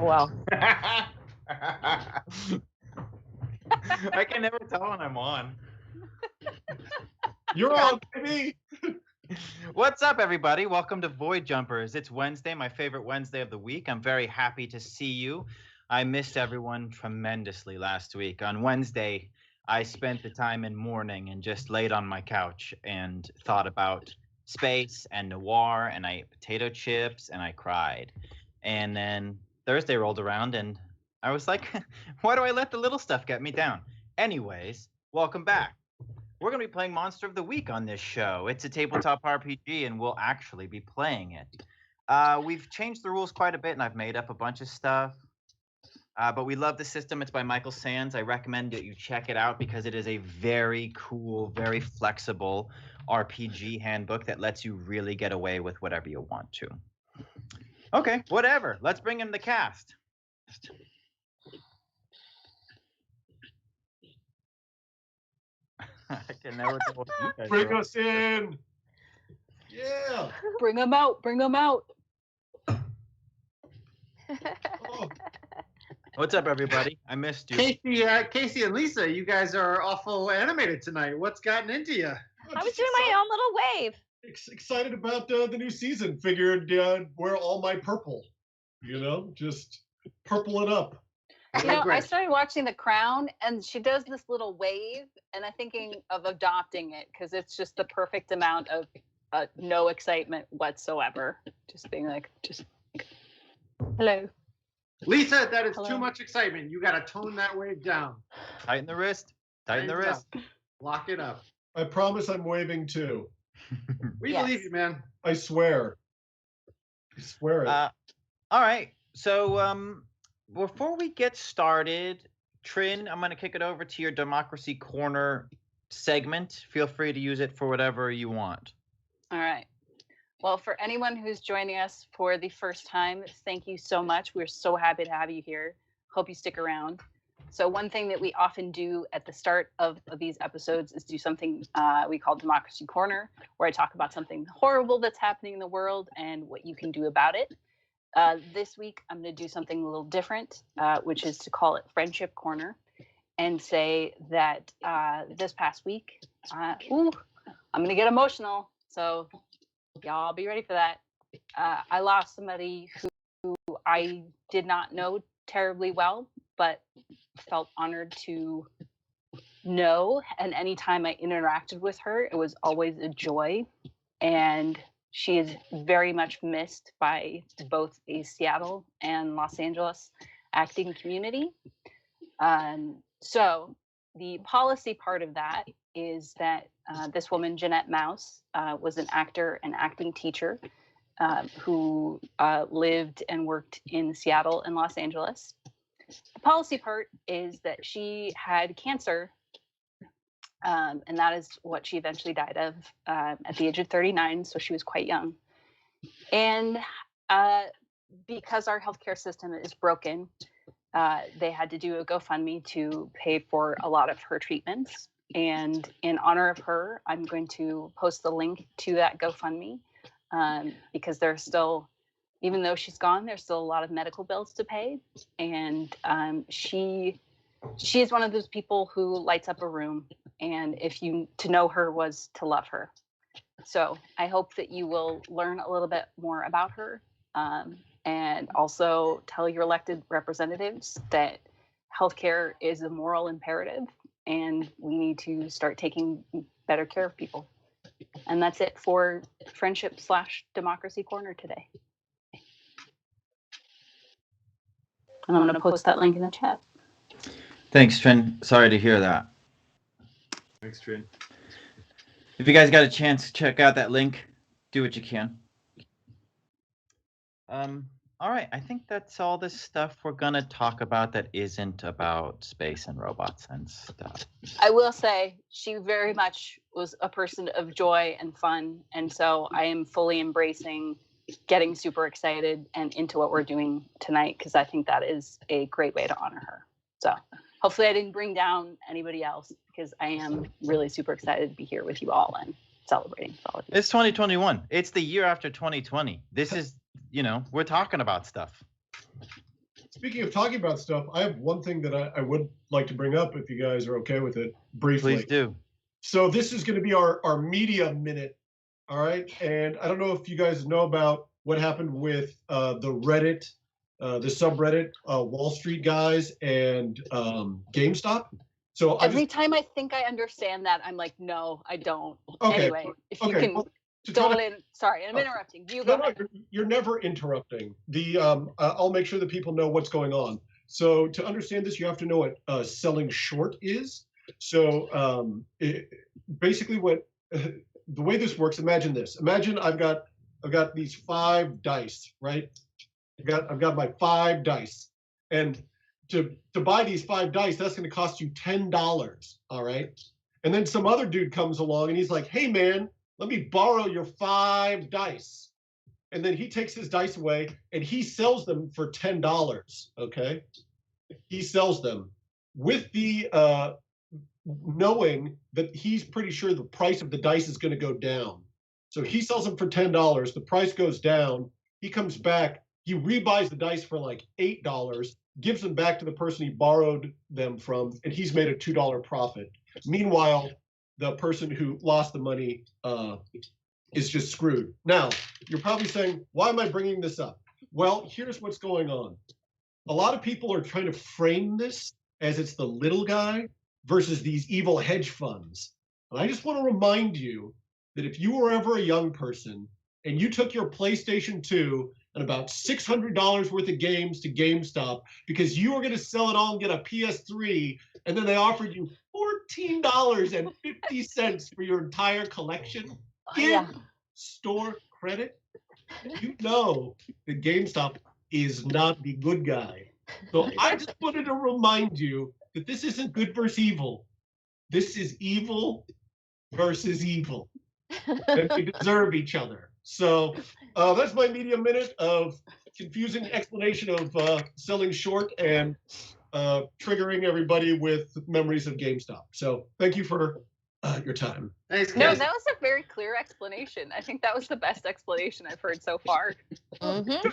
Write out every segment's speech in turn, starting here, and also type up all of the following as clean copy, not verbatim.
Well, I can never tell when I'm on. You're on, baby. What's up, everybody? Welcome to Void Jumpers. It's Wednesday, my favorite Wednesday of the week. I'm very happy to see you. I missed everyone tremendously last week. On Wednesday, I spent the time in mourning and just laid on my couch and thought about space and Noir, and I ate potato chips and I cried. And then Thursday rolled around and I was like, why do I let the little stuff get me down? Anyways, welcome back. We're going to be playing Monster of the Week on this show. It's a tabletop RPG, and we'll actually be playing it. We've changed the rules quite a bit, and I've made up a bunch of stuff. But we love the system. It's by Michael Sands. I recommend that you check it out because it is a very cool, very flexible RPG handbook that lets you really get away with whatever you want to. Okay, whatever. Let's bring in the cast. I can never tell what you guys Bring are. us in. Yeah. bring them out. Bring them out. Oh, What's up, everybody? I missed you. Casey and Lisa, you guys are awful animated tonight. What's gotten into you? I was doing my own little wave. excited about the new season. Figured wear all my purple. You know, just purple it up. You know, I Great. started watching The Crown, and she does this little wave, and I'm thinking of adopting it because it's just the perfect amount of no excitement whatsoever. Just being like, hello. Lisa, that is Hello. too much excitement. You got to tone that wave down. Tighten the wrist. Tighten the Tighten it wrist. up. Lock it up. I promise I'm waving too. We Yes. believe you, man. I swear. I swear it. All right. So before we get started, Trin, I'm going to kick it over to your Democracy Corner segment. Feel free to use it for whatever you want. All right. Well, for anyone who's joining us for the first time, thank you so much. We're so happy to have you here. Hope you stick around. So one thing that we often do at the start of these episodes is do something we call Democracy Corner, where I talk about something horrible that's happening in the world and what you can do about it. This week, I'm going to do something a little different, which is to call it Friendship Corner, and say that this past week, I'm going to get emotional. So y'all be ready for that. I lost somebody who I did not know terribly well, but felt honored to know. And anytime I interacted with her, it was always a joy. And she is very much missed by both the Seattle and Los Angeles acting community. So the policy part of that is that this woman, Jeanette Mouse, was an actor and acting teacher who lived and worked in Seattle and Los Angeles. The policy part is that she had cancer, and that is what she eventually died of at the age of 39, so she was quite young. And because our healthcare system is broken, they had to do a GoFundMe to pay for a lot of her treatments. And in honor of her, I'm going to post the link to that GoFundMe because there's still, even though she's gone, there's still a lot of medical bills to pay. And she is one of those people who lights up a room. And to know her was to love her. So I hope that you will learn a little bit more about her. And also tell your elected representatives that healthcare is a moral imperative and we need to start taking better care of people. And that's it for Friendship/Democracy Corner today. And I'm going to post that link in the chat. Thanks, Trin. Sorry to hear that. Thanks, Trin. If you guys got a chance, check out that link. Do what you can. All right, I think that's all the stuff we're going to talk about that isn't about space and robots and stuff. I will say she very much was a person of joy and fun. And so I am fully embracing getting super excited and into what we're doing tonight because I think that is a great way to honor her. So hopefully I didn't bring down anybody else because I am really super excited to be here with you all and celebrating with all of you. It's 2021. It's the year after 2020. This is, we're talking about stuff. speaking of talking about stuff, I have one thing that I would like to bring up if you guys are okay with it briefly. Please do. So this is going to be our media minute, all right? And I don't know if you guys know about what happened with the Reddit, the subreddit, Wall Street guys and GameStop. So every time I think I understand that, I'm like, no, I don't. Okay. Anyway, if you can go in. Sorry, I'm interrupting. You go ahead. You're never interrupting. I'll make sure that people know what's going on. So to understand this, you have to know what selling short is. So basically, what the way this works. Imagine this. Imagine I've got these 5 dice, right? I've got my 5 dice, and to buy these 5 dice, that's going to cost you $10. All right. And then some other dude comes along and he's like, "Hey man, let me borrow your 5 dice." And then he takes his dice away and he sells them for $10. Okay. He sells them with the knowing that he's pretty sure the price of the dice is going to go down. So he sells them for $10. The price goes down. He comes back. He rebuys the dice for like $8, gives them back to the person he borrowed them from, and he's made a $2 profit. Meanwhile, the person who lost the money is just screwed. Now, you're probably saying, why am I bringing this up? Well, here's what's going on. A lot of people are trying to frame this as it's the little guy versus these evil hedge funds. And I just want to remind you that if you were ever a young person and you took your PlayStation 2 and about $600 worth of games to GameStop because you were going to sell it all and get a PS3, and then they offered you $14.50 for your entire collection in store credit, you know that GameStop is not the good guy. So I just wanted to remind you that this isn't good versus evil. This is evil versus evil. And we deserve each other. So that's my media minute of confusing explanation of selling short and triggering everybody with memories of GameStop. So thank you for your time. Thanks, No, guys. that was a very clear explanation. I think that was the best explanation I've heard so far. Mm-hmm.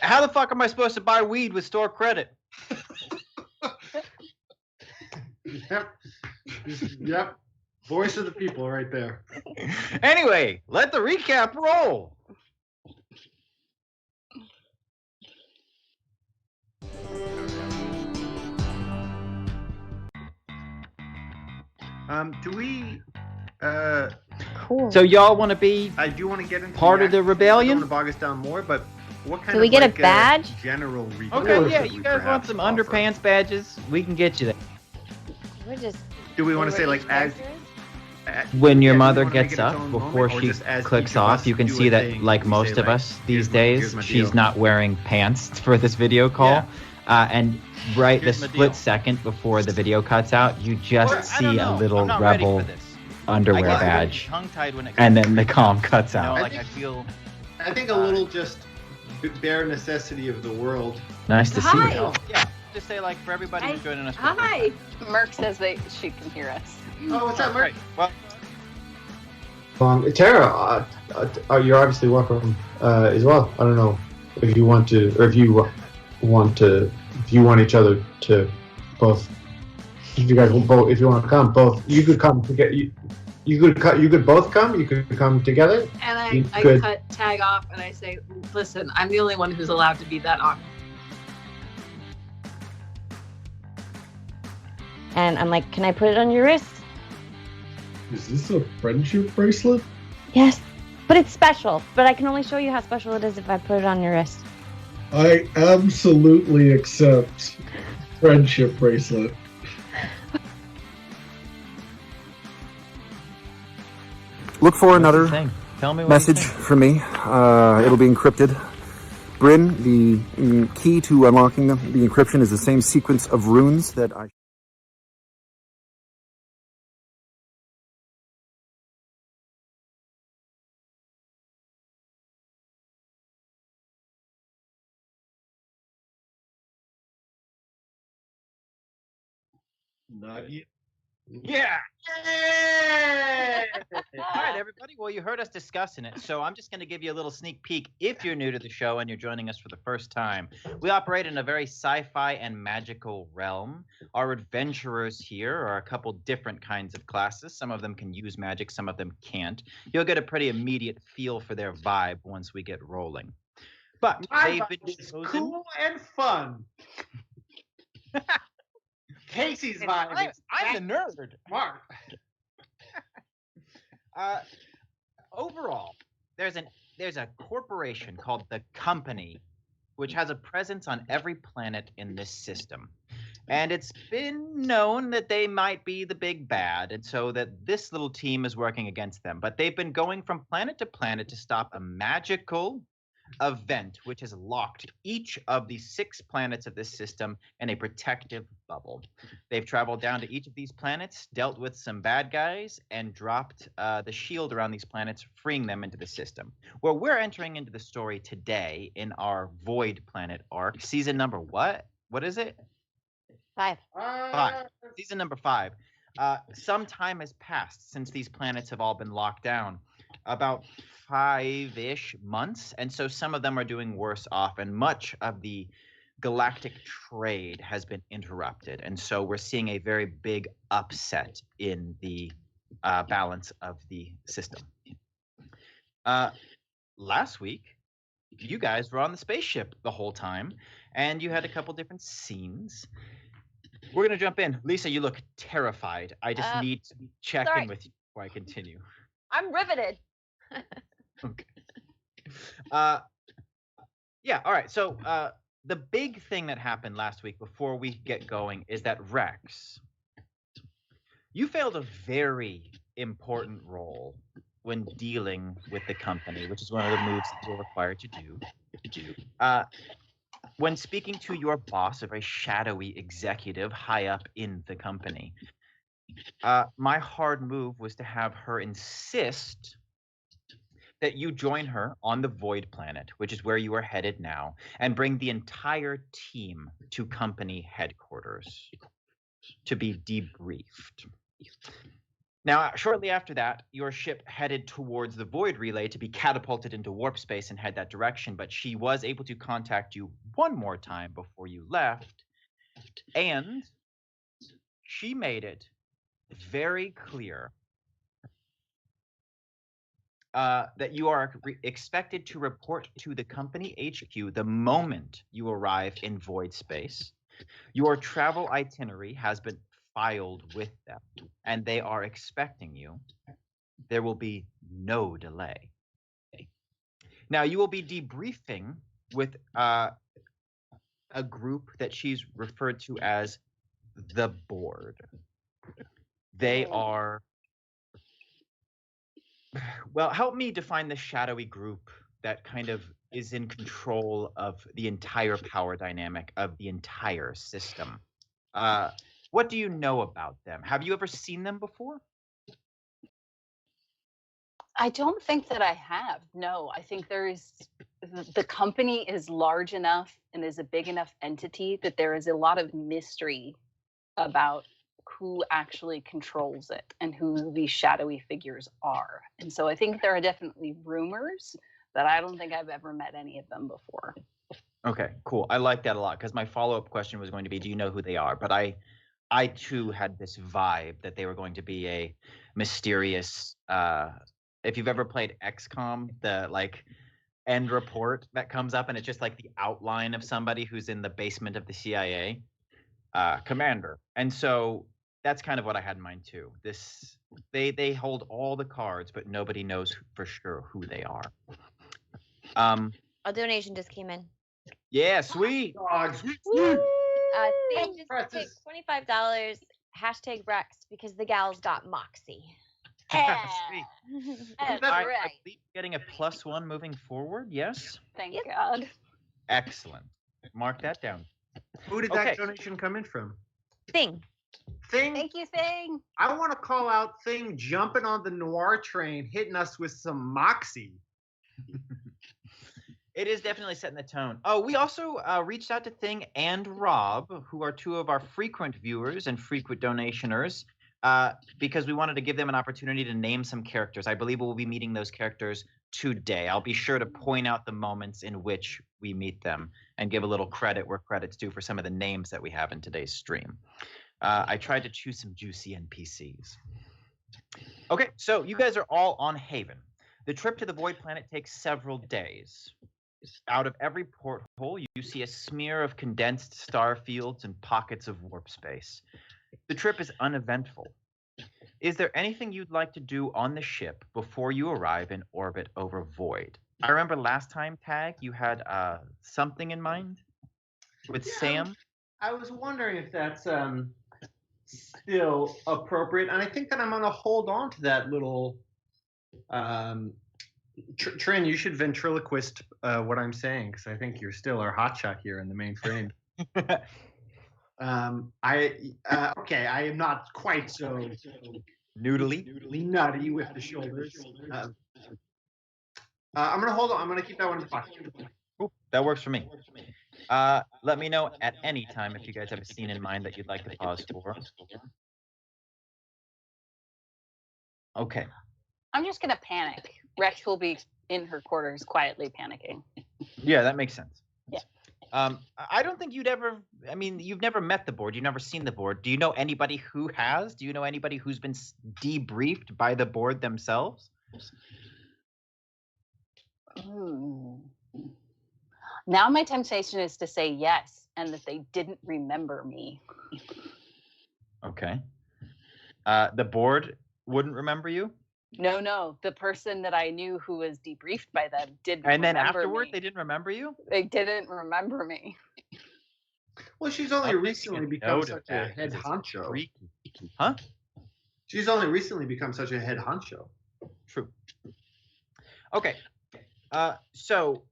How the fuck am I supposed to buy weed with store credit? Yep. Voice of the people right there. Anyway, let the recap roll. Do we Cool. So y'all want to be I do want to get into part of the rebellion? I don't want to bog us down more, but what kind Do of we get a like, badge? general recap Okay, yeah, should you we guys want perhaps some offer? underpants badges? We can get you that. We're just. Do we want to say like as When your yeah, do we mother wanna make gets it its up, own before moment, or she just as clicks each of off, us you can do see a that, thing, like we most say, of like, us these here's my days, she's deal. not wearing pants for this video call. Yeah. Here's And the my deal. split second before the video cuts out, you just Or, I see don't a know. little I'm not ready rebel for this. I underwear guess I'm badge, tongue-tied when it and comes Oh then to the comm recaps. cuts You know, out. I like think- I feel I think a little just bare necessity of the world. nice to see Hi. you. Yeah, just say like for everybody who's joining us. For the first Hi. time. Merc says she can hear us. Oh, what's up, Mark? Right. Well, Tara, you're obviously welcome as well. I don't know if you want to, or if you want each other to both. If you guys will both, if you want to come, both you could come together. You could both come. You could come together. And You I could- cut tag off and I say, listen, I'm the only one who's allowed to be that awkward. And I'm like, can I put it on your wrist? Is this a friendship bracelet? Yes. But it's special. But I can only show you how special it is if I put it on your wrist. I absolutely accept friendship bracelet. Look for another thing. Tell me what message from me. It'll be encrypted. Bryn, the key to unlocking the encryption is the same sequence of runes that I... Not yet. Yeah. Yay! All right, everybody. Well, you heard us discussing it, so I'm just going to give you a little sneak peek. If you're new to the show and you're joining us for the first time, we operate in a very sci-fi and magical realm. Our adventurers here are a couple different kinds of classes. Some of them can use magic, some of them can't. You'll get a pretty immediate feel for their vibe once we get rolling. But My they've vibe been is chosen. cool and fun. Casey's vibe is I'm the nerd. smart. Overall, there's a corporation called the Company, which has a presence on every planet in this system. And it's been known that they might be the big bad, and so that this little team is working against them. But they've been going from planet to planet to stop a magical event which has locked each of the 6 planets of this system in a protective bubble. They've traveled down to each of these planets, dealt with some bad guys, and dropped the shield around these planets, freeing them into the system. Well, we're entering into the story today in our Void Planet arc, season number what? What is it? 5. 5. Season number 5. Some time has passed since these planets have all been locked down. About 5-ish months, and so some of them are doing worse off, and much of the galactic trade has been interrupted, and so we're seeing a very big upset in the balance of the system. Last week, you guys were on the spaceship the whole time, and you had a couple different scenes. We're gonna jump in. Lisa, you look terrified. I just need to check in with you before I continue. I'm riveted. Okay. Yeah, all right. So the big thing that happened last week before we get going is that Rex, you failed a very important role when dealing with the Company, which is one of the moves that you're required to do. When speaking to your boss, a very shadowy executive high up in the Company, my hard move was to have her insist that you join her on the Void Planet, which is where you are headed now, and bring the entire team to Company headquarters to be debriefed. Now, shortly after that, your ship headed towards the Void Relay to be catapulted into warp space and head that direction, but she was able to contact you one more time before you left, and she made it very clear that you are expected to report to the Company HQ the moment you arrive in void space. Your travel itinerary has been filed with them, and they are expecting you. There will be no delay. Now, you will be debriefing with a group that she's referred to as the Board. They are... Well, help me define the shadowy group that kind of is in control of the entire power dynamic of the entire system. What do you know about them? Have you ever seen them before? I don't think that I have. No, I think the Company is large enough and is a big enough entity that there is a lot of mystery about who actually controls it and who these shadowy figures are. And so I think there are definitely rumors, but I don't think I've ever met any of them before. Okay, cool. I like that a lot because my follow-up question was going to be, do you know who they are? But I too had this vibe that they were going to be a mysterious, if you've ever played XCOM, the like end report that comes up and it's just like the outline of somebody who's in the basement of the CIA, commander. And so that's kind of what I had in mind too. They hold all the cards, but nobody knows for sure who they are. A donation just came in. Yeah, sweet. Sweet. Thing just take $25. #Rex because the gals got moxie. Sweet. That's I right. believe getting a +1 moving forward. Yes. Thank God. Excellent. Mark that down. Who did that donation come in from? Thing. Thing. Thank you, Thing. I want to call out Thing jumping on the Noir train, hitting us with some moxie. It is definitely setting the tone. Oh, we also reached out to Thing and Rob, who are 2 of our frequent viewers and frequent donationers. because we wanted to give them an opportunity to name some characters. I believe we'll be meeting those characters today. I'll be sure to point out the moments in which we meet them and give a little credit where credit's due for some of the names that we have in today's stream. I tried to choose some juicy NPCs. Okay, so you guys are all on Haven. The trip to the Void Planet takes several days. Out of every porthole, you see a smear of condensed star fields and pockets of warp space. The trip is uneventful. Is there anything you'd like to do on the ship before you arrive in orbit over Void? I remember last time, Tag, you had something in mind with Sam. I was wondering if that's still appropriate, and I think that I'm going to hold on to that little. Trin, you should ventriloquist what I'm saying, because I think you're still our hotshot here in the main frame. Okay, I am not quite so noodly nutty with the shoulders. I'm gonna hold on. I'm gonna keep that one in the pocket. Cool. That works for me. Let me know at any time if you guys have a scene in mind that you'd like to pause for. Okay. I'm just gonna panic. Rex will be in her quarters quietly panicking. Yeah, that makes sense. Yeah. I don't think you'd ever. I mean, you've never met the board. You've never seen the board. Do you know anybody who has? Do you know anybody who's been debriefed by the board themselves? Now my temptation is to say yes, and that they didn't remember me. Okay. The board wouldn't remember you? No. The person that I knew who was debriefed by them didn't remember me. And then remember afterward, me. They didn't remember you? They didn't remember me. Well, she's only recently become such a head honcho. Huh? She's only recently become such a head honcho. True. Okay. So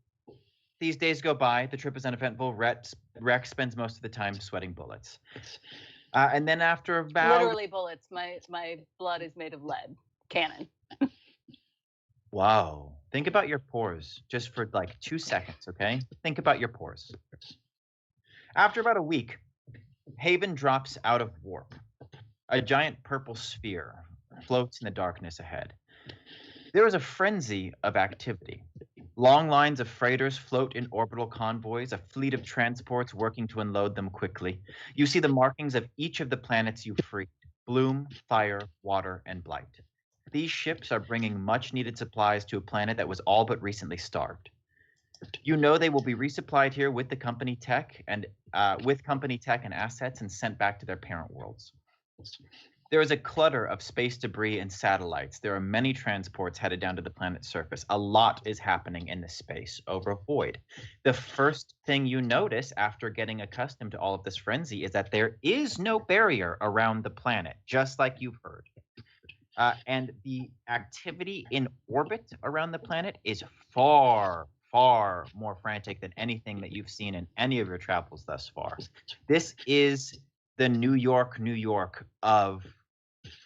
these days go by. The trip is uneventful. Rex spends most of the time sweating bullets. And then after about... Literally bullets. My blood is made of lead. Cannon. Wow. Think about your pores just for like 2 seconds, okay? Think about your pores. After about a week, Haven drops out of warp. A giant purple sphere floats in the darkness ahead. There is a frenzy of activity. Long lines of freighters float in orbital convoys, a fleet of transports working to unload them quickly. You see the markings of each of the planets you freed: Bloom, Fire, Water, and Blight. These ships are bringing much-needed supplies to a planet that was all but recently starved. You know they will be resupplied here with the company tech and assets and sent back to their parent worlds. There is a clutter of space debris and satellites. There are many transports headed down to the planet's surface. A lot is happening in the space over Void. The first thing you notice after getting accustomed to all of this frenzy is that there is no barrier around the planet, just like you've heard. And the activity in orbit around the planet is far, far more frantic than anything that you've seen in any of your travels thus far. This is the New York of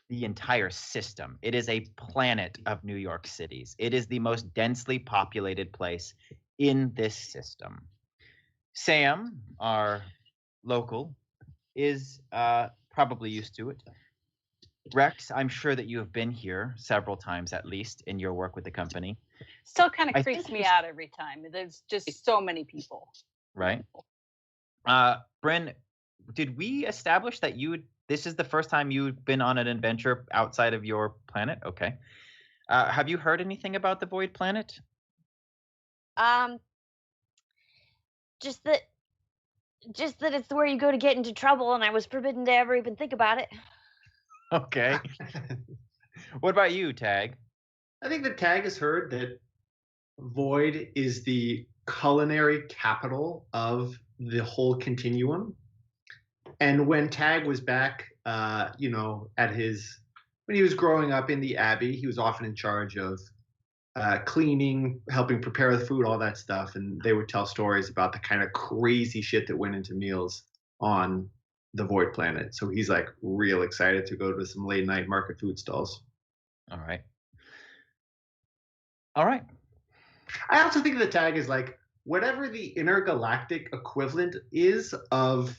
the entire system. It is a planet of New York cities. It is the most densely populated place in this system. Sam, our local, is probably used to it. Rex, I'm sure that you have been here several times at least in your work with the company. Still kind of creeps me out every time. There's just so many people. Right. Bryn, did we establish that this is the first time you've been on an adventure outside of your planet? Okay. Have you heard anything about the Void Planet? Just that it's where you go to get into trouble, and I was forbidden to ever even think about it. Okay. What about you, Tag? I think that Tag has heard that Void is the culinary capital of the whole continuum. And when Tag was back, when he was growing up in the Abbey, he was often in charge of cleaning, helping prepare the food, all that stuff. And they would tell stories about the kind of crazy shit that went into meals on the Void Planet. So he's like real excited to go to some late night market food stalls. All right. I also think the Tag is like whatever the intergalactic equivalent is of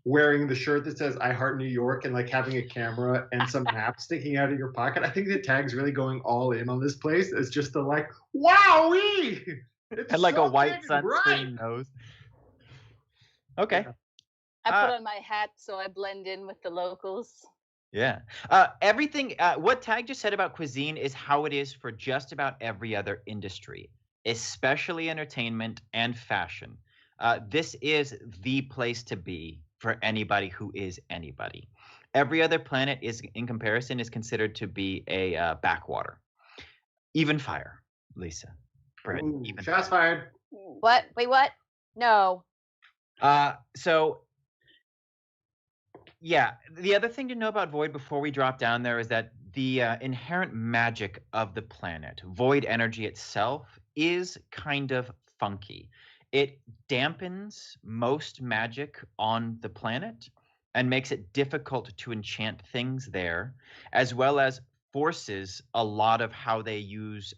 wearing the shirt that says "I Heart New York" and like having a camera and some maps sticking out of your pocket. I think that Tag's really going all in on this place. It's just the like, wowee! It's And like so a white big and bright. sunscreen nose. Okay. Yeah. I put on my hat so I blend in with the locals. Yeah. Everything, what Tag just said about cuisine is how it is for just about every other industry, especially entertainment and fashion. This is the place to be for anybody who is anybody. Every other planet is, in comparison, is considered to be a backwater. Even fire, Lisa. Brett, Ooh, even shots fired. What? Wait, what? No. So yeah, the other thing to know about Void before we drop down there is that the inherent magic of the planet, Void energy itself, is kind of funky. It dampens most magic on the planet and makes it difficult to enchant things there, as well as forces a lot of how they use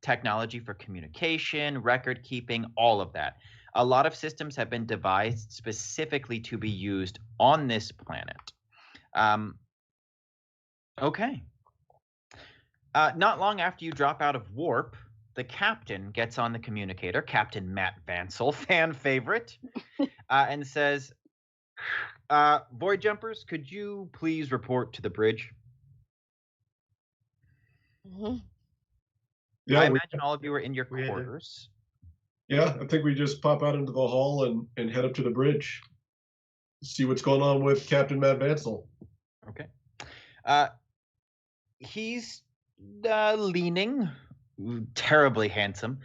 technology for communication, record keeping, all of that. A lot of systems have been devised specifically to be used on this planet. Okay. Not long after you drop out of warp, the captain gets on the communicator, Captain Matt Vansel, fan favorite, and says, Void Jumpers, could you please report to the bridge? Mm-hmm. Yeah, I imagine all of you are in your we had to- quarters. yeah. I think we just pop out into the hall and head up to the bridge. See what's going on with Captain Matt Vansel. Okay. He's leaning, terribly handsome,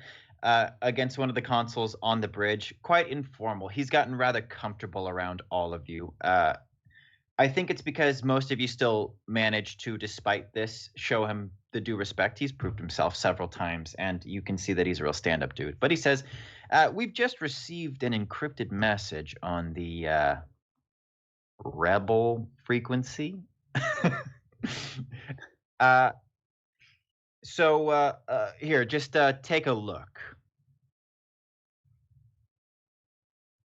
against one of the consoles on the bridge. Quite informal. He's gotten rather comfortable around all of you. I think it's because most of you still manage to, despite this, show him the due respect. He's proved himself several times, and you can see that he's a real stand-up dude. But he says, we've just received an encrypted message on the rebel frequency. So here, just take a look.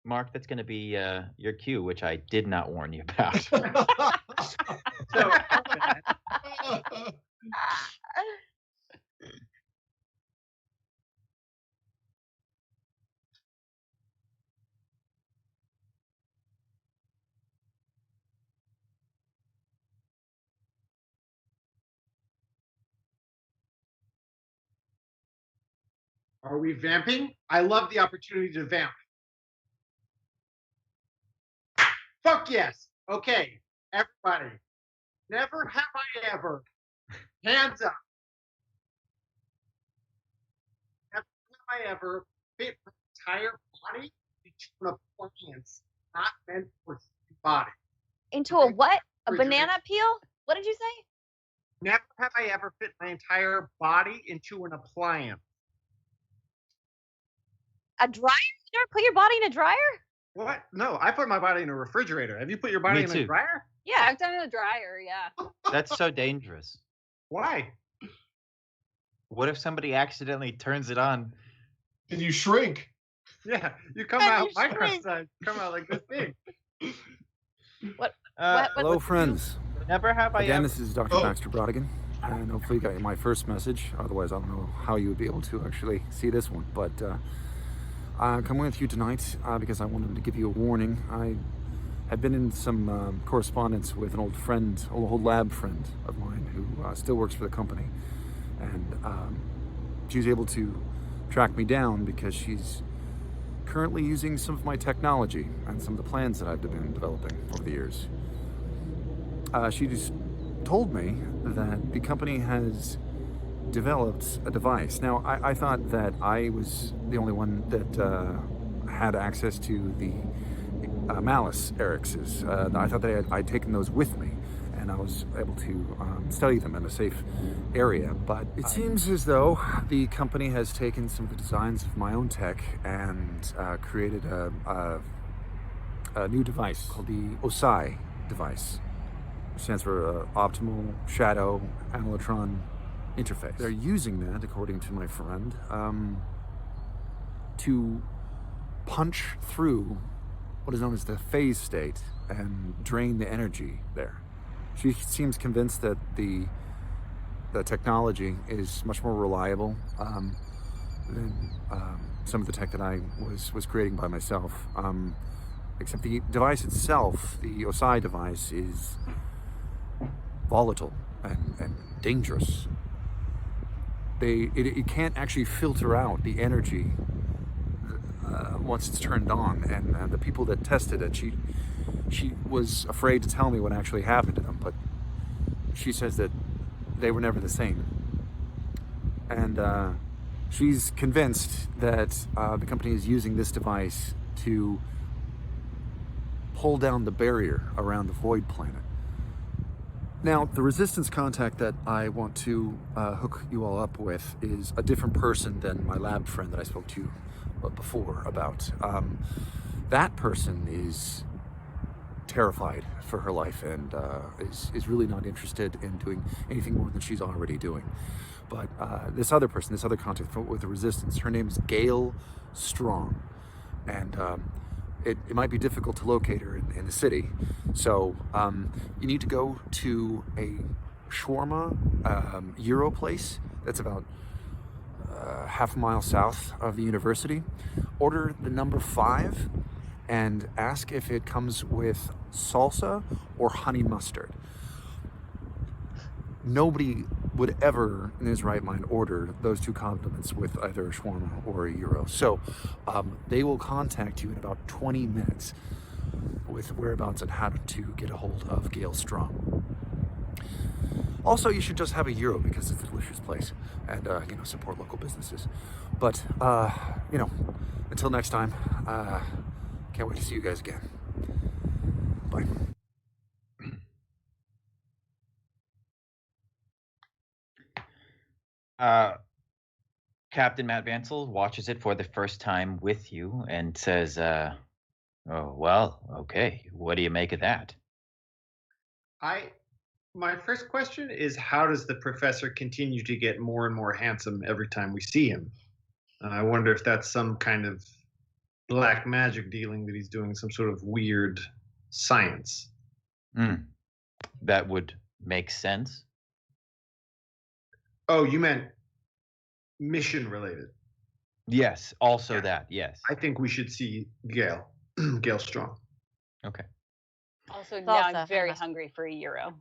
Mark, that's going to be your cue, which I did not warn you about. So, are we vamping? I love the opportunity to vamp. Fuck yes. Okay, everybody. Never have I ever. Hands up. Never have I ever fit my entire body into an appliance not meant for the body. Into a what? A Refrigerator. banana peel? What did you say? Never have I ever fit my entire body into an appliance. A dryer? You never put your body in a dryer? What? No, I put my body in a refrigerator. Have you put your body Me in too. a dryer? Yeah. I've done it in a dryer, yeah. That's so dangerous. Why? What if somebody accidentally turns it on? And you shrink. Yeah, you come And out you shrink. micro-sized, come out like this big. What- Hello, what's friends. Never have I Again, ever. this is Dr. Oh. Baxter Brodigan, and hopefully you got my first message. Otherwise, I don't know how you would be able to actually see this one. But I'm coming with you tonight because I wanted to give you a warning. I had been in some correspondence with an old friend, old lab friend of mine who still works for the company. And she was able to track me down because she's currently using some of my technology and some of the plans that I've been developing over the years. She just told me that the company has developed a device. Now, I thought that I was the only one that had access to the Malice Eric's. I thought that I'd taken those with me, and I was able to study them in a safe area. But it seems as though the company has taken some of the designs of my own tech and created a new device called the OSI device, which stands for Optimal Shadow Analytron Interface. They're using that, according to my friend, to punch through what is known as the phase state and drain the energy there. She seems convinced that the technology is much more reliable than some of the tech that I was creating by myself. Except the device itself, the OSI device, is volatile and dangerous. It can't actually filter out the energy once it's turned on, and the people that tested it, she was afraid to tell me what actually happened to them, but she says that they were never the same. And she's convinced that the company is using this device to pull down the barrier around the Void planet. Now, the resistance contact that I want to hook you all up with is a different person than my lab friend that I spoke to before about. That person is terrified for her life and is really not interested in doing anything more than she's already doing. But this other person, this other contact with the resistance, her name is Gail Strong, and it might be difficult to locate her in the city. So you need to go to a shawarma Euro place that's about half a mile south of the university. Order the number 5 and ask if it comes with salsa or honey mustard. Nobody would ever, in his right mind, order those two condiments with either a shawarma or a Euro. So they will contact you in about 20 minutes with whereabouts and how to get a hold of Gail Strong. Also, you should just have a Euro because it's a delicious place, and support local businesses. But until next time, can't wait to see you guys again. Bye. Captain Matt Vansel watches it for the first time with you and says, "Oh, well, okay. What do you make of that?" My first question is, how does the professor continue to get more and more handsome every time we see him? And I wonder if that's some kind of black magic dealing that he's doing, some sort of weird science. That would make sense. Oh, you meant mission related? Yes, also that, yes. I think we should see Gail Strong. Okay. Also, now I'm very hungry for a Euro.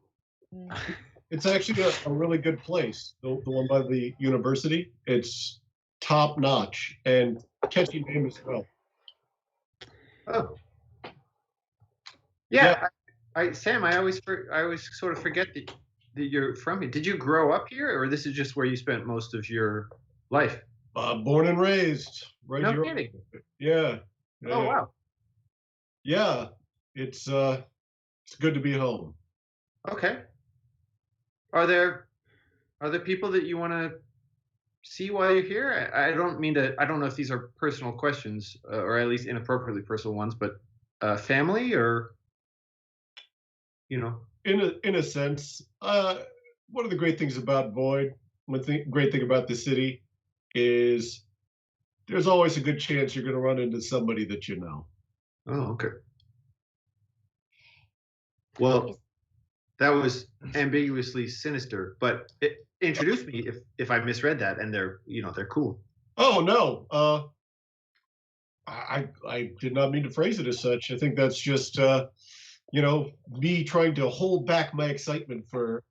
It's actually a really good place, the one by the university. It's top notch and catchy name as well. Oh, yeah. Sam, I always sort of forget that you're from here. Did you grow up here, or this is just where you spent most of your life? Born and raised, right no here. Kidding. Yeah. Oh wow. Yeah, it's good to be home. Okay. Are there people that you want to see while you're here? I don't know if these are personal questions, or at least inappropriately personal ones, but family or, In a sense, one of the great things about Void, great thing about the city is there's always a good chance you're going to run into somebody that you know. Oh, okay. Well, that was ambiguously sinister, but introduce me if I misread that, and they're cool. Oh no, I did not mean to phrase it as such. I think that's just me trying to hold back my excitement for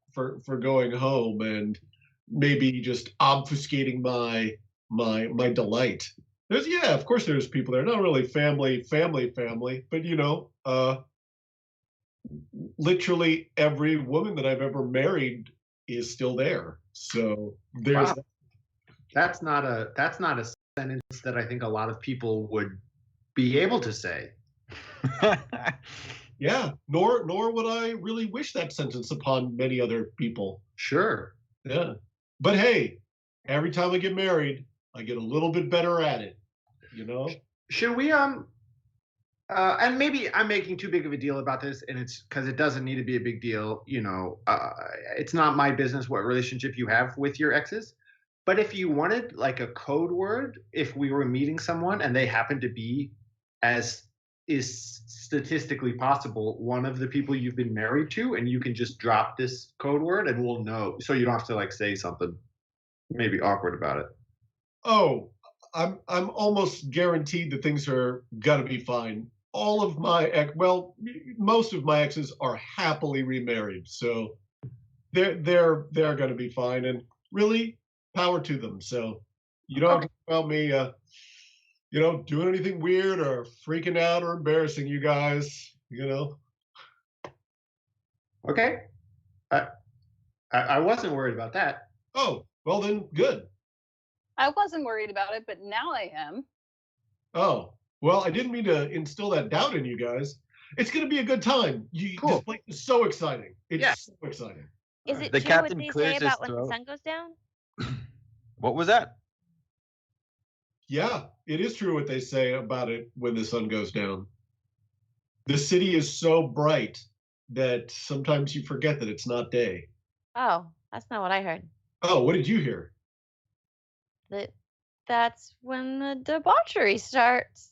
going home and maybe just obfuscating my delight. Of course there's people there, not really family, but literally every woman that I've ever married is still there. So there's wow. That's not a sentence that I think a lot of people would be able to say. Yeah, nor would I really wish that sentence upon many other people. Sure. Yeah. But hey, every time I get married, I get a little bit better at it, Should we and maybe I'm making too big of a deal about this, and it's because it doesn't need to be a big deal. It's not my business what relationship you have with your exes. But if you wanted like a code word, if we were meeting someone and they happened to be as is statistically possible one of the people you've been married to, and you can just drop this code word and we'll know. So you don't have to like say something maybe awkward about it. Oh, I'm almost guaranteed that things are gonna be fine. All of my most of my exes are happily remarried, so they're gonna be fine. And really, power to them. So you don't have to worry about me, doing anything weird or freaking out or embarrassing you guys. Okay. I wasn't worried about that. Oh, well then, good. I wasn't worried about it, but now I am. Oh, well, I didn't mean to instill that doubt in you guys. It's going to be a good time. Cool. This place is so exciting. It's so exciting. Is it The true captain what they clears say his about when the throat. sun goes down? What was that? Yeah, it is true what they say about it when the sun goes down. The city is so bright that sometimes you forget that it's not day. Oh, that's not what I heard. Oh, what did you hear? That's when the debauchery starts.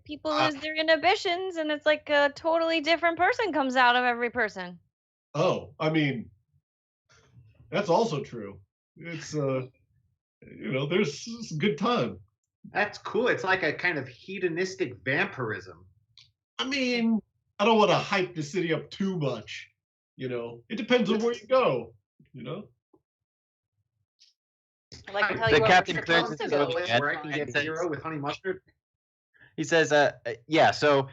People lose their inhibitions, and it's like a totally different person comes out of every person. Oh, I mean, that's also true. It's, there's a good time. That's cool. It's like a kind of hedonistic vampirism. I mean, I don't want to hype the city up too much. It depends on where you go. I'd like to tell The you where captain we're clears supposed his to go. throat It's again. Where I can fine. get zero with honey mustard. He says, yeah, so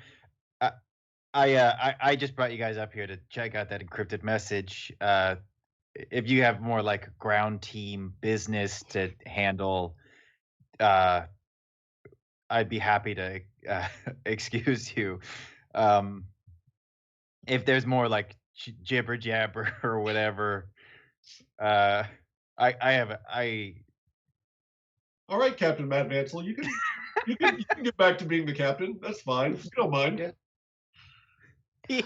I just brought you guys up here to check out that encrypted message. If you have more like ground team business to handle, I'd be happy to excuse you. If there's more like jibber jabber or whatever, I All right, Captain Matt Vansel, you can get back to being the captain. That's fine. You don't mind.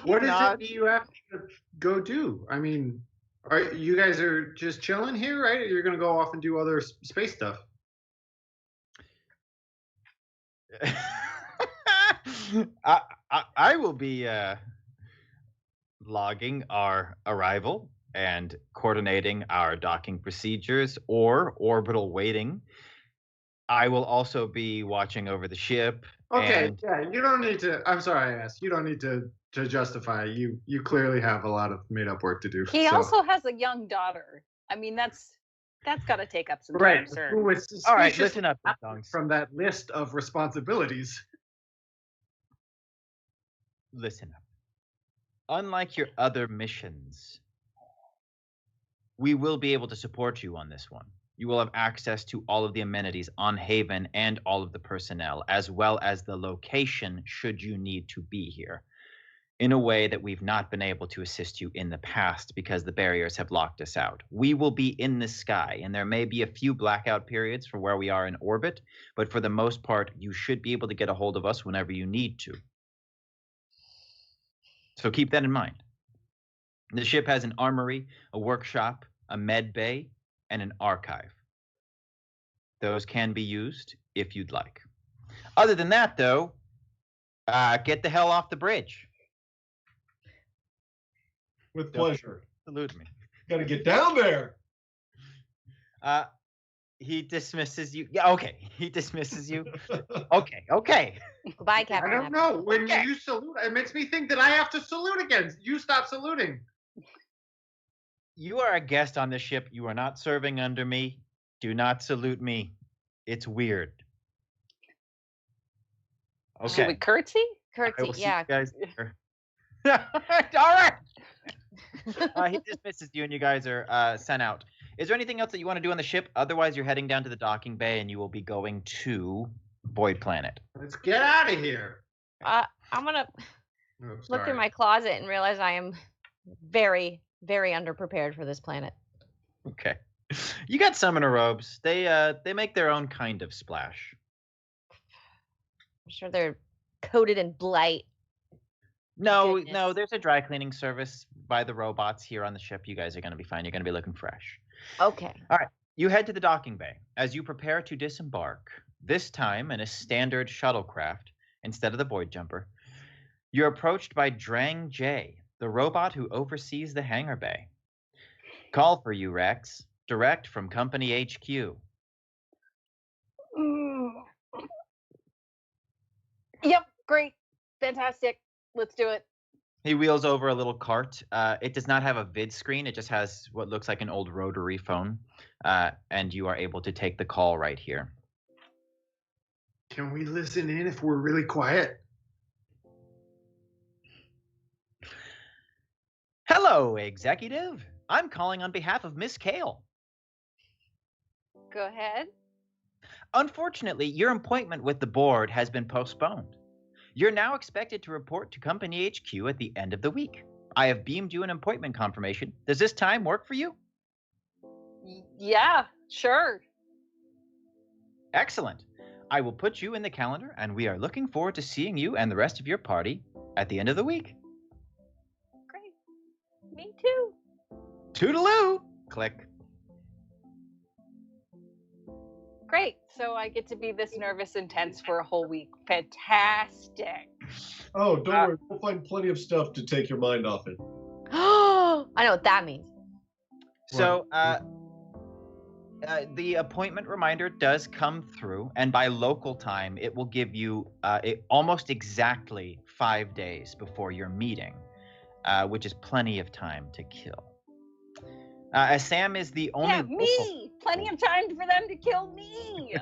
What is it you have to go do? I mean, you guys are just chilling here, right? You're gonna go off and do other space stuff. I will be logging our arrival and coordinating our docking procedures or orbital waiting. I will also be watching over the ship. Okay, yeah, you don't need to. I'm sorry, I asked. You don't need to justify. You clearly have a lot of made up work to do. He also has a young daughter. I mean, that's got to take up some time, right. sir. Who was All right, suspicious listen up, dongs. from that list of responsibilities. Listen up. Unlike your other missions, we will be able to support you on this one. You will have access to all of the amenities on Haven and all of the personnel, as well as the location should you need to be here, in a way that we've not been able to assist you in the past because the barriers have locked us out. We will be in the sky, and there may be a few blackout periods for where we are in orbit, but for the most part, you should be able to get a hold of us whenever you need to. So keep that in mind. The ship has an armory, a workshop, a med bay, and an archive. Those can be used if you'd like. Other than that, though, get the hell off the bridge. With pleasure. Salute me. Got to get down there. He dismisses you. Yeah, okay. He dismisses you. Okay. Goodbye, Captain. I don't know. When you salute, it makes me think that I have to salute again. You stop saluting. You are a guest on this ship. You are not serving under me. Do not salute me. It's weird. Okay. Should we curtsy? I will Curtsy, see yeah. you guys later. All right. He dismisses you, and you guys are sent out. Is there anything else that you want to do on the ship? Otherwise, you're heading down to the docking bay, and you will be going to Void Planet. Let's get out of here. I'm gonna look in my closet and realize I am very, very underprepared for this planet. Okay. You got summoner robes. They make their own kind of splash. I'm sure they're coated in blight. No, Goodness. there's a dry cleaning service by the robots here on the ship. You guys are going to be fine. You're going to be looking fresh. Okay. All right. You head to the docking bay. As you prepare to disembark, this time in a standard shuttlecraft instead of the Void Jumper, You're approached by Drang J, the robot who oversees the hangar bay. Call for you, Rex. Direct from Company HQ. Mm. Yep, great, fantastic. Let's do it. He wheels over a little cart. It does not have a vid screen. It just has what looks like an old rotary phone. And you are able to take the call right here. Can we listen in if we're really quiet? Hello, executive. I'm calling on behalf of Miss Kale. Go ahead. Unfortunately, your appointment with the board has been postponed. You're now expected to report to Company HQ at the end of the week. I have beamed you an appointment confirmation. Does this time work for you? Yeah, sure. Excellent. I will put you in the calendar, and we are looking forward to seeing you and the rest of your party at the end of the week. Great. Me too. Toodaloo! Click. Great. So I get to be this nervous and tense for a whole week. Fantastic. Oh, don't worry. We'll find plenty of stuff to take your mind off it. I know what that means. So, the appointment reminder does come through, and by local time, it will give you almost exactly 5 days before your meeting, which is plenty of time to kill. As Sam is the only me. Plenty of time for them to kill me.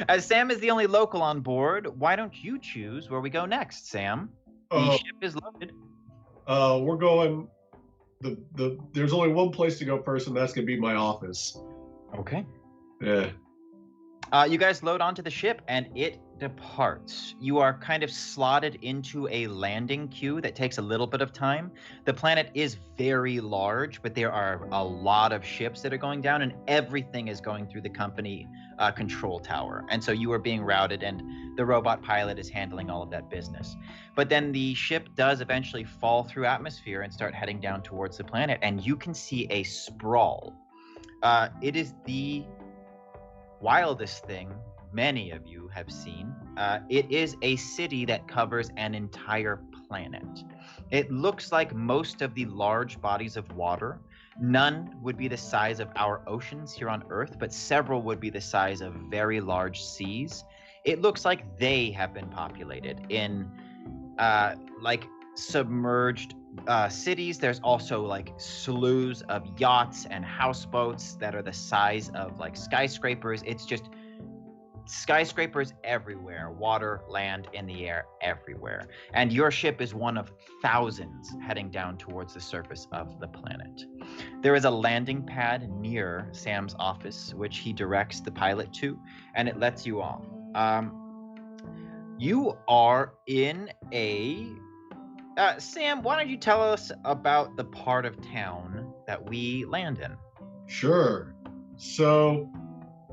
As Sam is the only local on board, why don't you choose where we go next, Sam? The ship is loaded. We're going. There's only one place to go first, and that's gonna be my office. Okay. Yeah. You guys load onto the ship, and it departs. You are kind of slotted into a landing queue that takes a little bit of time. The planet is very large, but there are a lot of ships that are going down, and everything is going through the company control tower. And so you are being routed, and the robot pilot is handling all of that business. But then the ship does eventually fall through atmosphere and start heading down towards the planet, and you can see a sprawl. It is the wildest thing many of you have seen. It is a city that covers an entire planet. It looks like most of the large bodies of water. None would be the size of our oceans here on Earth, but several would be the size of very large seas. It looks like they have been populated in like submerged cities. There's also like slews of yachts and houseboats that are the size of like skyscrapers. It's just skyscrapers everywhere, water, land, in the air, everywhere. And your ship is one of thousands heading down towards the surface of the planet. There is a landing pad near Sam's office, which he directs the pilot to, and it lets you off. You are in a... Sam, why don't you tell us about the part of town that we land in? Sure. So,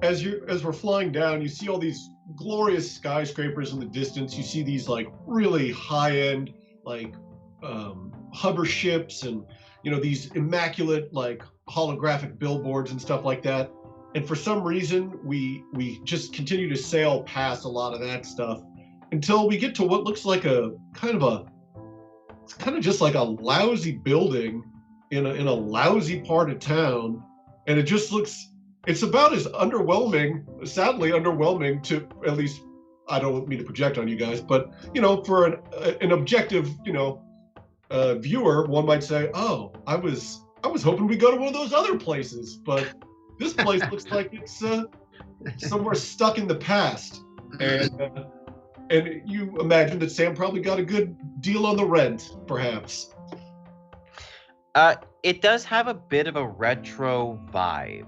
as we're flying down, you see all these glorious skyscrapers in the distance. You see these like really high-end like hover ships, and these immaculate like holographic billboards and stuff like that. And for some reason, we just continue to sail past a lot of that stuff until we get to what looks like it's kind of just like a lousy building in a lousy part of town, and it just looks. It's about as sadly underwhelming to, at least, I don't mean to project on you guys, but for an objective, viewer, one might say, "Oh, I was hoping we'd go to one of those other places," but this place looks like it's somewhere stuck in the past, and you imagine that Sam probably got a good deal on the rent, perhaps. It does have a bit of a retro vibe.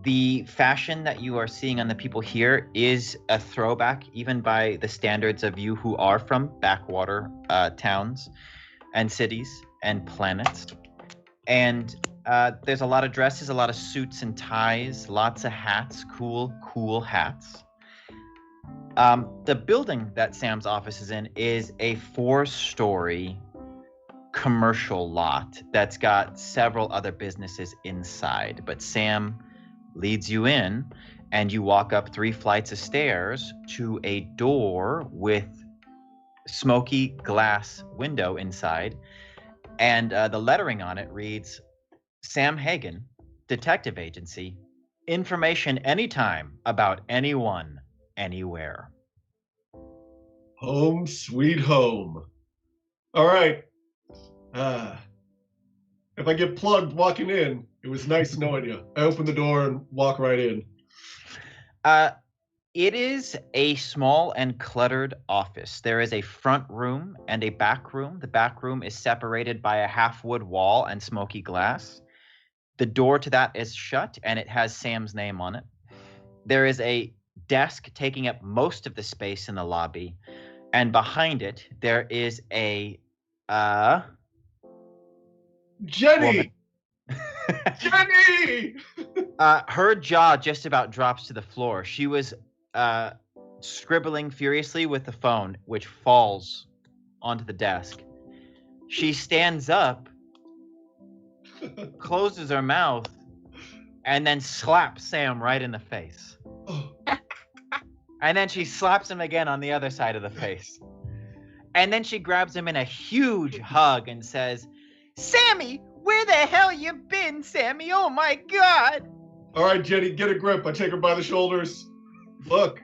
The fashion that you are seeing on the people here is a throwback, even by the standards of you who are from backwater towns and cities and planets. And there's a lot of dresses, a lot of suits and ties, lots of hats, cool hats. The building that Sam's office is in is a 4-story commercial lot that's got several other businesses inside. But Sam leads you in, and you walk up 3 flights of stairs to a door with smoky glass window inside, and the lettering on it reads, Sam Hagen, Detective Agency, information anytime about anyone, anywhere. Home sweet home. All right. If I get plugged walking in, it was nice knowing you. I open the door and walk right in. It is a small and cluttered office. There is a front room and a back room. The back room is separated by a half-wood wall and smoky glass. The door to that is shut, and it has Sam's name on it. There is a desk taking up most of the space in the lobby, and behind it, there is a Jenny! Jenny! Her jaw just about drops to the floor. She was scribbling furiously with the phone, which falls onto the desk. She stands up, closes her mouth, and then slaps Sam right in the face. And then she slaps him again on the other side of the face. And then she grabs him in a huge hug and says, Sammy, where the hell you been, Sammy? Oh my God. All right, Jenny, get a grip. I take her by the shoulders. Look,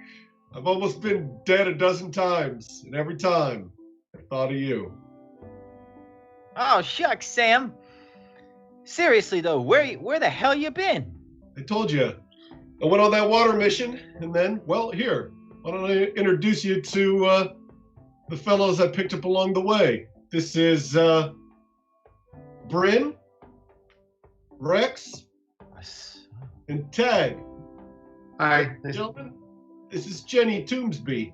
I've almost been dead a dozen times, and every time I thought of you. Oh, shucks, Sam. Seriously, though, where the hell you been? I told you. I went on that water mission, and then, well, here. Why don't I introduce you to the fellows I picked up along the way. This is Bryn, Rex, and Tag. Hi. Gentlemen, this is Jenny Toomsby.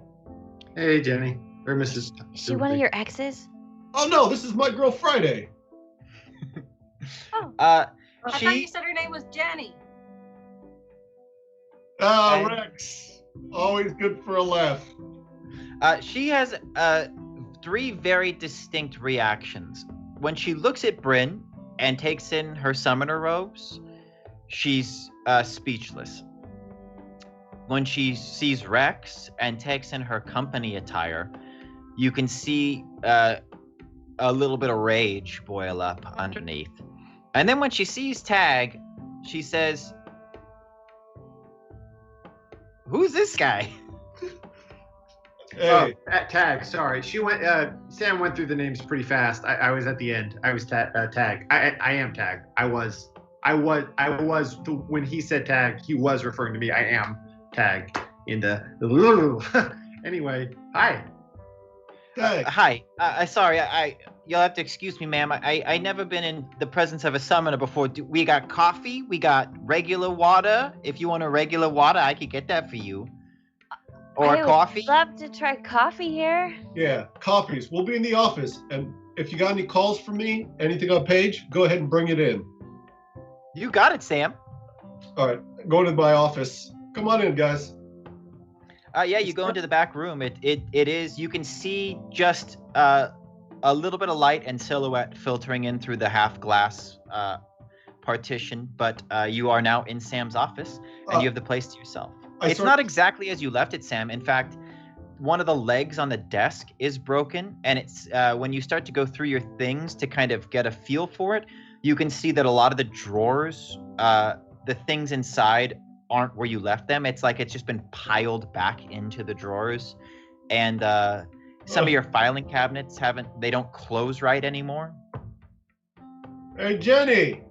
Hey, Jenny. Or Mrs. Is she one of your exes? Oh, no, this is my girl Friday. Oh. I thought you said her name was Jenny. Rex. Always good for a laugh. She has 3 very distinct reactions. When she looks at Bryn and takes in her summoner robes, she's speechless. When she sees Rex and takes in her company attire, you can see a little bit of rage boil up underneath. And then when she sees Tag, she says, who's this guy? Hey. Tag. Sorry, she went. Sam went through the names pretty fast. I was at the end. I was Tag. I am Tag. I was. When he said Tag, he was referring to me. I am Tag. In the. Anyway, hi. Tag. Hi. Sorry. You'll have to excuse me, ma'am. I never been in the presence of a summoner before. We got coffee. We got regular water. If you want a regular water, I could get that for you. Or coffee? I'd love to try coffee here. Yeah, coffees. We'll be in the office, and if you got any calls for me, anything on page, go ahead and bring it in. You got it, Sam. All right, going to my office. Come on in, guys. Yeah, you go into the back room. It is. You can see just a little bit of light and silhouette filtering in through the half glass partition, but you are now in Sam's office, and you have the place to yourself. It's not exactly as you left it, Sam. In fact, one of the legs on the desk is broken, and it's when you start to go through your things to kind of get a feel for it, you can see that a lot of the drawers, the things inside aren't where you left them. It's like it's just been piled back into the drawers, and some of your filing cabinets they don't close right anymore. Hey, Jenny.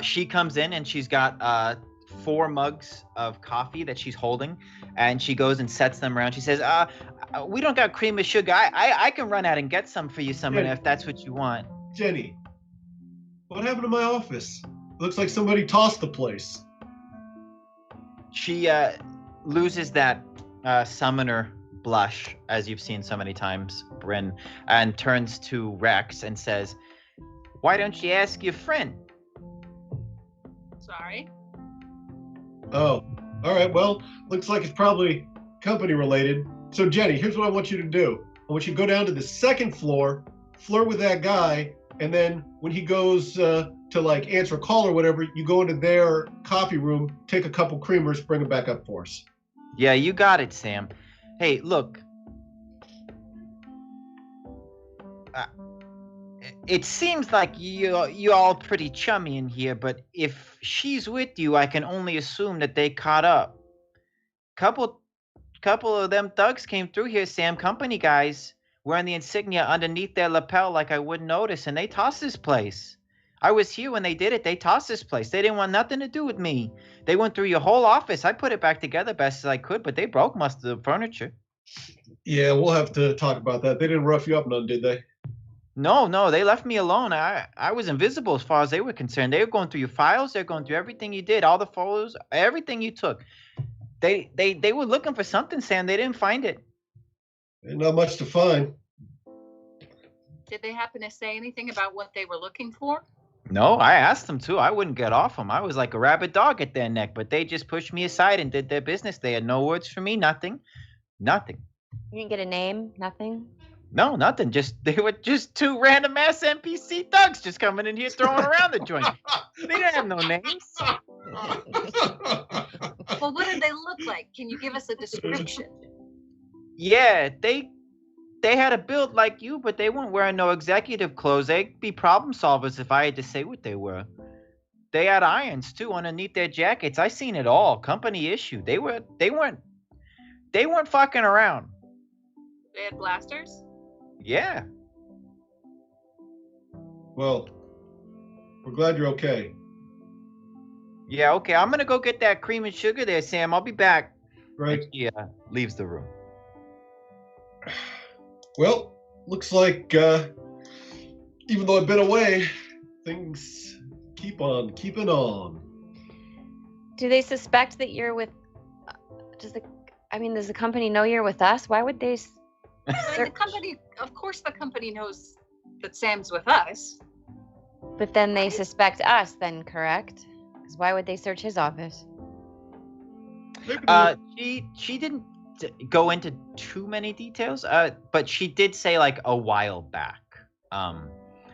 She comes in and she's got 4 mugs of coffee that she's holding, and she goes and sets them around. She says, we don't got cream or sugar. I can run out and get some for you, Summoner, if that's what you want. Jenny, what happened to my office? Looks like somebody tossed the place. She loses that Summoner blush, as you've seen so many times, Bryn, and turns to Rex and says, why don't you ask your friend? Sorry. Oh, all right. Well, looks like it's probably company related. So, Jenny, here's what I want you to do. I want you to go down to the 2nd floor, flirt with that guy, and then when he goes to like answer a call or whatever, you go into their coffee room, take a couple creamers, bring them back up for us. Yeah, you got it, Sam. Hey, look, it seems like you all pretty chummy in here, but if she's with you, I can only assume that they caught up. Couple of them thugs came through here, Sam, company guys, wearing the insignia underneath their lapel like I wouldn't notice, and they tossed this place. I was here when they did it. They tossed this place. They didn't want nothing to do with me. They went through your whole office. I put it back together best as I could, but they broke most of the furniture. Yeah, we'll have to talk about that. They didn't rough you up none, did they? No, they left me alone. I was invisible as far as they were concerned. They were going through your files. They're going through everything you did, all the photos, everything you took. They were looking for something, Sam. They didn't find it. Ain't not much to find. Did they happen to say anything about what they were looking for? No, I asked them to. I wouldn't get off them. I was like a rabid dog at their neck, but they just pushed me aside and did their business. They had no words for me, nothing. Nothing. You didn't get a name? Nothing? No, nothing. They were just two random ass NPC thugs just coming in here throwing around the joint. They didn't have no names. Well, what did they look like? Can you give us a description? Yeah, they had a build like you, but they weren't wearing no executive clothes. They'd be problem solvers if I had to say what they were. They had irons too underneath their jackets. I seen it all. Company issue. They weren't fucking around. They had blasters? Yeah. Well, we're glad you're okay. Yeah, okay. I'm gonna go get that cream and sugar there, Sam. I'll be back. Right. Yeah, leaves the room. Well, looks like even though I've been away, things keep on keeping on. Do they suspect that you're with? Does the company know you're with us? Why would they? The company, of course, the company knows that Sam's with us. But then they suspect us. Then correct? Because why would they search his office? She didn't go into too many details, but she did say like a while back.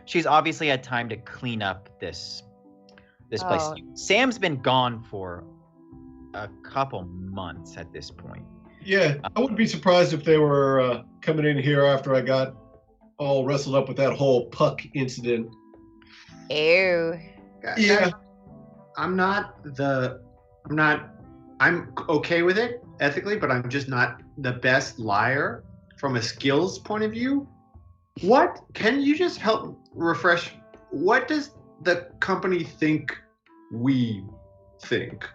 She's obviously had time to clean up this place. Sam's been gone for a couple months at this point. Yeah, I wouldn't be surprised if they were coming in here after I got all wrestled up with that whole puck incident. Ew. Yeah. I'm okay with it ethically, but I'm just not the best liar from a skills point of view. What can you just help refresh? What does the company think we think?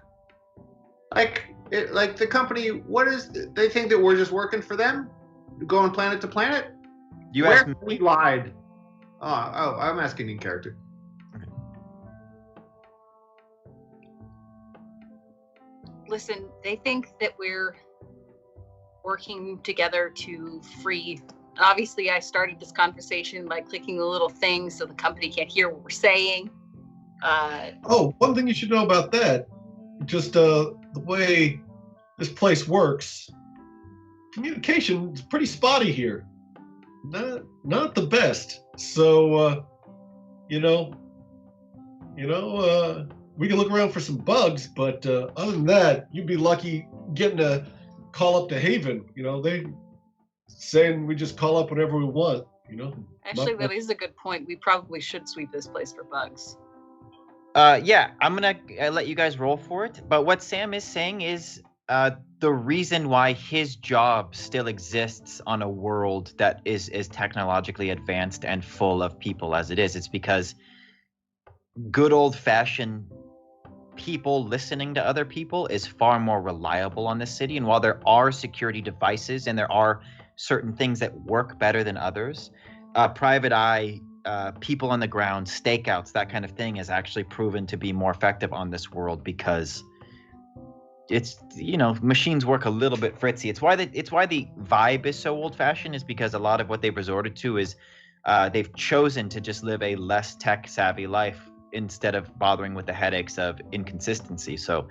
Like the company, what is they think that we're just working for them, going planet to planet? Where we lied? Oh, I'm asking in character. Listen, they think that we're working together to free. Obviously, I started this conversation by clicking the little thing so the company can't hear what we're saying. One thing you should know about that, just the way this place works, communication is pretty spotty here. Not the best. So, we can look around for some bugs, but other than that, you'd be lucky getting a call up to Haven. They saying we just call up whenever we want. Actually, that is a good point. We probably should sweep this place for bugs. Yeah, I'm gonna let you guys roll for it. But what Sam is saying is the reason why his job still exists on a world that is technologically advanced and full of people as it is. It's because good old-fashioned people listening to other people is far more reliable on the city. And while there are security devices and there are certain things that work better than others, private eye, people on the ground, stakeouts, that kind of thing is actually proven to be more effective on this world because it's, machines work a little bit fritzy. It's why the vibe is so old-fashioned, is because a lot of what they've resorted to is they've chosen to just live a less tech-savvy life instead of bothering with the headaches of inconsistency. So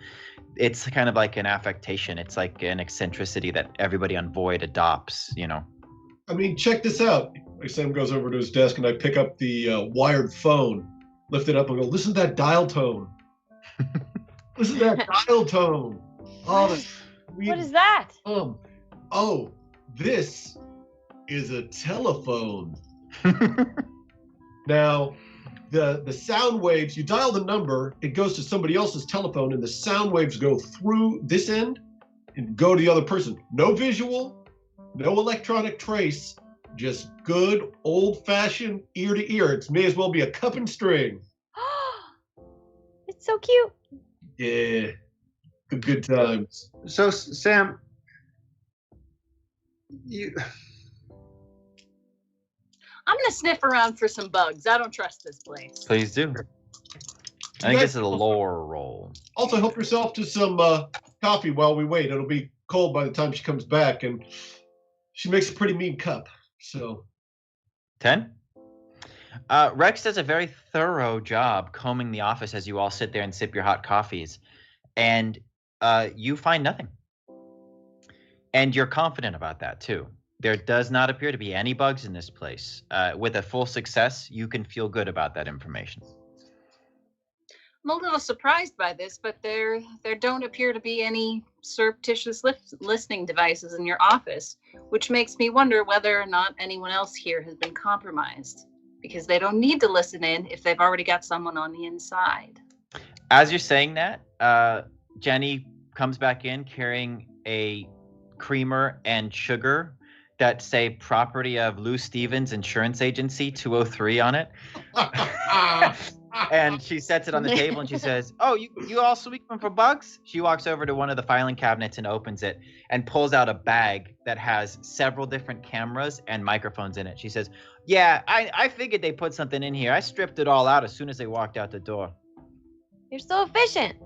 it's kind of like an affectation. It's like an eccentricity that everybody on Void adopts, I mean, check this out. Sam goes over to his desk and I pick up the wired phone, lift it up and go, listen to that dial tone. Listen to that dial tone. What is that? This is a telephone. Now, the sound waves, you dial the number, it goes to somebody else's telephone, and the sound waves go through this end and go to the other person. No visual, no electronic trace, just good old-fashioned ear-to-ear. It may as well be a cup and string. It's so cute. Yeah, the good times. So, Sam, I'm gonna sniff around for some bugs. I don't trust this place. Please do. I think this is a lore roll. Also, help yourself to some coffee while we wait. It'll be cold by the time she comes back, and she makes a pretty mean cup. So 10? Rex does a very thorough job combing the office as you all sit there and sip your hot coffees. And you find nothing. And you're confident about that, too. There does not appear to be any bugs in this place. With a full success, you can feel good about that information. I'm a little surprised by this, but there don't appear to be any surreptitious listening devices in your office, which makes me wonder whether or not anyone else here has been compromised, because they don't need to listen in if they've already got someone on the inside. As you're saying that, Jenny comes back in carrying a creamer and sugar that say property of Lou Stevens Insurance Agency 203 on it. And she sets it on the table and she says, "Oh, you also looking for bugs?" She walks over to one of the filing cabinets and opens it and pulls out a bag that has several different cameras and microphones in it. She says, "Yeah, I figured they put something in here. I stripped it all out as soon as they walked out the door." You're so efficient.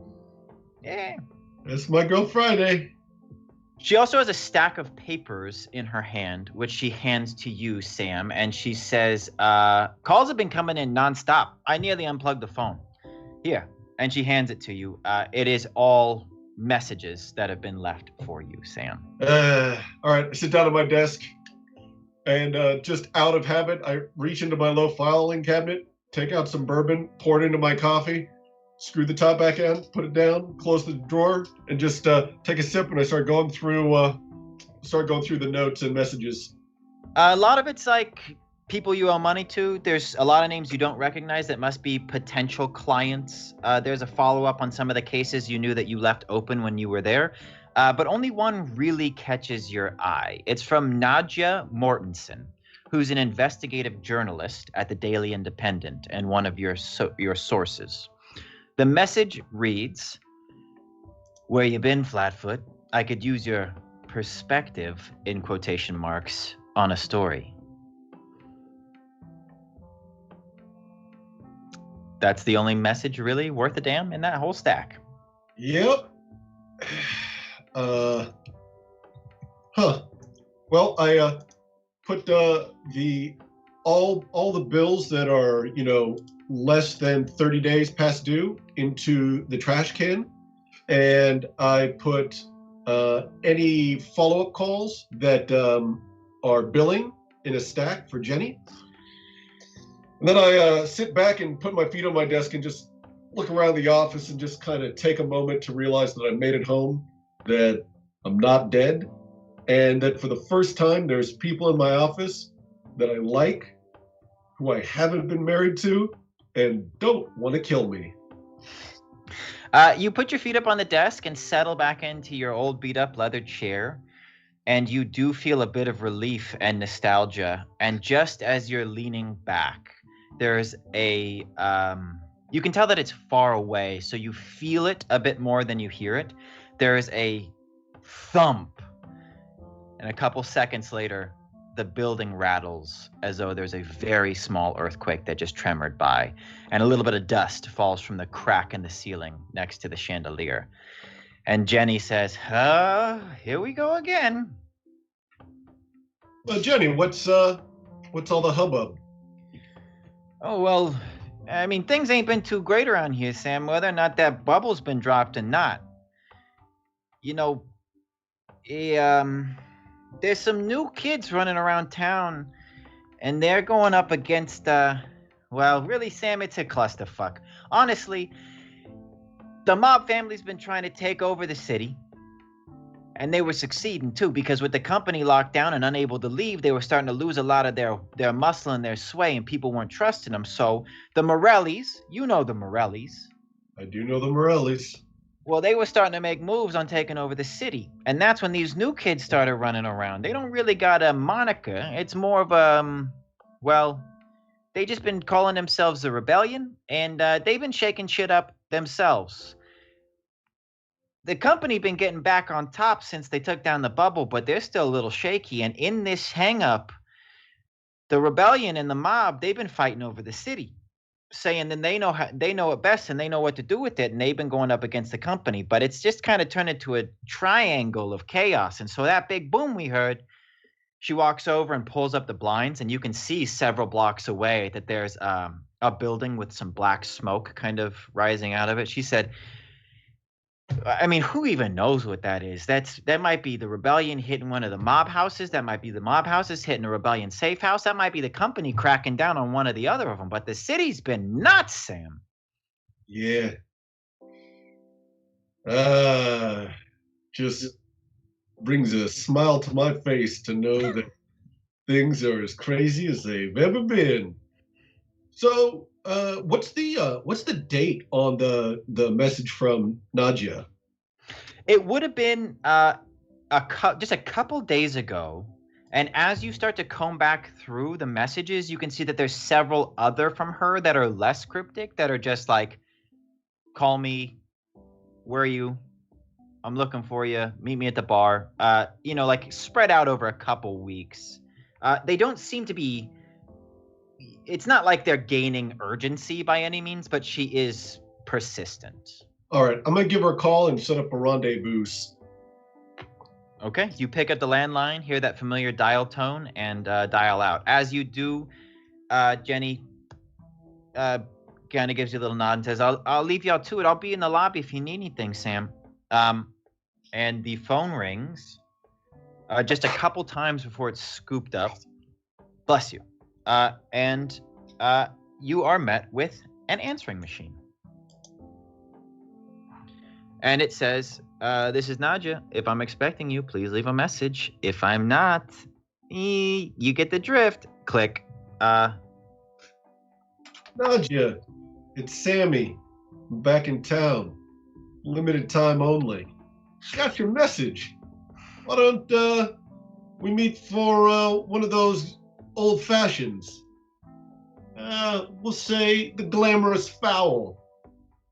Yeah. that's my girl Friday. She also has a stack of papers in her hand, which she hands to you, Sam, and she says, calls have been coming in nonstop. I nearly unplugged the phone. Here, and she hands it to you. It is all messages that have been left for you, Sam. All right, I sit down at my desk, and just out of habit, I reach into my low filing cabinet, take out some bourbon, pour it into my coffee, screw the top back in, put it down, close the drawer, and just take a sip. And I start going through the notes and messages. A lot of it's like people you owe money to. There's a lot of names you don't recognize that must be potential clients. There's a follow-up on some of the cases you knew that you left open when you were there. But only one really catches your eye. It's from Nadja Mortensen, who's an investigative journalist at the Daily Independent and one of your sources. The message reads, "Where you been, Flatfoot? I could use your perspective, in quotation marks, on a story." That's the only message really worth a damn in that whole stack. Yep. Well, I put all the bills that are, less than 30 days past due into the trash can, and I put any follow-up calls that are billing in a stack for Jenny. And then I sit back and put my feet on my desk and just look around the office and just kind of take a moment to realize that I made it home, that I'm not dead, and that for the first time there's people in my office that I like, who I haven't been married to, and don't want to kill me. You put your feet up on the desk and settle back into your old beat-up leather chair, and you do feel a bit of relief and nostalgia. And just as you're leaning back, there's a you can tell that it's far away, so you feel it a bit more than you hear it. There's a thump, and a couple seconds later, the building rattles as though there's a very small earthquake that just tremored by, and a little bit of dust falls from the crack in the ceiling next to the chandelier. And Jenny says, here we go again. Jenny, what's all the hubbub? Oh, well, I mean, things ain't been too great around here, Sam, whether or not that bubble's been dropped or not. There's some new kids running around town, and they're going up against, really, Sam, it's a clusterfuck. Honestly, the mob family's been trying to take over the city, And they were succeeding too, because with the company locked down and unable to leave, they were starting to lose a lot of their muscle and their sway, and people weren't trusting them. So the Morellis, you know the Morellis. I do know the Morellis. Well, they were starting to make moves on taking over the city. And that's when these new kids started running around. They don't really got a moniker. It's more of a, well, they just been calling themselves the Rebellion, and they've been shaking shit up themselves. The company been getting back on top since they took down the bubble, but they're still a little shaky. And in this hang-up, the Rebellion and the mob, they've been fighting over the city, saying that they know it best and they know what to do with it, and they've been going up against the company. But it's just kind of turned into a triangle of chaos. And so that big boom we heard, she walks over and pulls up the blinds, and you can see several blocks away that there's a building with some black smoke kind of rising out of it. She said, I mean, who even knows what that is? That might be the Rebellion hitting one of the mob houses. That might be the mob houses hitting a Rebellion safe house. That might be the company cracking down on one or the other of them. But the city's been nuts, Sam. Yeah. Just brings a smile to my face to know that things are as crazy as they've ever been. So, what's the date on the message from Nadia? It would have been just a couple days ago. And as you start to comb back through the messages, you can see that there's several other from her that are less cryptic, that are just like, call me, where are you? I'm looking for you. Meet me at the bar. Like spread out over a couple weeks. They don't seem to be, it's not like they're gaining urgency by any means, but she is persistent. All right, I'm going to give her a call and set up a rendezvous. Okay, you pick up the landline, hear that familiar dial tone, and dial out. As you do, Jenny kind of gives you a little nod and says, I'll leave y'all to it. I'll be in the lobby if you need anything, Sam. And the phone rings just a couple times before it's scooped up. Bless you. And you are met with an answering machine. And it says, this is Nadia. If I'm expecting you, please leave a message. If I'm not, you get the drift. Click. Nadia, it's Sammy. I'm back in town. Limited time only. Got your message. Why don't we meet for one of those old fashions? We'll say the glamorous foul.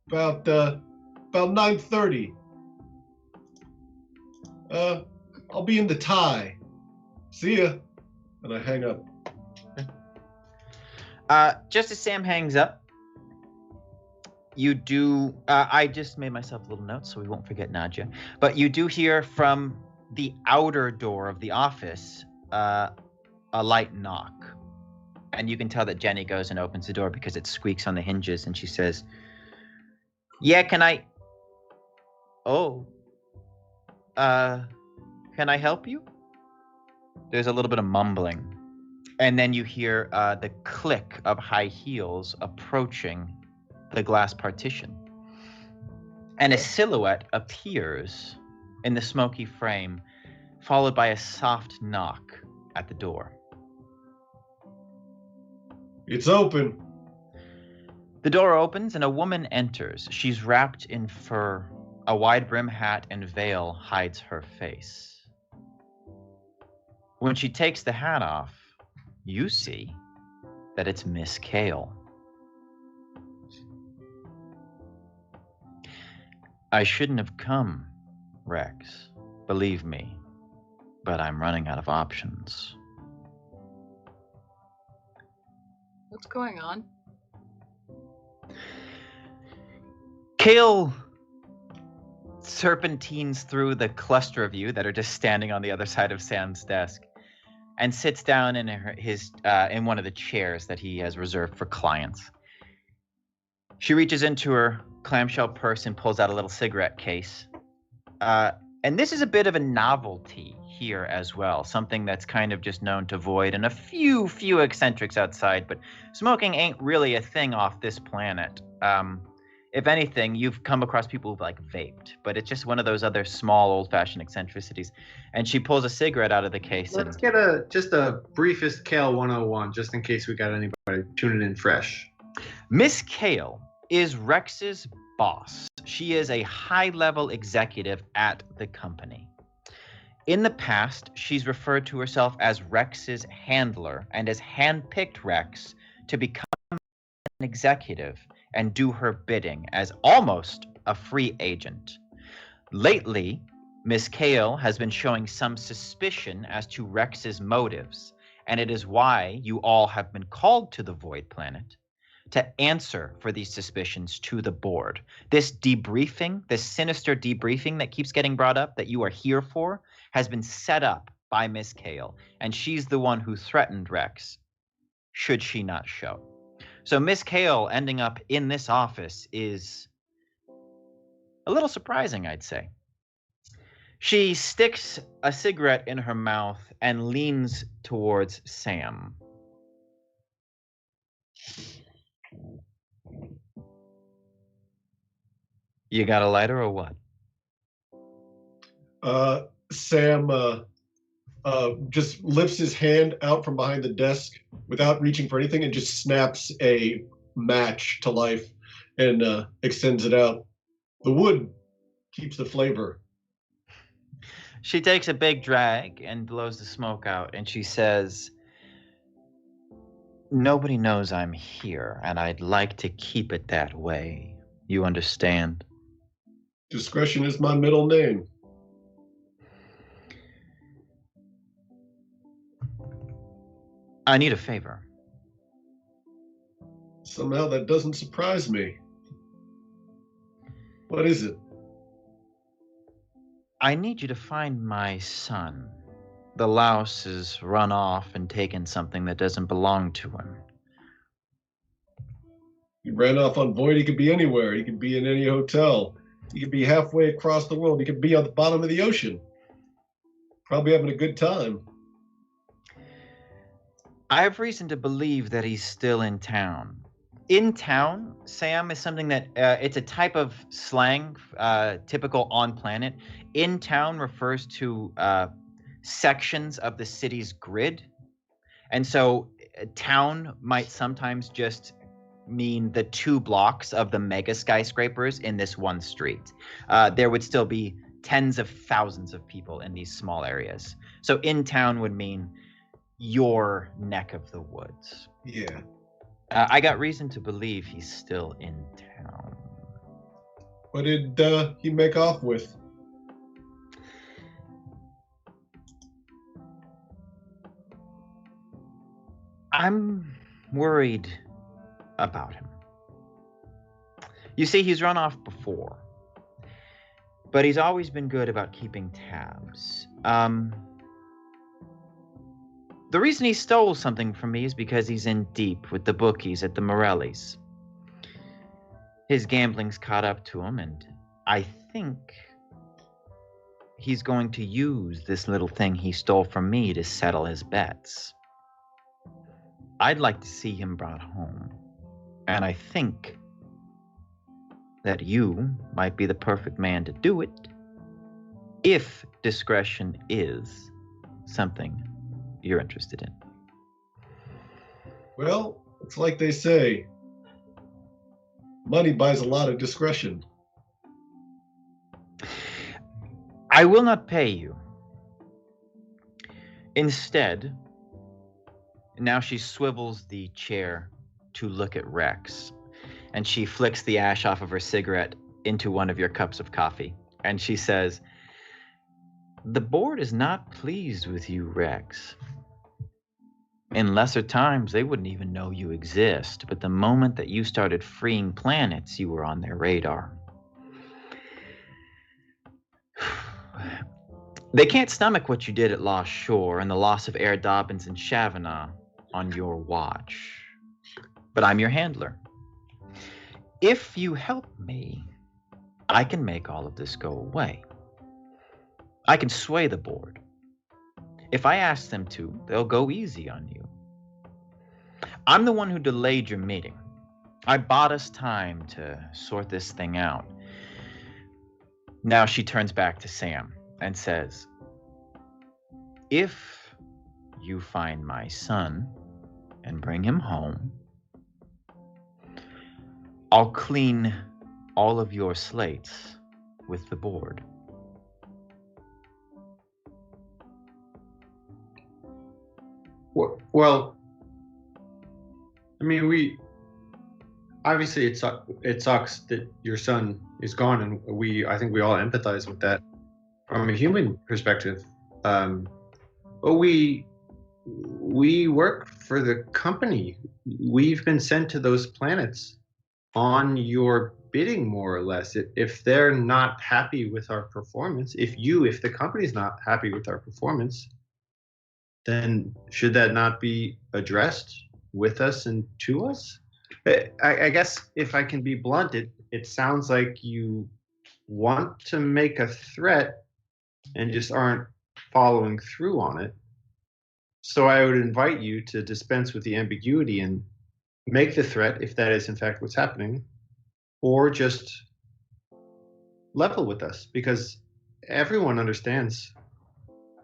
About 9:30. I'll be in the tie. See ya. And I hang up. Just as Sam hangs up, you do, I just made myself a little note so we won't forget Nadia, but you do hear from the outer door of the office a light knock. And you can tell that Jenny goes and opens the door because it squeaks on the hinges, and she says, yeah, can I help you? There's a little bit of mumbling. And then you hear the click of high heels approaching the glass partition. And a silhouette appears in the smoky frame, followed by a soft knock at the door. It's open. The door opens and a woman enters. She's wrapped in fur. A wide brim hat and veil hides her face. When she takes the hat off, you see that it's Miss Kale. I shouldn't have come, Rex. Believe me, but I'm running out of options. What's going on? Kale serpentines through the cluster of you that are just standing on the other side of Sam's desk and sits down in in one of the chairs that he has reserved for clients. She reaches into her clamshell purse and pulls out a little cigarette case. And this is a bit of a novelty here as well, something that's kind of just known to Void and a few eccentrics outside, but smoking ain't really a thing off this planet. If anything, you've come across people who've like vaped, but it's just one of those other small old-fashioned eccentricities. And she pulls a cigarette out of the case. Let's And get just a briefest Kale 101, just in case we got anybody tuning in fresh. Miss Kale is Rex's boss. She is a high-level executive at the company. In the past, she's referred to herself as Rex's handler and has handpicked Rex to become an executive and do her bidding as almost a free agent. Lately, Miss Kale has been showing some suspicion as to Rex's motives, and it is why you all have been called to the Void Planet to answer for these suspicions to the board. This debriefing, this sinister debriefing that keeps getting brought up that you are here for, has been set up by Miss Kale, and she's the one who threatened Rex should she not show. So Miss Kale ending up in this office is a little surprising, I'd say. She sticks a cigarette in her mouth and leans towards Sam. You got a lighter or what? Sam just lifts his hand out from behind the desk without reaching for anything and just snaps a match to life and extends it out. The wood keeps the flavor. She takes a big drag and blows the smoke out, and she says, "Nobody knows I'm here, and I'd like to keep it that way. You understand?" Discretion is my middle name. I need a favor. Somehow that doesn't surprise me. What is it? I need you to find my son. The louse has run off and taken something that doesn't belong to him. He ran off on Void. He could be anywhere. He could be in any hotel. He could be halfway across the world. He could be on the bottom of the ocean. Probably having a good time. I have reason to believe that he's still in town. In town, Sam, is something that it's a type of slang typical on planet. In town refers to sections of the city's grid. And so town might sometimes just mean the 2 blocks of the mega skyscrapers in this one street. There would still be tens of thousands of people in these small areas. So in town would mean your neck of the woods. Yeah. I got reason to believe he's still in town. What did he make off with? I'm worried about him. You see, he's run off before, but he's always been good about keeping tabs. The reason he stole something from me is because he's in deep with the bookies at the Morellis. His gambling's caught up to him, and I think he's going to use this little thing he stole from me to settle his bets. I'd like to see him brought home, and I think that you might be the perfect man to do it, if discretion is something you're interested in. Well, it's like they say, money buys a lot of discretion. I will not pay you. Instead, now she swivels the chair to look at Rex, and she flicks the ash off of her cigarette into one of your cups of coffee, and she says, "The board is not pleased with you, Rex. In lesser times, they wouldn't even know you exist, but the moment that you started freeing planets, you were on their radar. They can't stomach what you did at Lost Shore and the loss of Air Dobbins and Shavana on your watch. But I'm your handler. If you help me, I can make all of this go away. I can sway the board. If I ask them to, they'll go easy on you. I'm the one who delayed your meeting. I bought us time to sort this thing out. Now she turns back to Sam and says, if you find my son and bring him home, I'll clean all of your slates with the board. Well, I mean, obviously it sucks that your son is gone, and I think we all empathize with that from a human perspective. But we work for the company. We've been sent to those planets on your bidding, more or less. If they're not happy with our performance, if the company's not happy with our performance, then should that not be addressed with us and to us? I guess if I can be blunt, it sounds like you want to make a threat and just aren't following through on it. So I would invite you to dispense with the ambiguity and make the threat, if that is in fact what's happening, or just level with us, because everyone understands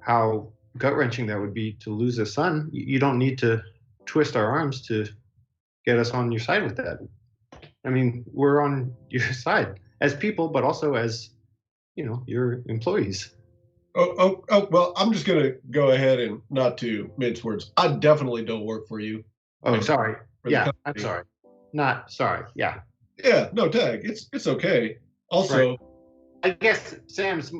how gut-wrenching that would be to lose a son. You don't need to twist our arms to get us on your side with that. I mean, we're on your side as people, but also as, your employees. Oh, well, I'm just going to go ahead and not to mince words. I definitely don't work for you. Oh, sorry. For the Yeah, company. I'm sorry. Not sorry. Yeah. Yeah, no, Tag. It's okay. Also, Right. I guess Sam's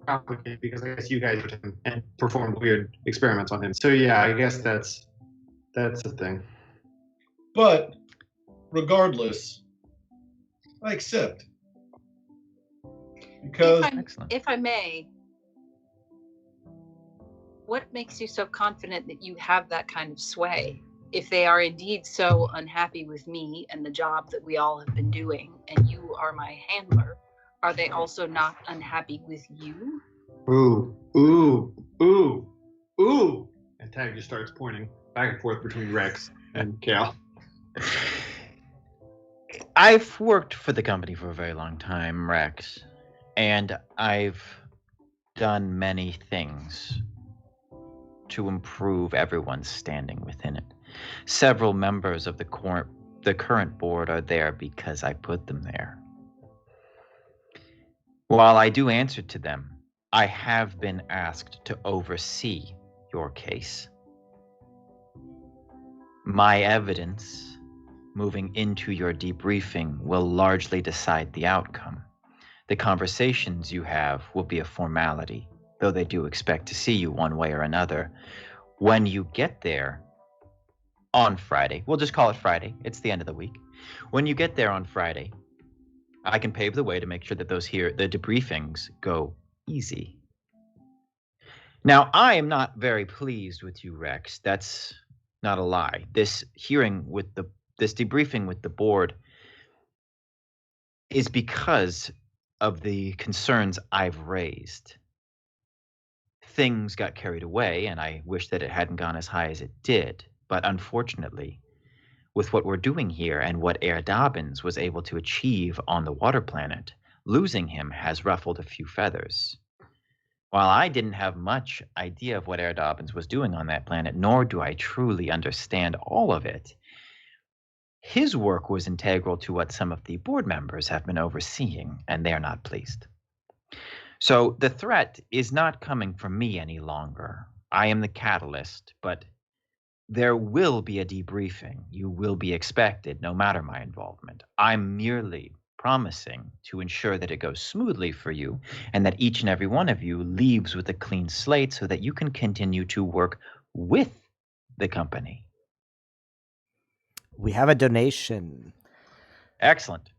complicated because I guess you guys were him and performed weird experiments on him. So yeah, I guess that's the thing. but regardless, I accept. Because Excellent. If I may, what makes you so confident that you have that kind of sway? If they are indeed so unhappy with me and the job that we all have been doing, and you are my handler, are they also not unhappy with you? Ooh, ooh, ooh, ooh. And Tag just starts pointing back and forth between Rex and Kale. I've worked for the company for a very long time, Rex, and I've done many things to improve everyone's standing within it. Several members of the current board are there because I put them there. While I do answer to them, I have been asked to oversee your case. My evidence moving into your debriefing will largely decide the outcome. The conversations you have will be a formality, though they do expect to see you one way or another. When you get there on Friday, we'll just call it Friday, it's the end of the week. When you get there on Friday, I can pave the way to make sure that the debriefings go easy. Now, I am not very pleased with you, Rex. That's not a lie. This debriefing with the board is because of the concerns I've raised. Things got carried away, and I wish that it hadn't gone as high as it did. But unfortunately, with what we're doing here and what Air Dobbins was able to achieve on the water planet, losing him has ruffled a few feathers. While I didn't have much idea of what Air Dobbins was doing on that planet, nor do I truly understand all of it, his work was integral to what some of the board members have been overseeing, and they're not pleased. So the threat is not coming from me any longer. I am the catalyst, but there will be a debriefing. You will be expected, no matter my involvement. I'm merely promising to ensure that it goes smoothly for you and that each and every one of you leaves with a clean slate so that you can continue to work with the company. We have a donation. Excellent.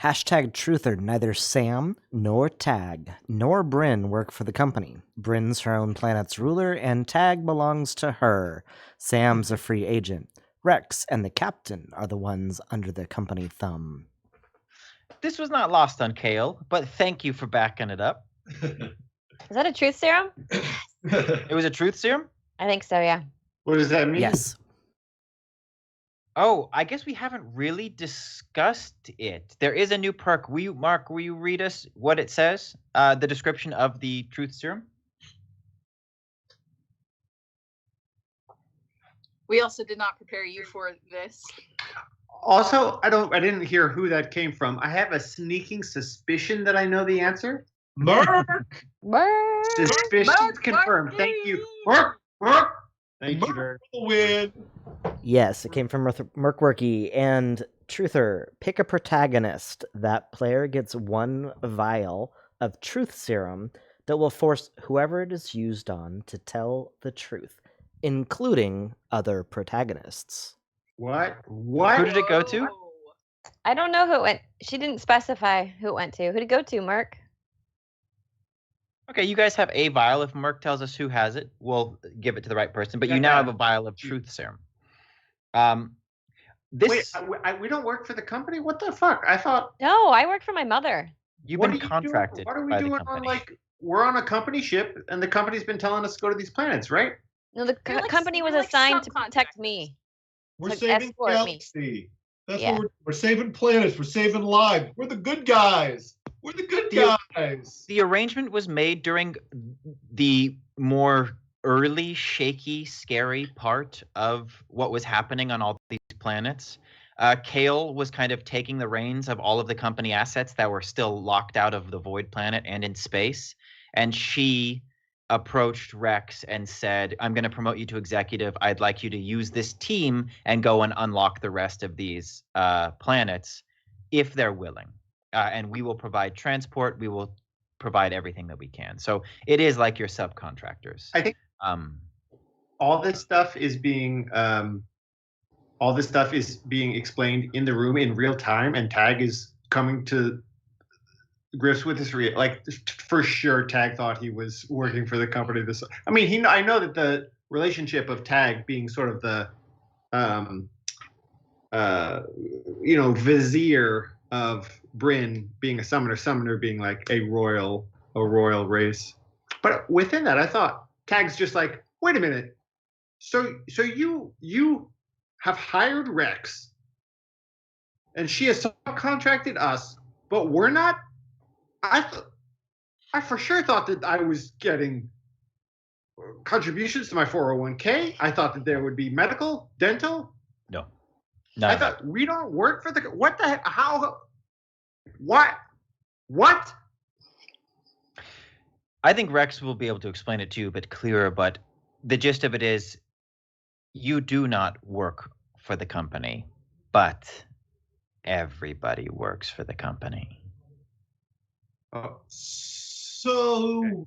Hashtag truther. Neither Sam nor Tag nor Bryn work for the company. Bryn's her own planet's ruler, and Tag belongs to her. Sam's a free agent. Rex and the captain are the ones under the company thumb. This was not lost on Kale, but thank you for backing it up. Is that a truth serum? It was a truth serum? I think so, yeah. What does that mean? Yes. Oh, I guess we haven't really discussed it. There is a new perk. Mark, will you read us what it says? The description of the truth serum? We also did not prepare you for this. Also, I didn't hear who that came from. I have a sneaking suspicion that I know the answer. Mark. Suspicion confirmed. Thank you. Mark. Thank you very Win. Yes, it came from Merkworky. And Truther, pick a protagonist. That player gets 1 vial of truth serum that will force whoever it is used on to tell the truth, including other protagonists. What? Who did it go to? I don't know who it went. She didn't specify who it went to. Who did it go to, Merc? Okay, you guys have a vial. If Merc tells us who has it, we'll give it to the right person. But you now have a vial of truth serum. Wait, we don't work for the company? What the fuck? I thought. No, I work for my mother. You've been contracted. What are we by doing the company. on we're on a company ship and the company's been telling us to go to these planets, right? No, the company was assigned to protect me. We're to saving escort me. galaxy. That's what we're saving planets. We're saving lives. We're the good guys. We're the good guys. The arrangement was made during the more early, shaky, scary part of what was happening on all these planets. Kale was kind of taking the reins of all of the company assets that were still locked out of the Void planet and in space. And she approached Rex and said, I'm going to promote you to executive. I'd like you to use this team and go and unlock the rest of these planets if they're willing. And we will provide transport. We will provide everything that we can. So it is like your subcontractors. I think all this stuff is being explained in the room in real time, and Tag is coming to grips with this. For sure, Tag thought he was working for the company. I know that the relationship of Tag being sort of the vizier of Bryn being a summoner being like a royal race. But within that, I thought Tag's just like, wait a minute. So you have hired Rex, and she has subcontracted us, but we're not. I for sure thought that I was getting contributions to my 401k. I thought that there would be medical, dental. No. I thought we don't work for the. What the heck? How? What? I think Rex will be able to explain it to you a bit clearer, but the gist of it is you do not work for the company, but everybody works for the company. So,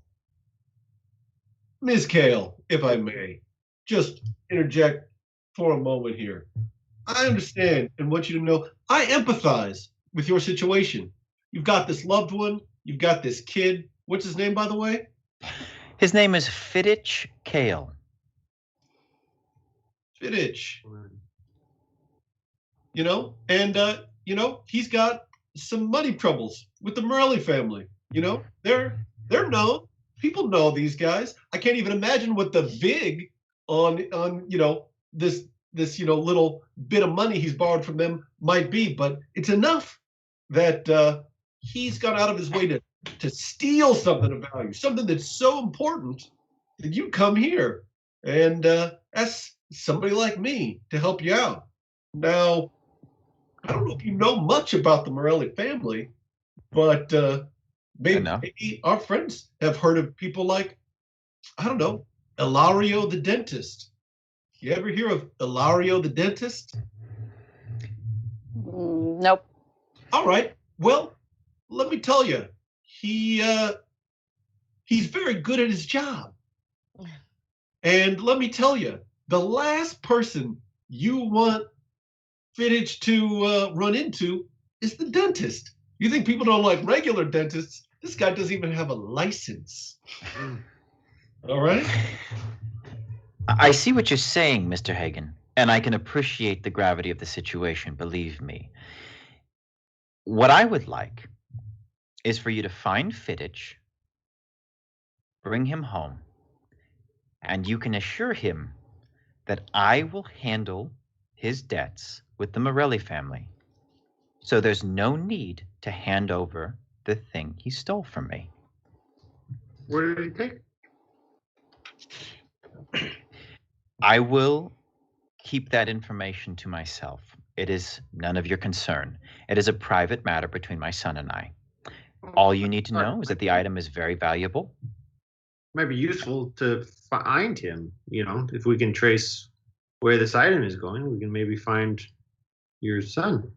Ms. Kale, if I may, just interject for a moment here. I understand and want you to know I empathize with your situation. You've got this loved one. You've got this kid. What's his name, by the way? His name is Fittich Kale. Fittich. He's got some money troubles with the Morelli family. They're known. People know these guys. I can't even imagine what the vig on this little bit of money he's borrowed from them might be, but it's enough that he's gone out of his way to steal something of value, something that's so important that you come here and ask somebody like me to help you out. Now, I don't know if you know much about the Morelli family, but maybe our friends have heard of people like, I don't know, Ilario the dentist. You ever hear of Ilario the dentist? Nope. All right. Well, let me tell you, he's very good at his job. And let me tell you, the last person you want Fittich to run into is the dentist. You think people don't like regular dentists? This guy doesn't even have a license. All right? I see what you're saying, Mr. Hagen, and I can appreciate the gravity of the situation, believe me. What I would like is for you to find Fittich, bring him home, and you can assure him that I will handle his debts with the Morelli family. So there's no need to hand over the thing he stole from me. What did he take? I will keep that information to myself. It is none of your concern. It is a private matter between my son and I. All you need to know is that the item is very valuable. Might be useful to find him. You know, if we can trace where this item is going, we can maybe find your son.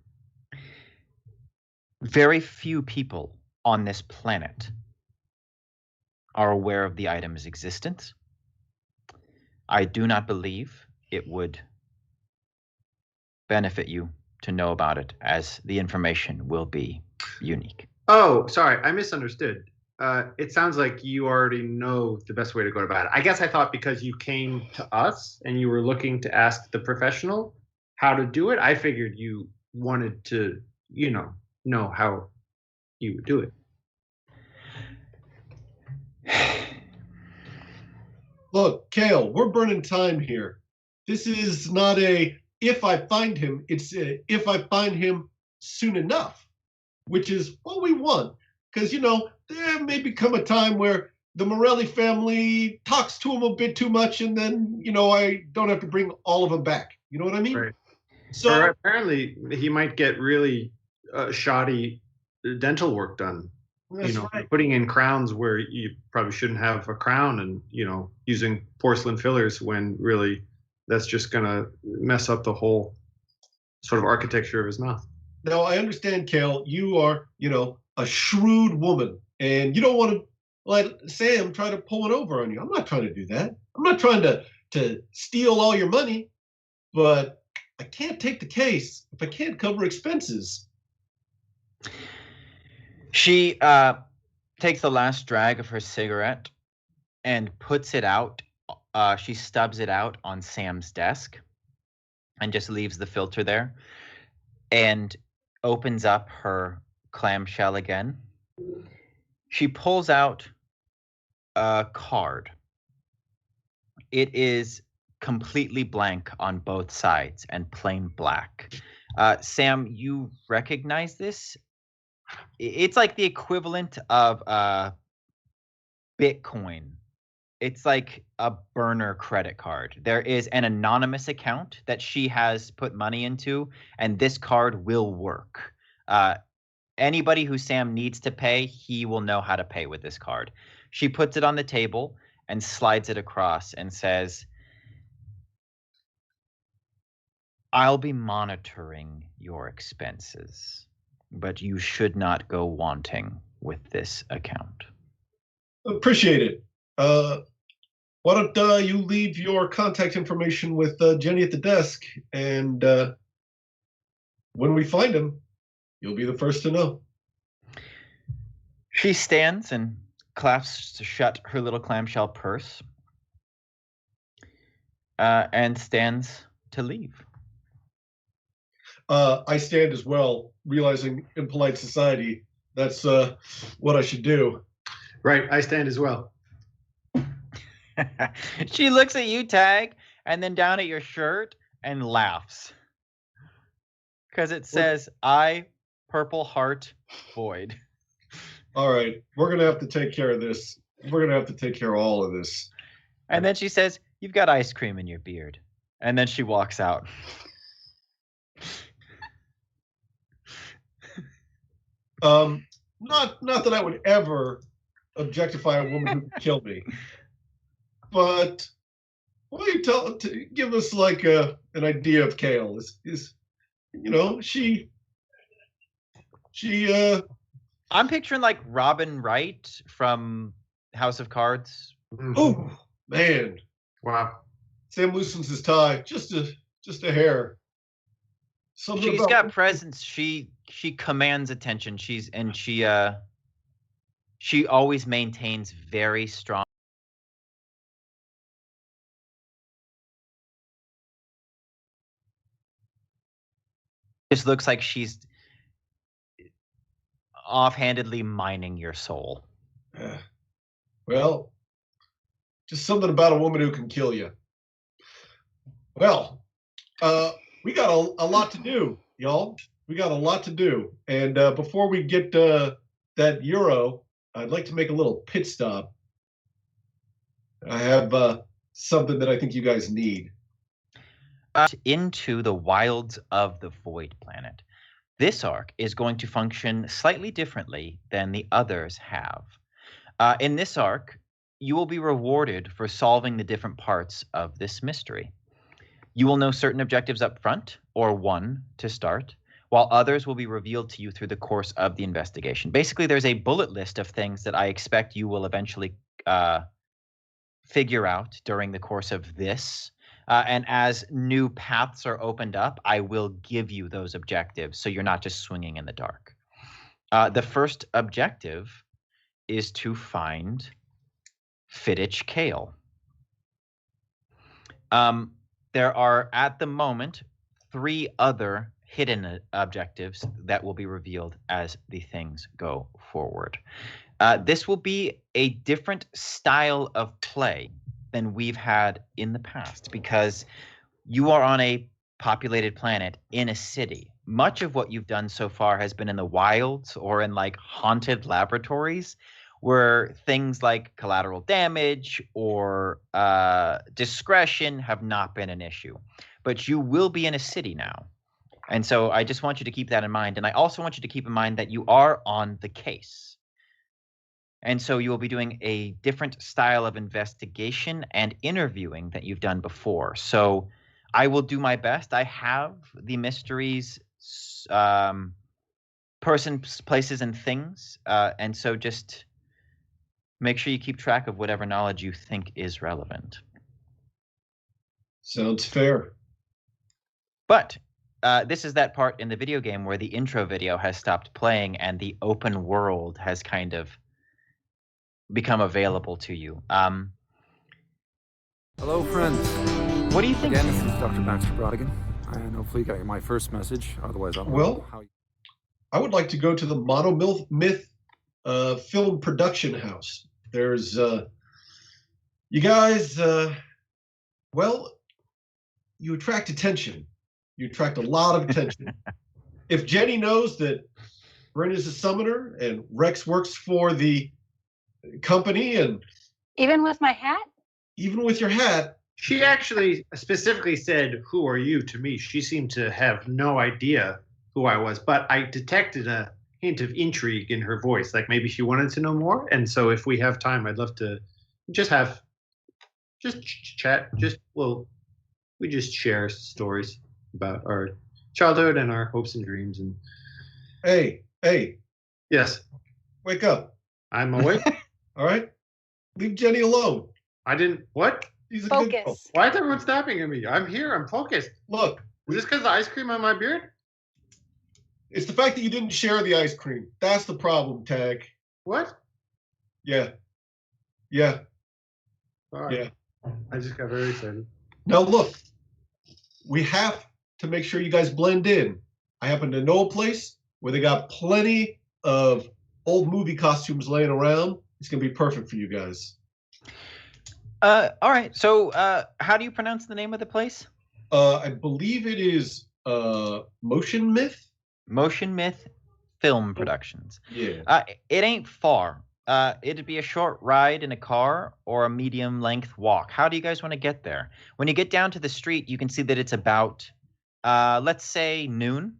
Very few people on this planet are aware of the item's existence. I do not believe it would benefit you to know about it, as the information will be unique. Oh, sorry, I misunderstood. It sounds like you already know the best way to go about it. I guess I thought because you came to us and you were looking to ask the professional how to do it, I figured you wanted to, know how you would do it. Look, Kale, we're burning time here. This is not a if I find him, it's a, if I find him soon enough, which is what we want. Because, there may become a time where the Morelli family talks to him a bit too much, and then, I don't have to bring all of them back. You know what I mean? Right. So or apparently he might get really shoddy dental work done. that's right. Putting in crowns where you probably shouldn't have a crown, and using porcelain fillers when really that's just gonna mess up the whole sort of architecture of his mouth. Now, I understand, Kale, you are, a shrewd woman, and you don't want to let Sam try to pull it over on you. I'm not trying to do that. I'm not trying to steal all your money, but I can't take the case if I can't cover expenses. She takes the last drag of her cigarette and puts it out. She stubs it out on Sam's desk and just leaves the filter there and opens up her clamshell again. She pulls out a card. It is completely blank on both sides and plain black. Sam, you recognize this? It's like the equivalent of Bitcoin. It's like a burner credit card. There is an anonymous account that she has put money into, and this card will work. Anybody who Sam needs to pay, he will know how to pay with this card. She puts it on the table and slides it across and says, I'll be monitoring your expenses, but you should not go wanting with this account. Appreciate it. Why don't you leave your contact information with Jenny at the desk, and when we find him, you'll be the first to know. She stands and clasps shut her little clamshell purse and stands to leave. I stand as well, realizing in polite society that's what I should do. Right, I stand as well. She looks at you, Tag, and then down at your shirt and laughs. Because it says, I, Purple Heart, Void. All right, we're going to have to take care of this. We're going to have to take care of all of this. And then she says, you've got ice cream in your beard. And then she walks out. Not that I would ever objectify a woman who could kill me, but why don't you give us like an idea of Kale? Is she I'm picturing like Robin Wright from House of Cards. Oh man, wow. Sam loosens his tie just a hair. Something She's about got presence. She commands attention. She always maintains very strong. Just looks like she's offhandedly mining your soul. Well, just something about a woman who can kill you. Well, we got a lot to do, y'all. We got a lot to do. And before we get that euro, I'd like to make a little pit stop. I have something that I think you guys need. Into the wilds of the Void Planet. This arc is going to function slightly differently than the others have. In this arc, you will be rewarded for solving the different parts of this mystery. You will know certain objectives up front, or one to start, while others will be revealed to you through the course of the investigation. Basically, there's a bullet list of things that I expect you will eventually figure out during the course of this. And as new paths are opened up, I will give you those objectives so you're not just swinging in the dark. The first objective is to find Fittich Kale. There are, at the moment, 3 other hidden objectives that will be revealed as the things go forward. This will be a different style of play than we've had in the past because you are on a populated planet in a city. Much of what you've done so far has been in the wilds or in like haunted laboratories where things like collateral damage or discretion have not been an issue. But you will be in a city now. And so I just want you to keep that in mind. And I also want you to keep in mind that you are on the case. And so you will be doing a different style of investigation and interviewing that you've done before. So I will do my best. I have the mysteries, persons, places, and things. And so just make sure you keep track of whatever knowledge you think is relevant. Sounds fair. But this is that part in the video game where the intro video has stopped playing and the open world has kind of become available to you. Hello, friends. What do you think? Again, this is Dr. Baxter Brodigan, and hopefully you got my first message. Otherwise, I'll Well, how. I would like to go to the Monomyth film production house. There's, you guys, well, you attract attention. You attract a lot of attention. If Jenny knows that Bryn is a summoner and Rex works for the company, and Even with my hat? even with your hat, She actually specifically said, "Who are you?" to me. She seemed to have no idea who I was, but I detected a hint of intrigue in her voice. Like maybe she wanted to know more. And so if we have time, I'd love to just chat. We just share stories about our childhood and our hopes and dreams. And hey, yes, wake up. I'm awake. All right? Leave Jenny alone. I didn't. What? She's a good girl. Focus. Why is everyone snapping at me? I'm here. I'm focused. Look, Is this because of the ice cream on my beard? it's the fact that you didn't share the ice cream. That's the problem, Tag. What? Yeah. All right. Yeah. I just got very excited. Now look, we have to make sure you guys blend in. I happen to know a place where they got plenty of old movie costumes laying around. It's gonna be perfect for you guys. All right. So how do you pronounce the name of the place? I believe it is Motion Myth. Motion Myth Film Productions. Yeah. It ain't far. It'd be a short ride in a car or a medium length walk. How do you guys want to get there? When you get down to the street, you can see that it's about, let's say, noon.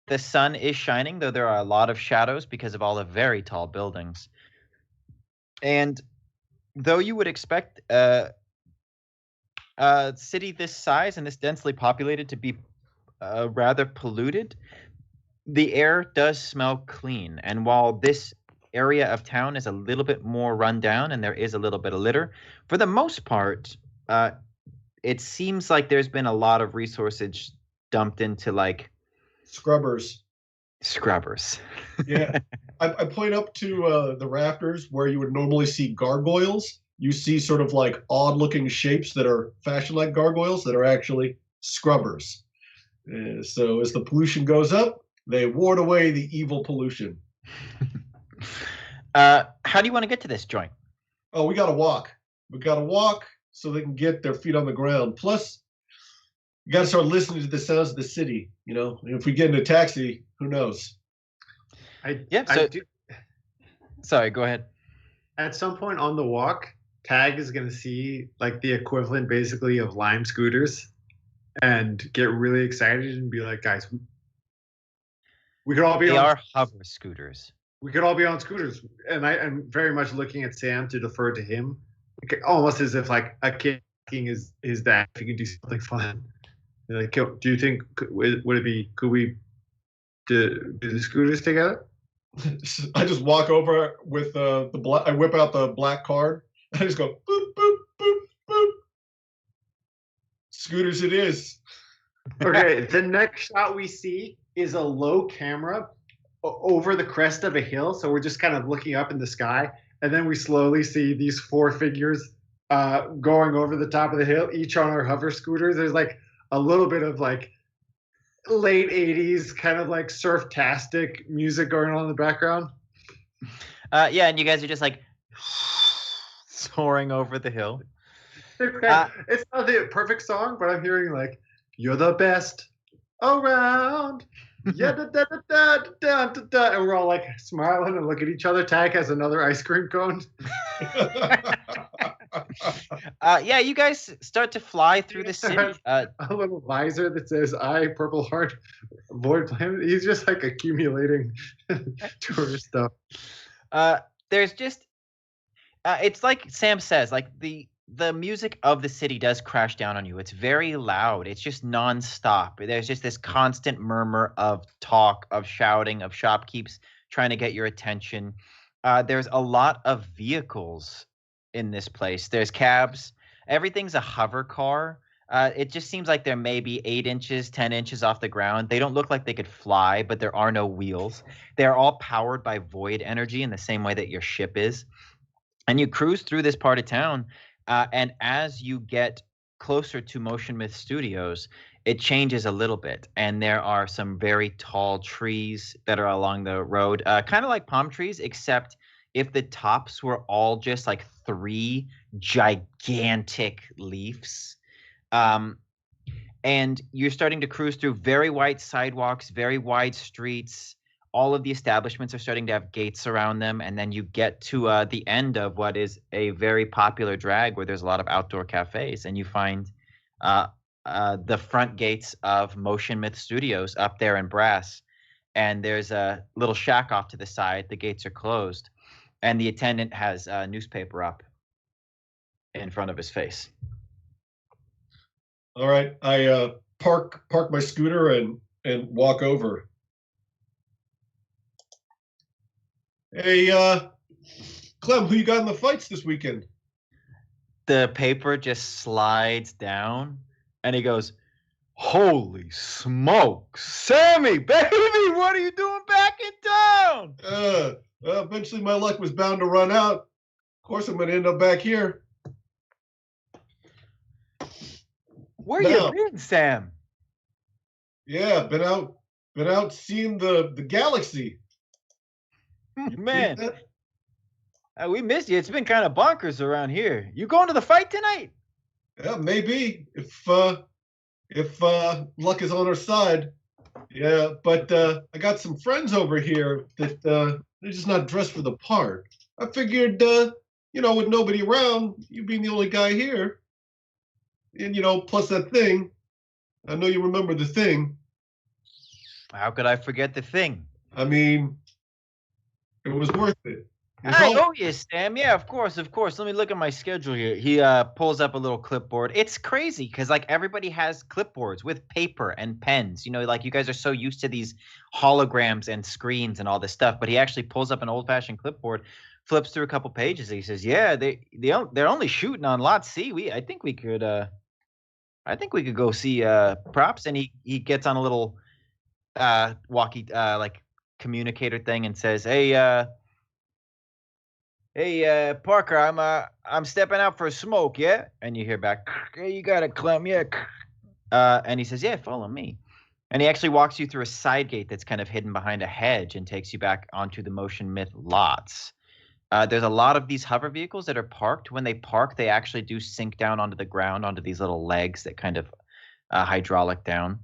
The sun is shining, though there are a lot of shadows because of all the very tall buildings. And though you would expect a city this size and this densely populated to be rather polluted, the air does smell clean. And while this area of town is a little bit more run down and there is a little bit of litter, for the most part, it seems like there's been a lot of resources dumped into like Scrubbers. Yeah. I point up to the rafters where you would normally see gargoyles. You see sort of like odd-looking shapes that are fashioned like gargoyles that are actually scrubbers. So as the pollution goes up, they ward away the evil pollution. How do you want to get to this joint? Oh, we got to walk. We got to walk so they can get their feet on the ground. Plus, We got to start listening to the sounds of the city. You know, if we get in a taxi, who knows? Sorry, go ahead. At some point on the walk, Tag is going to see like the equivalent basically of Lime scooters and get really excited and be like, guys, we could all be They on are hover scooters. we could all be on scooters. And I'm very much looking at Sam to defer to him, almost as if like a kid asking his dad if he can do something fun. Like, do you think could we do the scooters together? I just walk over with the black. I whip out the black card. I just go boop boop boop boop. Scooters, it is. Okay, the next shot we see is a low camera over the crest of a hill. So we're just kind of looking up in the sky, and then we slowly see these 4 figures going over the top of the hill, each on our hover scooters. There's like a little bit of like late 80s kind of like surf-tastic music going on in the background. Yeah, and you guys are just like soaring over the hill. It's not the perfect song, but I'm hearing like, you're the best around. Yeah, da, da, da, da, da, da, da. And we're all like smiling and look at each other. Tag has another ice cream cone. Yeah, you guys start to fly through the city. A little visor that says "I Purple Heart Void Planet." He's just like accumulating tourist stuff. There's just it's like Sam says, like the music of the city does crash down on you. It's very loud. It's just nonstop. There's just this constant murmur of talk, of shouting, of shopkeepers trying to get your attention. There's a lot of vehicles in this place. There's cabs. Everything's a hover car. It just seems like they're maybe 8 inches, 10 inches off the ground. They don't look like they could fly, but there are no wheels. They're all powered by void energy in the same way that your ship is. And you cruise through this part of town. And as you get closer to Motion Myth Studios, it changes a little bit. And there are some very tall trees that are along the road, kind of like palm trees, except if the tops were all just like 3 gigantic leaves. And you're starting to cruise through very wide sidewalks, very wide streets. All of the establishments are starting to have gates around them. And then you get to the end of what is a very popular drag where there's a lot of outdoor cafes. And you find the front gates of Motion Myth Studios up there in brass. And there's a little shack off to the side. The gates are closed. And the attendant has a newspaper up in front of his face. All right, I park my scooter and walk over. Hey, Clem, who you got in the fights this weekend? The paper just slides down, and he goes, "Holy smoke, Sammy, baby, what are you doing back in town?" Well, eventually my luck was bound to run out. Of course, I'm going to end up back here. Where you been, Sam? Yeah, been out seeing the galaxy. Man, we missed you. It's been kind of bonkers around here. You going to the fight tonight? Yeah, maybe if luck is on our side. Yeah, but I got some friends over here that they're just not dressed for the part. I figured, with nobody around, you being the only guy here, and plus that thing. I know you remember the thing. How could I forget the thing? I mean, it was worth it. I owe you, Sam. Yeah, of course. Let me look at my schedule here. He pulls up a little clipboard. It's crazy because like everybody has clipboards with paper and pens. Like you guys are so used to these holograms and screens and all this stuff. But he actually pulls up an old-fashioned clipboard, flips through a couple pages. And he says, "Yeah, they're only shooting on Lot C. I think we could go see props." And he gets on a little walkie like communicator thing and says, Hey, Parker, I'm stepping out for a smoke, yeah? And you hear back, "Hey, you got it, Clem, yeah." And he says, "Yeah, follow me." And he actually walks you through a side gate that's kind of hidden behind a hedge and takes you back onto the Motion Myth lots. There's a lot of these hover vehicles that are parked. When they park, they actually do sink down onto the ground, onto these little legs that kind of hydraulic down.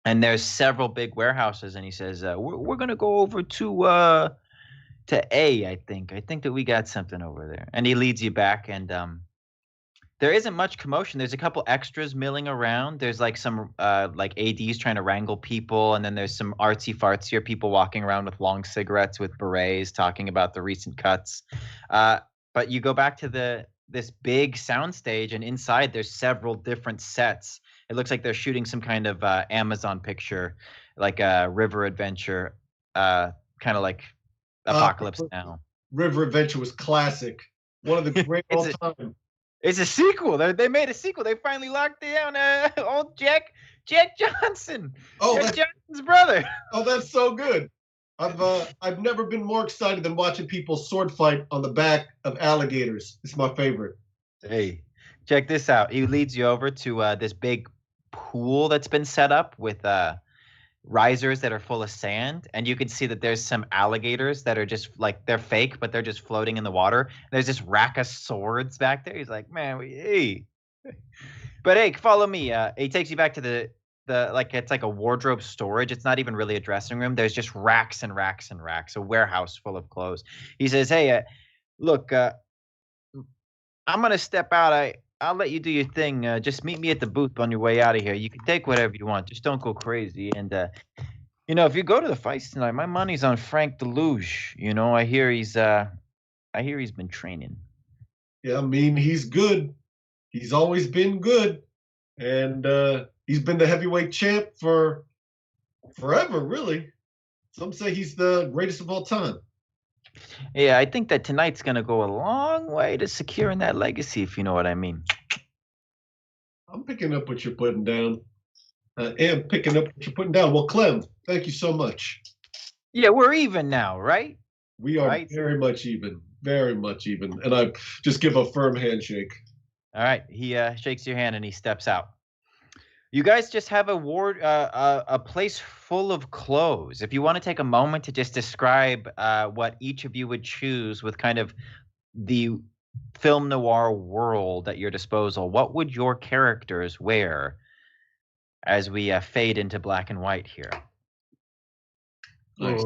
And there's several big warehouses, and he says, we're gonna go over to A, I think. I think that we got something over there. And he leads you back, and there isn't much commotion. There's a couple extras milling around. There's like some like ADs trying to wrangle people, and then there's some artsy fartsier people walking around with long cigarettes with berets talking about the recent cuts. But you go back to this big soundstage, and inside there's several different sets. It looks like they're shooting some kind of Amazon picture, like a river adventure, kind of like Apocalypse Now. River Adventure was classic. One of the great all time. It's a sequel. They made a sequel. They finally locked down old Jack Johnson. Oh, Jack Johnson's brother. Oh, that's so good. I've never been more excited than watching people sword fight on the back of alligators. It's my favorite. Hey, check this out. He leads you over to this big pool that's been set up with risers that are full of sand, and you can see that there's some alligators that are just like, they're fake, but they're just floating in the water. There's this rack of swords back there. He's like, man, hey, but hey, follow me. He takes you back to the like, it's like a wardrobe storage. It's not even really a dressing room. There's just racks and racks and racks, a warehouse full of clothes. He says, hey, look, I'm gonna step out. I'll let you do your thing. Just meet me at the booth on your way out of here. You can take whatever you want. Just don't go crazy. And if you go to the fights tonight, my money's on Frank Deluge. I hear he's been training. Yeah, I mean, he's good. He's always been good, and he's been the heavyweight champ for forever, really. Some say he's the greatest of all time. Yeah, I think that tonight's gonna go a long way to securing that legacy, if you know what I mean. I'm picking up what you're putting down. I am picking up what you're putting down. Well, Clem, thank you so much. Yeah, we're even now, right? We are very much even. Very much even. And I just give a firm handshake. All right. He shakes your hand and he steps out. You guys just have a place full of clothes. If you want to take a moment to just describe what each of you would choose with kind of the film noir world at your disposal, what would your characters wear as we fade into black and white here? Nice.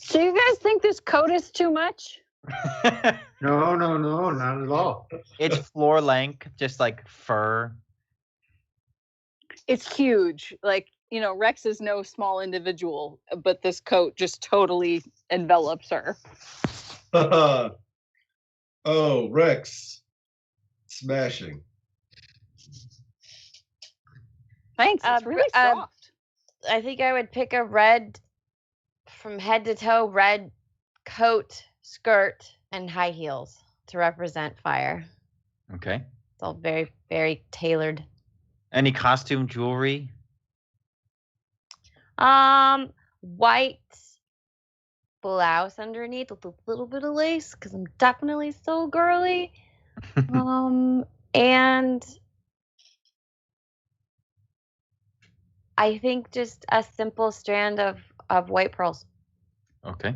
Do you guys think this coat is too much? No, not at all. It's floor length, just like fur. It's huge. Like, Rex is no small individual, but this coat just totally envelops her. Oh, Rex. Smashing. Thanks. It's really soft. I think I would pick a red, from head to toe, red coat, skirt, and high heels to represent fire. Okay. It's all very, very tailored. Any costume jewelry? White blouse underneath with a little bit of lace, because I'm definitely so girly. And I think just a simple strand of white pearls. Okay.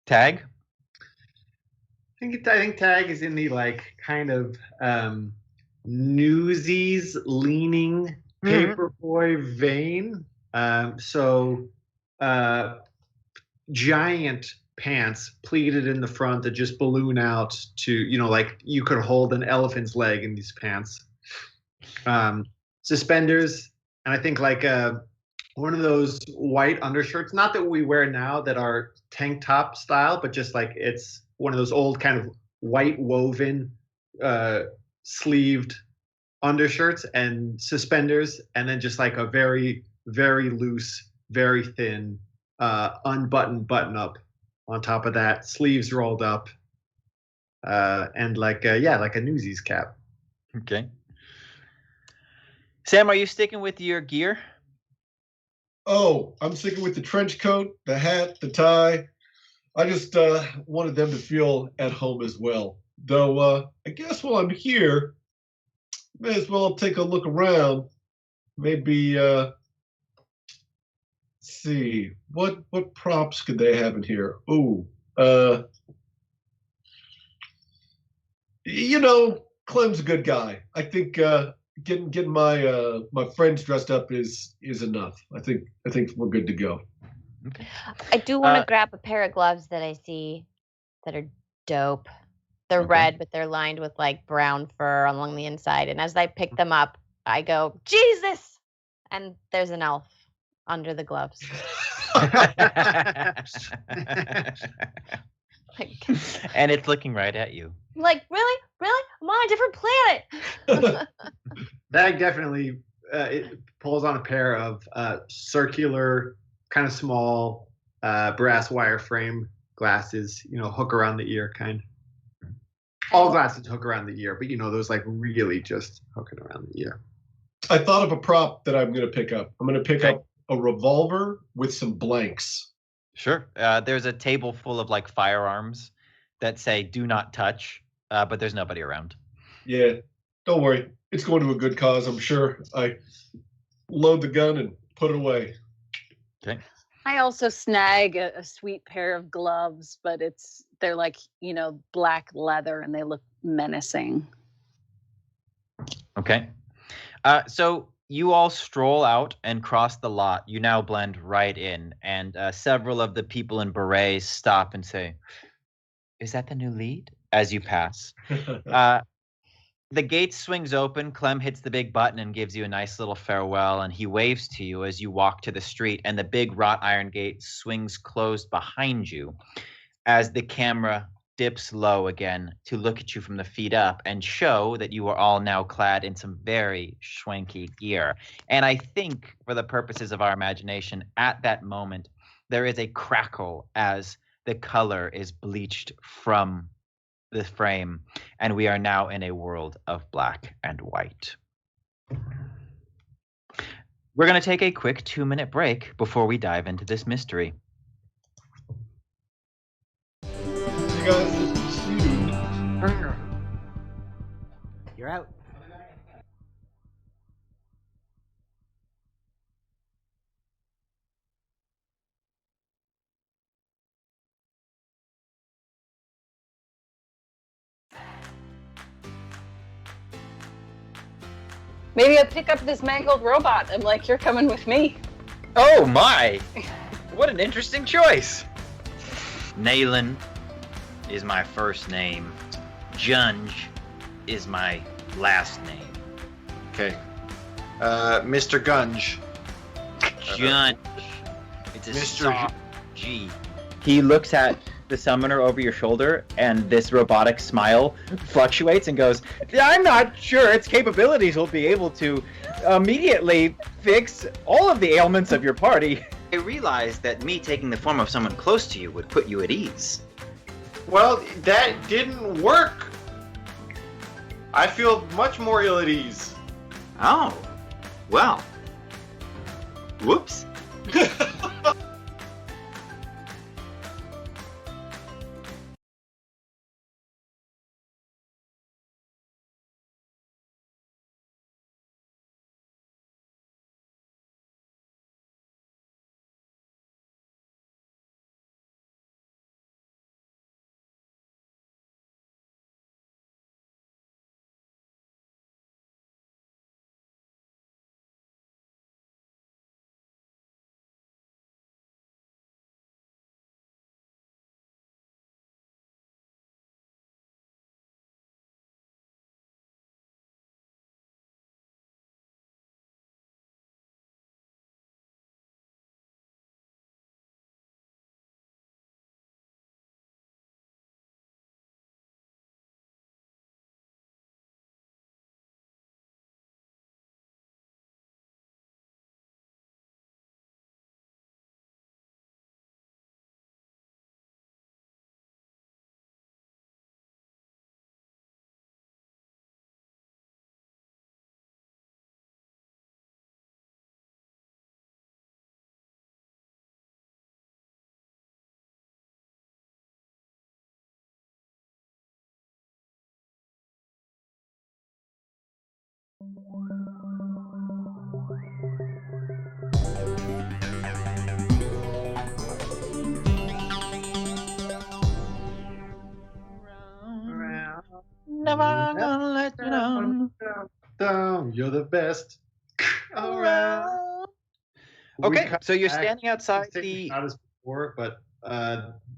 Tag? I think Tag is in the kind of Newsies leaning paperboy vein. Giant pants pleated in the front that just balloon out to, like you could hold an elephant's leg in these pants. Suspenders, and I think one of those white undershirts, not that we wear now that are tank top style, but just like it's one of those old kind of white woven sleeved undershirts and suspenders, and then just like a very, very loose, very thin unbuttoned button up on top of that, sleeves rolled up, and like a Newsies cap. Okay. Sam, are you sticking with your gear? Oh, I'm sticking with the trench coat, the hat, the tie. I just wanted them to feel at home as well. Though I guess while I'm here, may as well take a look around. Maybe see what props could they have in here. Ooh, You know, Clem's a good guy. I think getting my friends dressed up is enough. I think we're good to go. Okay. I do want to Uh, grab a pair of gloves that I see that are dope. They're Okay. red, but they're lined with like brown fur along the inside. And as I pick them up, I go, Jesus! And there's an elf under the gloves. And it's looking right at you. Like, really? Really? I'm on a different planet. That definitely it pulls on a pair of circular, kind of small brass wire frame glasses, hook around the ear kind. All glasses hook around the ear, but those like really just hooking around the ear. I thought of a prop that I'm going to pick up. I'm going to pick up a revolver with some blanks. Sure. There's a table full of like firearms that say "Do not touch," but there's nobody around. Yeah, don't worry. It's going to a good cause, I'm sure. I load the gun and put it away. Okay. I also snag a sweet pair of gloves, but they're like, black leather and they look menacing. Okay. So you all stroll out and cross the lot. You now blend right in, and several of the people in berets stop and say, "Is that the new lead?" As you pass. The gate swings open. Clem hits the big button and gives you a nice little farewell, and he waves to you as you walk to the street, and the big wrought iron gate swings closed behind you as the camera dips low again to look at you from the feet up and show that you are all now clad in some very schwanky gear. And I think, for the purposes of our imagination, at that moment, there is a crackle as the color is bleached from the frame, and we are now in a world of black and white. We're going to take a quick 2-minute break before we dive into this mystery. You guys, soon. You're out. Maybe I'll pick up this mangled robot. I'm like, you're coming with me. Oh my! What an interesting choice! Naylan is my first name. Junge is my last name. Okay. Mr. Gunge. Junge. It's a Mr. soft G. He looks at the summoner over your shoulder, and this robotic smile fluctuates and goes, "I'm not sure its capabilities will be able to immediately fix all of the ailments of your party." I realized that me taking the form of someone close to you would put you at ease. Well, that didn't work. I feel much more ill at ease. Oh, well. Whoops. down. Down, you're the best around. Okay, so you're back, standing outside same the. shot as before, but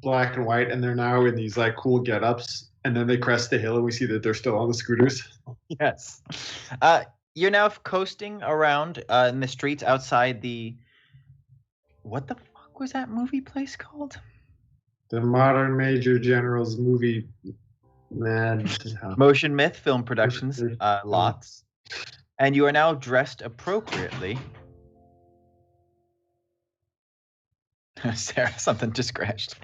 black and white, and they're now in these like cool get-ups. And then they crest the hill, and we see that they're still on the scooters. Yes. You're now coasting around in the streets outside the. What the fuck was that movie place called? The Modern Major Generals movie, man. Motion Myth Film Productions, lots. And you are now dressed appropriately. Sarah, something just crashed.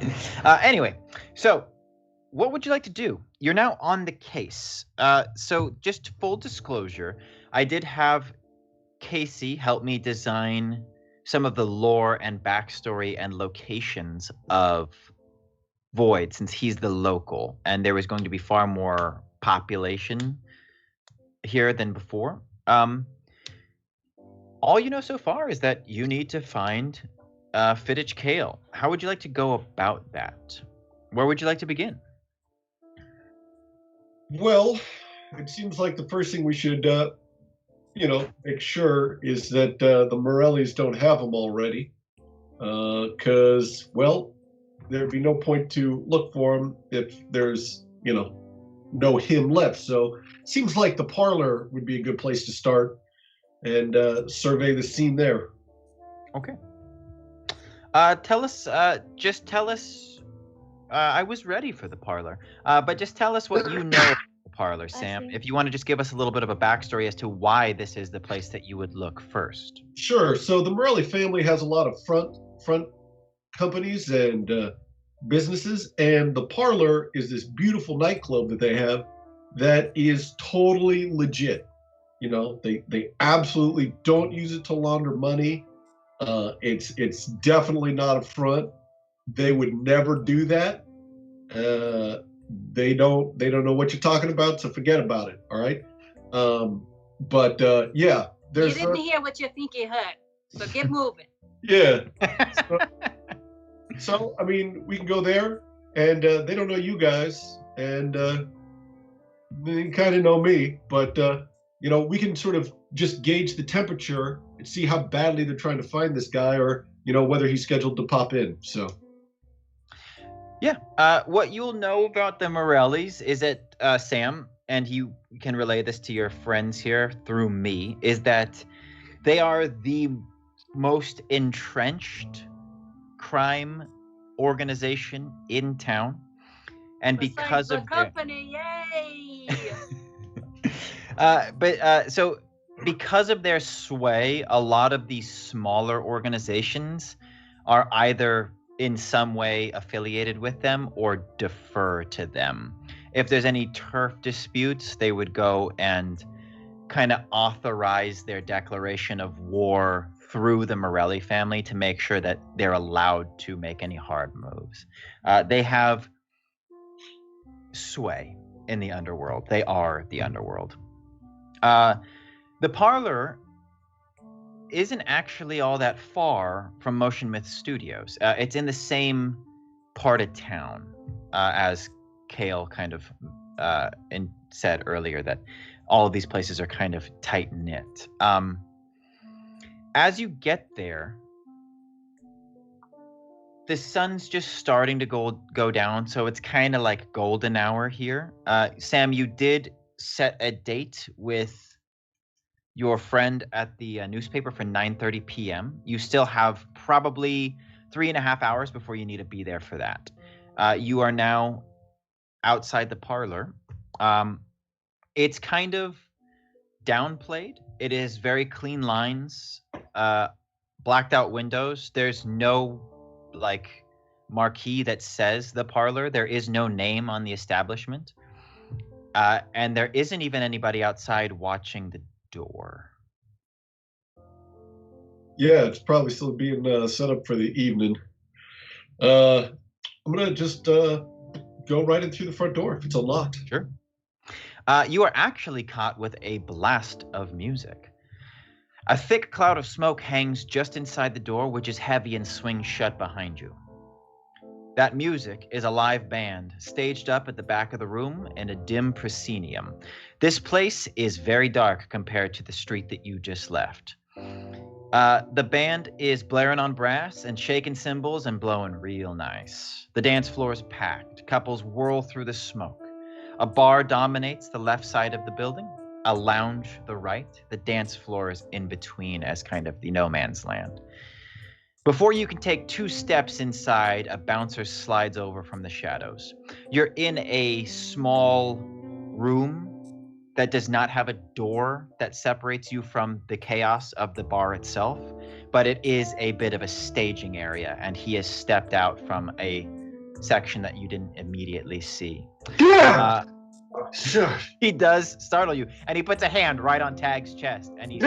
Anyway, so what would you like to do? You're now on the case. So just full disclosure, I did have Casey help me design some of the lore and backstory and locations of Void, since he's the local, and there was going to be far more population here than before. All you know so far is that you need to find Fittich Kale. How would you like to go about that? Where would you like to begin? Well, it seems like the first thing we should, make sure is that the Morellis don't have them already. Because, well, there'd be no point to look for them if there's, no him left. So it seems like the parlor would be a good place to start and survey the scene there. Okay. Tell us, I was ready for the parlor, but just tell us what you know of the parlor, Sam. If you want to just give us a little bit of a backstory as to why this is the place that you would look first. Sure. So the Morelli family has a lot of front companies and businesses, and the parlor is this beautiful nightclub that they have that is totally legit. They absolutely don't use it to launder money. It's definitely not a front. They would never do that. They don't know what you're talking about, so forget about it. All right. Yeah, there's. You didn't hear what you think you heard, so get moving. Yeah. So I mean, we can go there, and they don't know you guys, and they kind of know me, but we can sort of just gauge the temperature and see how badly they're trying to find this guy, or whether he's scheduled to pop in. So. Yeah. What you'll know about the Morellis is that Sam, and you can relay this to your friends here through me, is that they are the most entrenched crime organization in town, and because of company, yay! So because of their sway, a lot of these smaller organizations are either in some way affiliated with them or defer to them. If there's any turf disputes, they would go and kind of authorize their declaration of war through the Morelli family to make sure that they're allowed to make any hard moves. They have sway in the underworld. They are the underworld. The parlor isn't actually all that far from Motion Myth Studios. It's in the same part of town as Kale kind of said earlier, that all of these places are kind of tight-knit. As you get there, the sun's just starting to go down, so it's kind of like golden hour here. Sam, you did set a date with your friend at the newspaper for 9:30 p.m. You still have probably 3.5 hours before you need to be there for that. You are now outside the parlor. It's kind of downplayed. It is very clean lines, blacked out windows. There's no marquee that says the parlor. There is no name on the establishment. And there isn't even anybody outside watching the door. Yeah, it's probably still being set up for the evening. I'm gonna just go right in through the front door if it's unlocked. Sure. You are actually caught with a blast of music. A thick cloud of smoke hangs just inside the door, which is heavy and swings shut behind you. That music is a live band staged up at the back of the room in a dim proscenium. This place is very dark compared to the street that you just left. The band is blaring on brass and shaking cymbals and blowing real nice. The dance floor is packed. Couples whirl through the smoke. A bar dominates the left side of the building, a lounge the right. The dance floor is in between as kind of the no man's land. Before you can take 2 steps inside, a bouncer slides over from the shadows. You're in a small room that does not have a door that separates you from the chaos of the bar itself, but it is a bit of a staging area, and he has stepped out from a section that you didn't immediately see. He does startle you, and he puts a hand right on Tag's chest, and he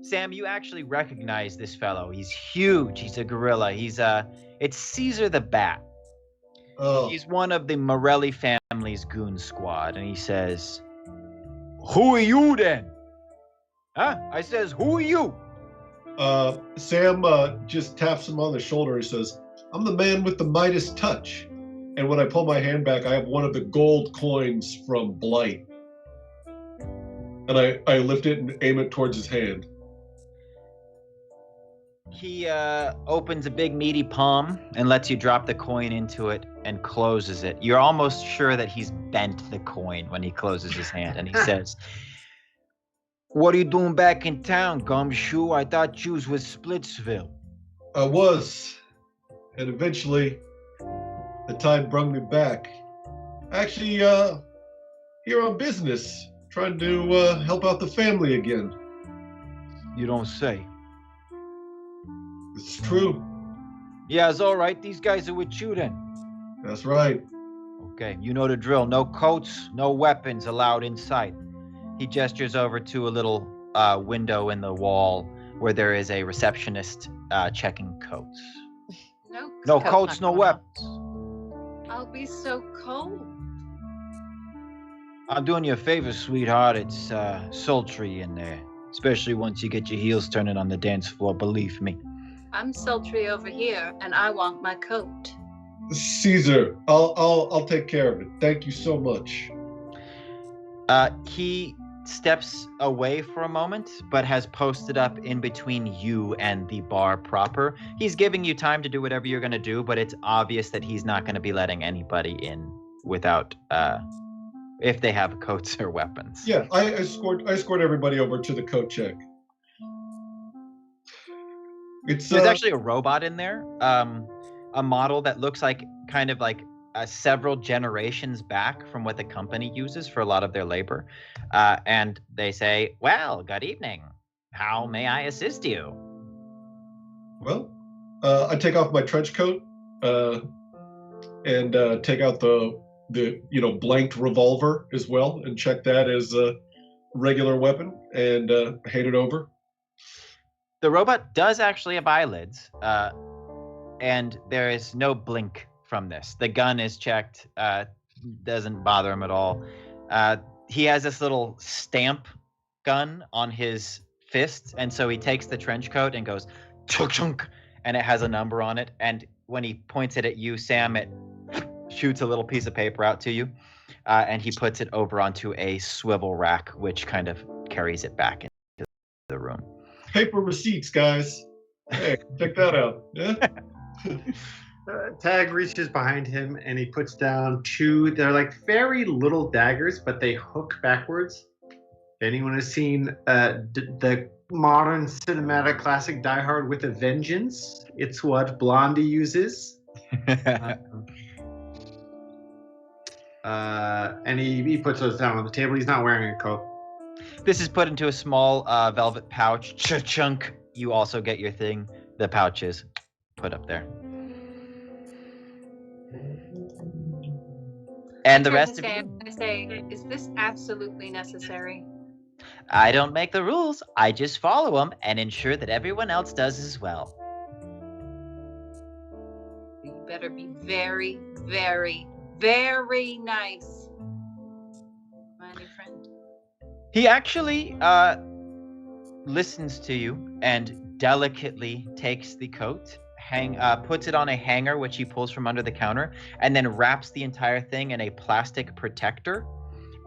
Sam, you actually recognize this fellow. He's huge. He's a gorilla. It's Caesar the Bat. Oh. He's one of the Morelli family's goon squad, and he says, "Who are you then?" Huh? I says, "Who are you?" Sam just taps him on the shoulder. He says, "I'm the man with the Midas touch." And when I pull my hand back, I have one of the gold coins from Blight. And I lift it and aim it towards his hand. He opens a big meaty palm and lets you drop the coin into it and closes it. You're almost sure that he's bent the coin when he closes his hand, and he says, "What are you doing back in town, Gumshoe? I thought you was with Splitsville." I was. And eventually, the tide brung me back. Actually, here on business, trying to help out the family again. You don't say. It's true. Yeah, it's all right. These guys are with you then. That's right. Okay, you know the drill. No coats, no weapons allowed inside. He gestures over to a little window in the wall where there is a receptionist checking coats. No coats, no weapons. I'll be so cold. I'm doing you a favor, sweetheart. It's sultry in there, especially once you get your heels turning on the dance floor, believe me. I'm sultry over here, and I want my coat. Caesar, I'll take care of it. Thank you so much. He steps away for a moment, but has posted up in between you and the bar proper. He's giving you time to do whatever you're going to do, but it's obvious that he's not going to be letting anybody in without, if they have coats or weapons. Yeah, I escort everybody over to the coat check. There's actually a robot in there, a model that looks like kind of like several generations back from what the company uses for a lot of their labor. And they say, "Well, good evening. How may I assist you?" Well, I take off my trench coat and take out the blanked revolver as well and check that as a regular weapon and hand it over. The robot does actually have eyelids, and there is no blink from this. The gun is checked, doesn't bother him at all. He has this little stamp gun on his fist, and so he takes the trench coat and goes, chunk, chunk, and it has a number on it. And when he points it at you, Sam, it shoots a little piece of paper out to you, and he puts it over onto a swivel rack, which kind of carries it back into the room. Paper receipts, guys. Hey, check that out. Yeah. Tag reaches behind him and he puts down 2. They're like very little daggers, but they hook backwards. If anyone has seen the modern cinematic classic Die Hard with a Vengeance, it's what Blondie uses. And he puts those down on the table. He's not wearing a coat. This is put into a small velvet pouch. Chunk. You also get your thing. The pouch is put up there. And the rest of you. I say, is this absolutely necessary? I don't make the rules. I just follow them and ensure that everyone else does as well. You better be very, very, very nice, my new friend. He actually listens to you and delicately takes the coat, puts it on a hanger, which he pulls from under the counter, and then wraps the entire thing in a plastic protector,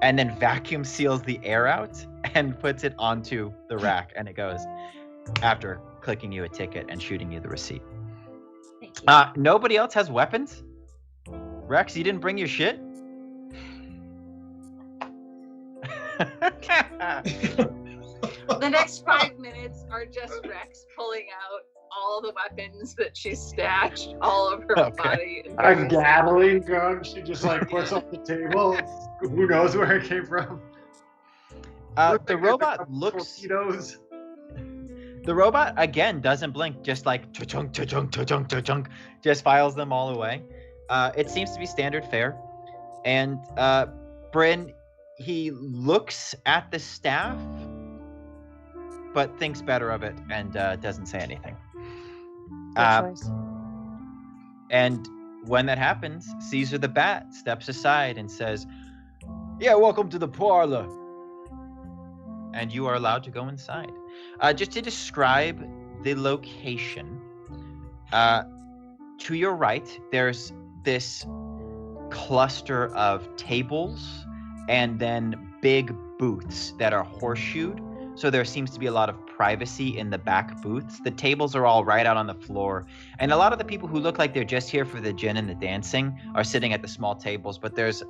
and then vacuum seals the air out and puts it onto the rack, and it goes after clicking you a ticket and shooting you the receipt. Nobody else has weapons? Rex, you didn't bring your shit? The next 5 minutes are just Rex pulling out all the weapons that she's stashed all over her body. A Gatling gun she just like puts on the table. Who knows where it came from? The robot looks... Torpedoes. The robot, again, doesn't blink, just like cha-chunk, cha-chunk, cha-chunk, cha-chunk, just files them all away. It seems to be standard fare. And Bryn, he looks at the staff, but thinks better of it and doesn't say anything. Good choice. And when that happens, Caesar the Bat steps aside and says, "Yeah, welcome to the parlor." And you are allowed to go inside. Just to describe the location, to your right, there's this cluster of tables and then big booths that are horseshoed. So there seems to be a lot of privacy in the back booths. The tables are all right out on the floor. And a lot of the people who look like they're just here for the gin and the dancing are sitting at the small tables. But there's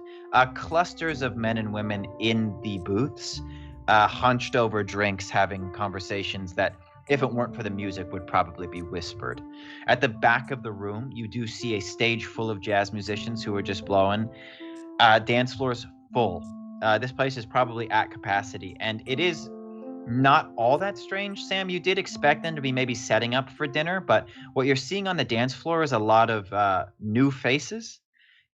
clusters of men and women in the booths, hunched over drinks, having conversations that, if it weren't for the music, would probably be whispered. At the back of the room, you do see a stage full of jazz musicians who are just blowing. Dance floor's full. This place is probably at capacity, and it is not all that strange, Sam. You did expect them to be maybe setting up for dinner, but what you're seeing on the dance floor is a lot of new faces.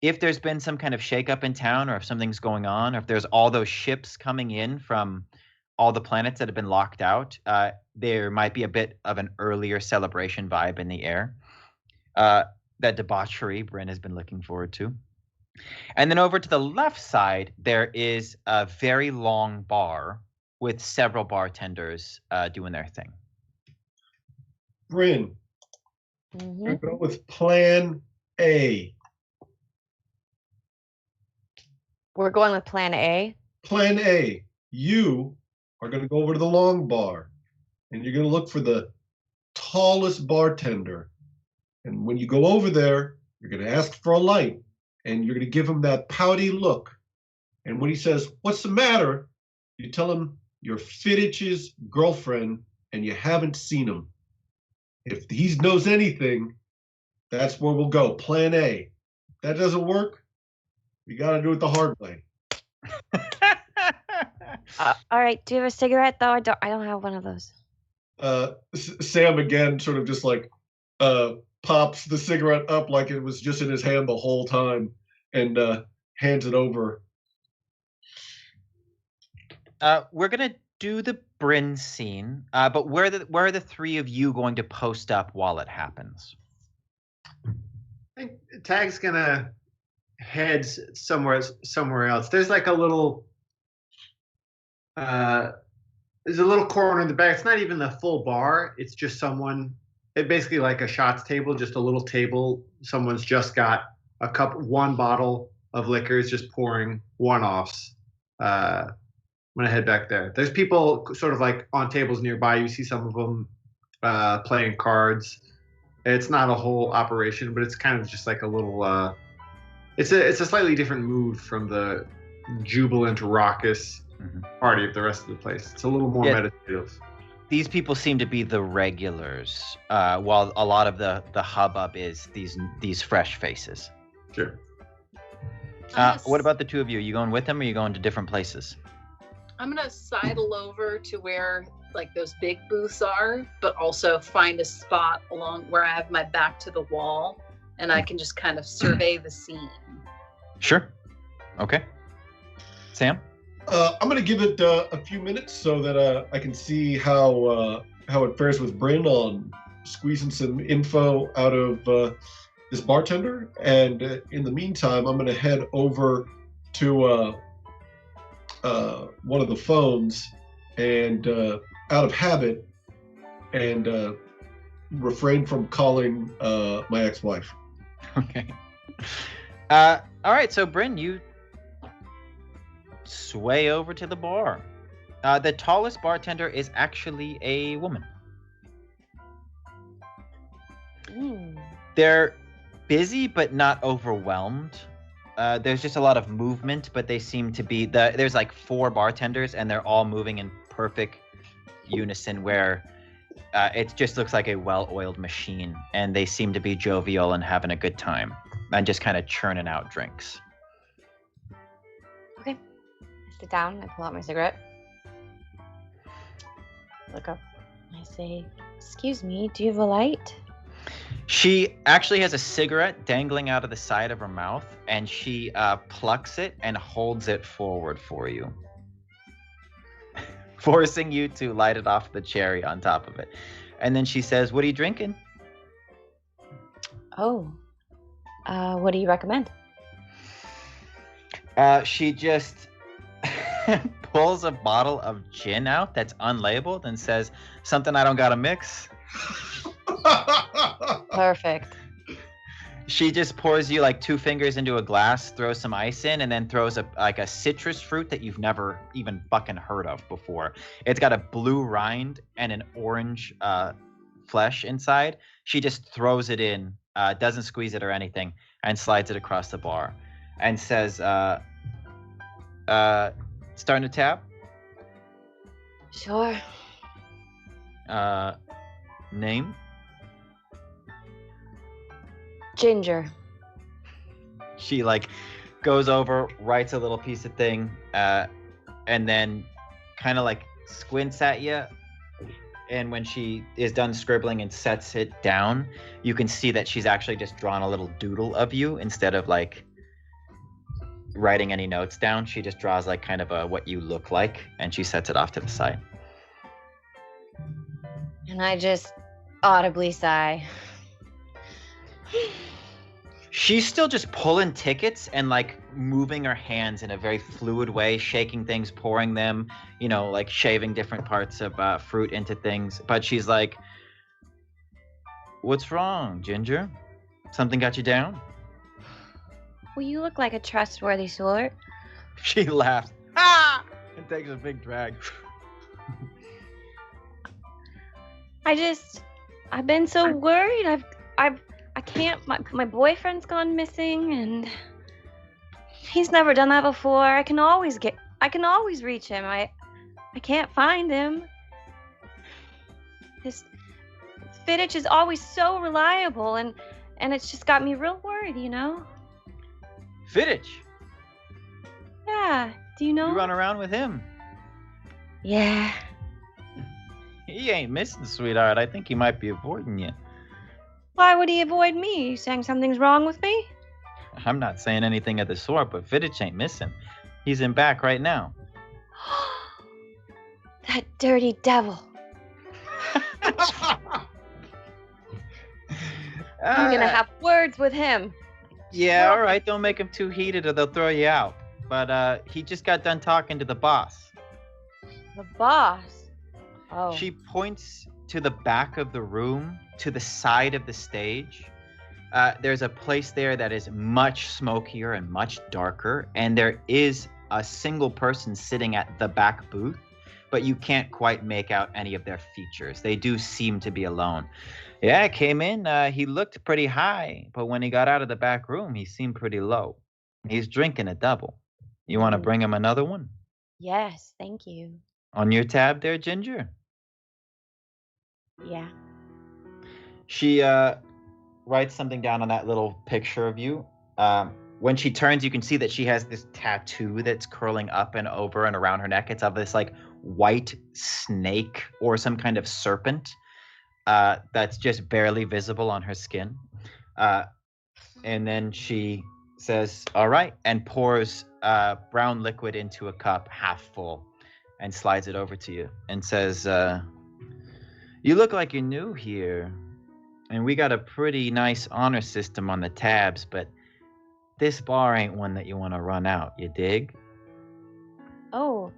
If there's been some kind of shakeup in town, or if something's going on, or if there's all those ships coming in from all the planets that have been locked out, there might be a bit of an earlier celebration vibe in the air. That debauchery Bryn has been looking forward to. And then over to the left side, there is a very long bar with several bartenders doing their thing. Bryn, go with plan A. We're going with plan A. Plan A. You are going to go over to the long bar, and you're going to look for the tallest bartender. And when you go over there, you're going to ask for a light, and you're going to give him that pouty look. And when he says, "What's the matter?" you tell him you're Fittitch's girlfriend and you haven't seen him. If he knows anything, that's where we'll go. Plan A. If that doesn't work, you got to do it the hard way. All right. Do you have a cigarette though? I don't have one of those. Sam again sort of just like pops the cigarette up like it was just in his hand the whole time and hands it over. We're gonna do the Bryn scene, but where are the three of you going to post up while it happens? I think Tag's gonna head somewhere else. There's like a little there's a little corner in the back. It's not even the full bar. It's just basically like a shots table, just a little table. Someone's just got one bottle of liquor, is just pouring one-offs. I'm gonna head back there. There's people sort of like on tables nearby. You see some of them playing cards. It's not a whole operation, but it's kind of just like a little. It's a slightly different mood from the jubilant, raucous party of the rest of the place. It's a little more meditative. These people seem to be the regulars, while a lot of the hubbub is these fresh faces. Sure. What about the two of you? Are you going with them, or are you going to different places? I'm gonna sidle over to where like those big booths are, but also find a spot along where I have my back to the wall and I can just kind of survey the scene. Sure. Okay. Sam? I'm gonna give it a few minutes so that I can see how it fares with Bryn on squeezing some info out of this bartender. And in the meantime, I'm gonna head over to one of the phones and out of habit and refrain from calling my ex-wife. Okay. All right, so Bryn, you sway over to the bar. The tallest bartender is actually a woman. They're busy but not overwhelmed. There's just a lot of movement, but they seem to be there's like 4 bartenders and they're all moving in perfect unison where it just looks like a well-oiled machine, and they seem to be jovial and having a good time and just kind of churning out drinks. Okay. I sit down, I pull out my cigarette. Look up. I say, "Excuse me, do you have a light?" She actually has a cigarette dangling out of the side of her mouth, and she plucks it and holds it forward for you, forcing you to light it off the cherry on top of it. And then she says, "What are you drinking?" Oh, what do you recommend? She just pulls a bottle of gin out that's unlabeled and says, "Something I don't gotta mix." Perfect. She just pours you like 2 fingers into a glass, throws some ice in, and then throws a citrus fruit that you've never even fucking heard of before. It's got a blue rind and an orange flesh inside. She just throws it in, doesn't squeeze it or anything, and slides it across the bar, and says, "Starting to tap?" Sure. Name? Ginger. She like goes over, writes a little piece of thing, and then kind of like squints at you. And when she is done scribbling and sets it down, you can see that she's actually just drawn a little doodle of you instead of like writing any notes down. She just draws like kind of a what you look like, and she sets it off to the side. And I just audibly sigh. She's still just pulling tickets and like moving her hands in a very fluid way, shaking things, pouring them, you know, like shaving different parts of fruit into things. But she's like, "What's wrong, Ginger? Something got you down?" Well, you look like a trustworthy sort. She laughs, "Ah!" and takes a big drag. I've been so worried. I can't. My boyfriend's gone missing, and he's never done that before. I can always reach him. I can't find him. This Fittich is always so reliable, and it's just got me real worried, you know. Fittich, Yeah. Do you know? you run around with him. Yeah. He ain't missing, sweetheart. I think he might be avoiding you. Why would he avoid me? You saying something's wrong with me? I'm not saying anything of the sort, but Fittich ain't missing. He's in back right now. That dirty devil. I'm gonna have words with him. Yeah, all right. Don't make him too heated or they'll throw you out. But he just got done talking to the boss. The boss. Oh. She points to the back of the room, to the side of the stage. There's a place there that is much smokier and much darker, and there is a single person sitting at the back booth, but you can't quite make out any of their features. They do seem to be alone. Yeah, I came in, he looked pretty high, but when he got out of the back room, he seemed pretty low. He's drinking a double. You want to bring him another one? Yes, thank you. On your tab there, Ginger? Yeah. She writes something down on that little picture of you. When she turns, you can see that she has this tattoo that's curling up and over and around her neck. It's of this like white snake or some kind of serpent that's just barely visible on her skin. And then she says, "All right," and pours brown liquid into a cup half full and slides it over to you and says, "You look like you're new here. And we got a pretty nice honor system on the tabs, but this bar ain't one that you want to run out, you dig?" Oh.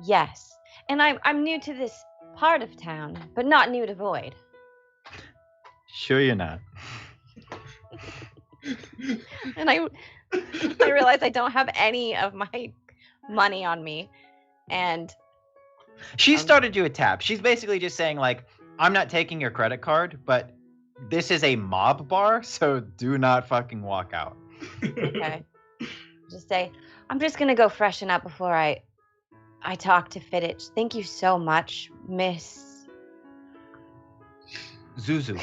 Yes. And I'm new to this part of town, but not new to Void. Sure you're not. And I realize I don't have any of my money on me, and She started you a tab. She's basically just saying, like, I'm not taking your credit card, but this is a mob bar, so do not fucking walk out. okay, just say I'm just gonna go freshen up before I talk to Fittich. Thank you so much, Miss Zuzu.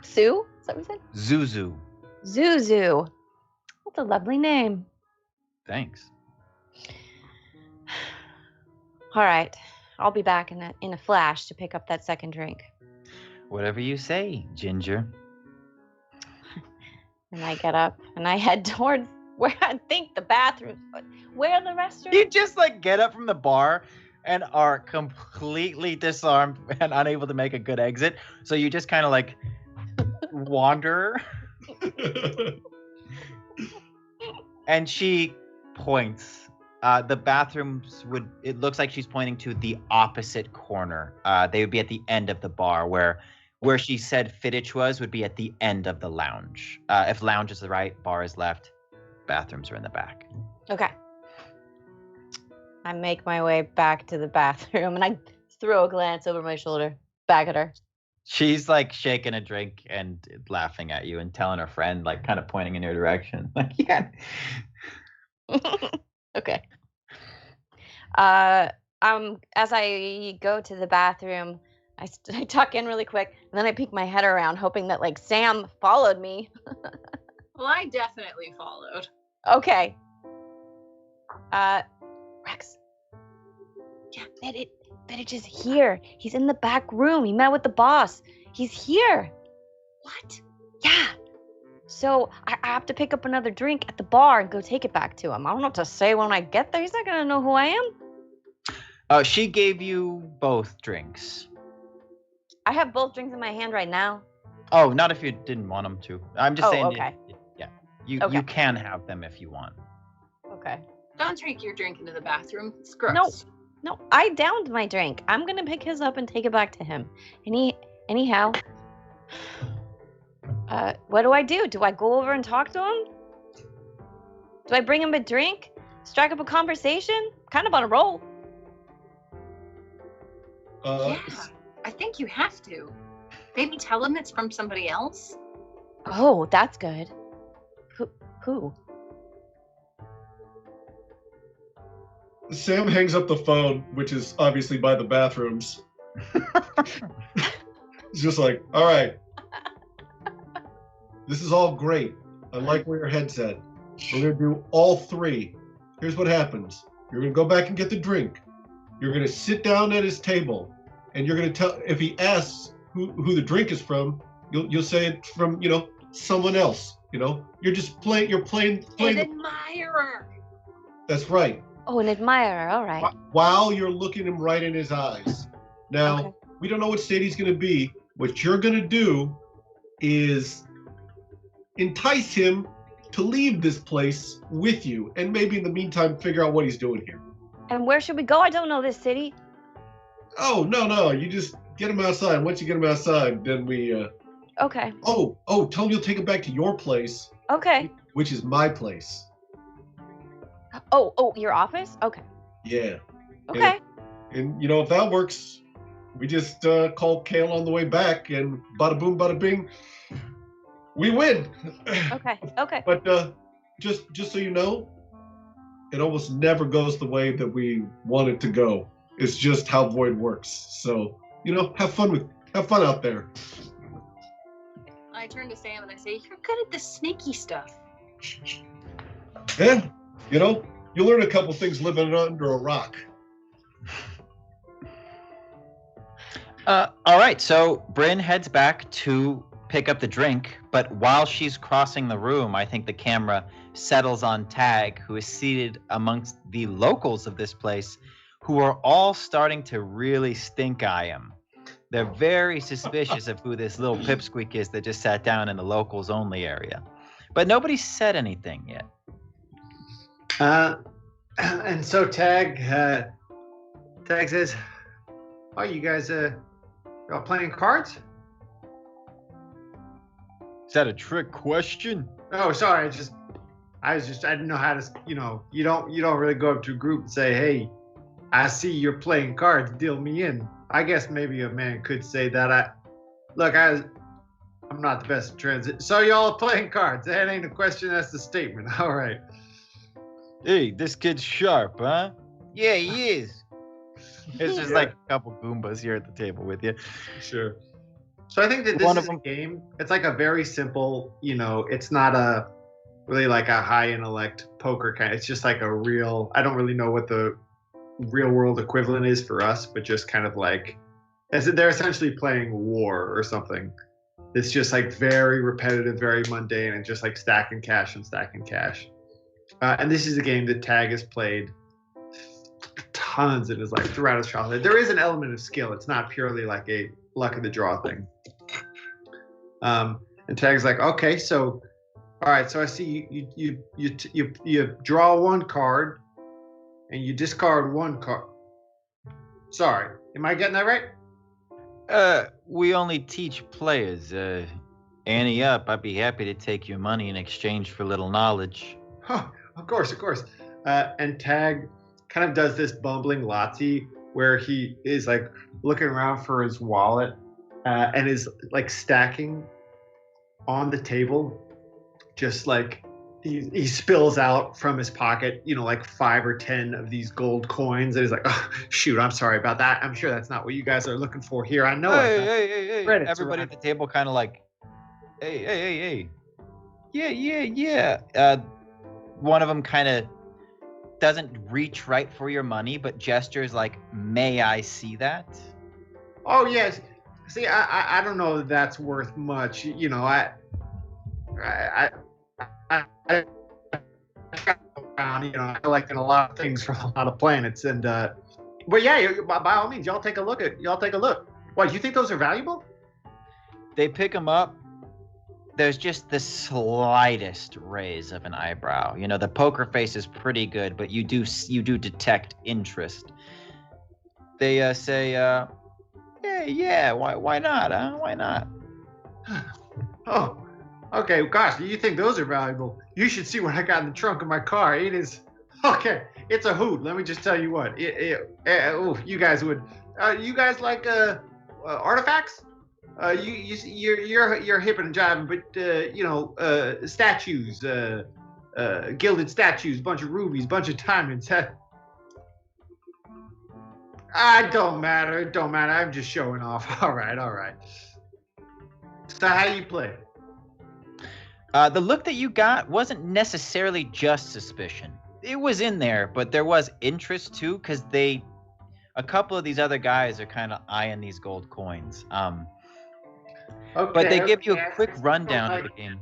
Sue. Is that what you said? Zuzu. Zuzu. That's a lovely name. Thanks. All right, I'll be back in a flash to pick up that second drink. Whatever you say, Ginger. And I get up and I head towards where I think the bathroom. Where are the restrooms? You just like get up from the bar and are completely disarmed and unable to make a good exit. So you just kind of like wander. And she points. The bathrooms it looks like she's pointing to the opposite corner. They would be at the end of the bar where she said Fittich would be at the end of the lounge. If lounge is the right, bar is left, bathrooms are in the back. Okay. I make my way back to the bathroom and I throw a glance over my shoulder back at her. She's like shaking a drink and laughing at you and telling her friend, like kind of pointing in your direction. Like, yeah. Okay. As I go to the bathroom, I tuck in really quick, and then I peek my head around, hoping that like Sam followed me. Well, I definitely followed. Okay. Rex. Yeah, Fittich is here. He's in the back room. He met with the boss. He's here. What? Yeah. So I have to pick up another drink at the bar and go take it back to him. I don't know what to say when I get there. He's not gonna know who I am. She gave you both drinks. I have both drinks in my hand right now. Oh, not if you didn't want them to. I'm just saying. Okay. Yeah. You Okay. you can have them if you want. Okay. Don't take your drink into the bathroom. It's gross. No, I downed my drink. I'm gonna pick his up and take it back to him. Anyhow, what do I do? Do I go over and talk to him? Do I bring him a drink? Strike up a conversation? Kind of on a roll. Yeah, I think you have to. Maybe tell him it's from somebody else. Oh, that's good. Who? Sam hangs up the phone, which is obviously by the bathrooms. He's just like, all right. This is all great. I like where your head's at. We're going to do all three. Here's what happens. You're going to go back and get the drink. You're going to sit down at his table. And you're going to tell, if he asks who the drink is from, you'll say it's from, someone else. You're just playing. You're playing. An admirer. That's right. Oh, an admirer. All right. While you're looking him right in his eyes. Now, Okay. We don't know what state he's going to be. What you're going to do is entice him to leave this place with you, and maybe in the meantime figure out what he's doing here. And where should we go? I don't know this city. Oh, no, you just get him outside. Once you get him outside, then we Okay. Oh, tell him you'll take him back to your place, Okay. which is my place. Oh, your office? Okay. Yeah. Okay. And if that works, we just call Kale on the way back, and bada boom, bada bing, we win. Okay. But just so you know, it almost never goes the way that we want it to go. It's just how Void works. So, have fun out there. I turn to Sam and I say, "You're good at the sneaky stuff." Yeah, you learn a couple things living under a rock. All right, so Bryn heads back to pick up the drink, but while she's crossing the room, I think the camera settles on Tag, who is seated amongst the locals of this place, who are all starting to really stink eye him. They're very suspicious of who this little pipsqueak is that just sat down in the locals only area. But nobody's said anything yet. And so Tag says, "Oh, you guys, y'all playing cards?" Is that a trick question? Oh, sorry. I didn't know how to. You don't really go up to a group and say, "Hey, I see you're playing cards. Deal me in." I guess maybe a man could say that. I'm not the best at transit. So y'all are playing cards. That ain't a question. That's a statement. All right. Hey, this kid's sharp, huh? Yeah, he is. It's just Yeah. like a couple Goombas here at the table with you. Sure. So I think that this is a game. It's like a very simple, it's not a really like a high intellect poker kind. It's just like a real, I don't really know what the real world equivalent is for us, but just kind of like, they're essentially playing war or something. It's just like very repetitive, very mundane, and just like stacking cash and stacking cash. And this is a game that Tag has played tons in his life throughout his childhood. There is an element of skill. It's not purely like a luck of the draw thing. And Tag's like, okay, so, all right, so I see you draw one card and you discard one card. Sorry, am I getting that right? We only teach players. Ante up, I'd be happy to take your money in exchange for a little knowledge. Oh, of course. And Tag kind of does this bumbling Lottie where he is like looking around for his wallet and is like stacking on the table, just like he spills out from his pocket, like 5 or 10 of these gold coins. And he's like, oh, shoot, I'm sorry about that. I'm sure that's not what you guys are looking for here. I know. Hey. Everybody at the table kind of like, hey. Yeah. One of them kind of doesn't reach right for your money, but gestures like, may I see that? Oh, yes. See, I don't know that that's worth much. I collecting a lot of things from a lot of planets, and but yeah, by all means, y'all take a look. What, you think those are valuable? They pick them up. There's just the slightest raise of an eyebrow. The poker face is pretty good, but you do detect interest. They say, yeah, why not, huh? Why not? Oh, okay, gosh, you think those are valuable? You should see what I got in the trunk of my car. It is, okay, it's a hoot. Let me just tell you what. You guys would, you guys like artifacts? You're hip and jiving, but statues, gilded statues, bunch of rubies, bunch of diamonds. It don't matter. I'm just showing off. All right. So how you play? The look that you got wasn't necessarily just suspicion. It was in there, but there was interest too, because a couple of these other guys are kind of eyeing these gold coins. Okay, but they give you a quick rundown of the game.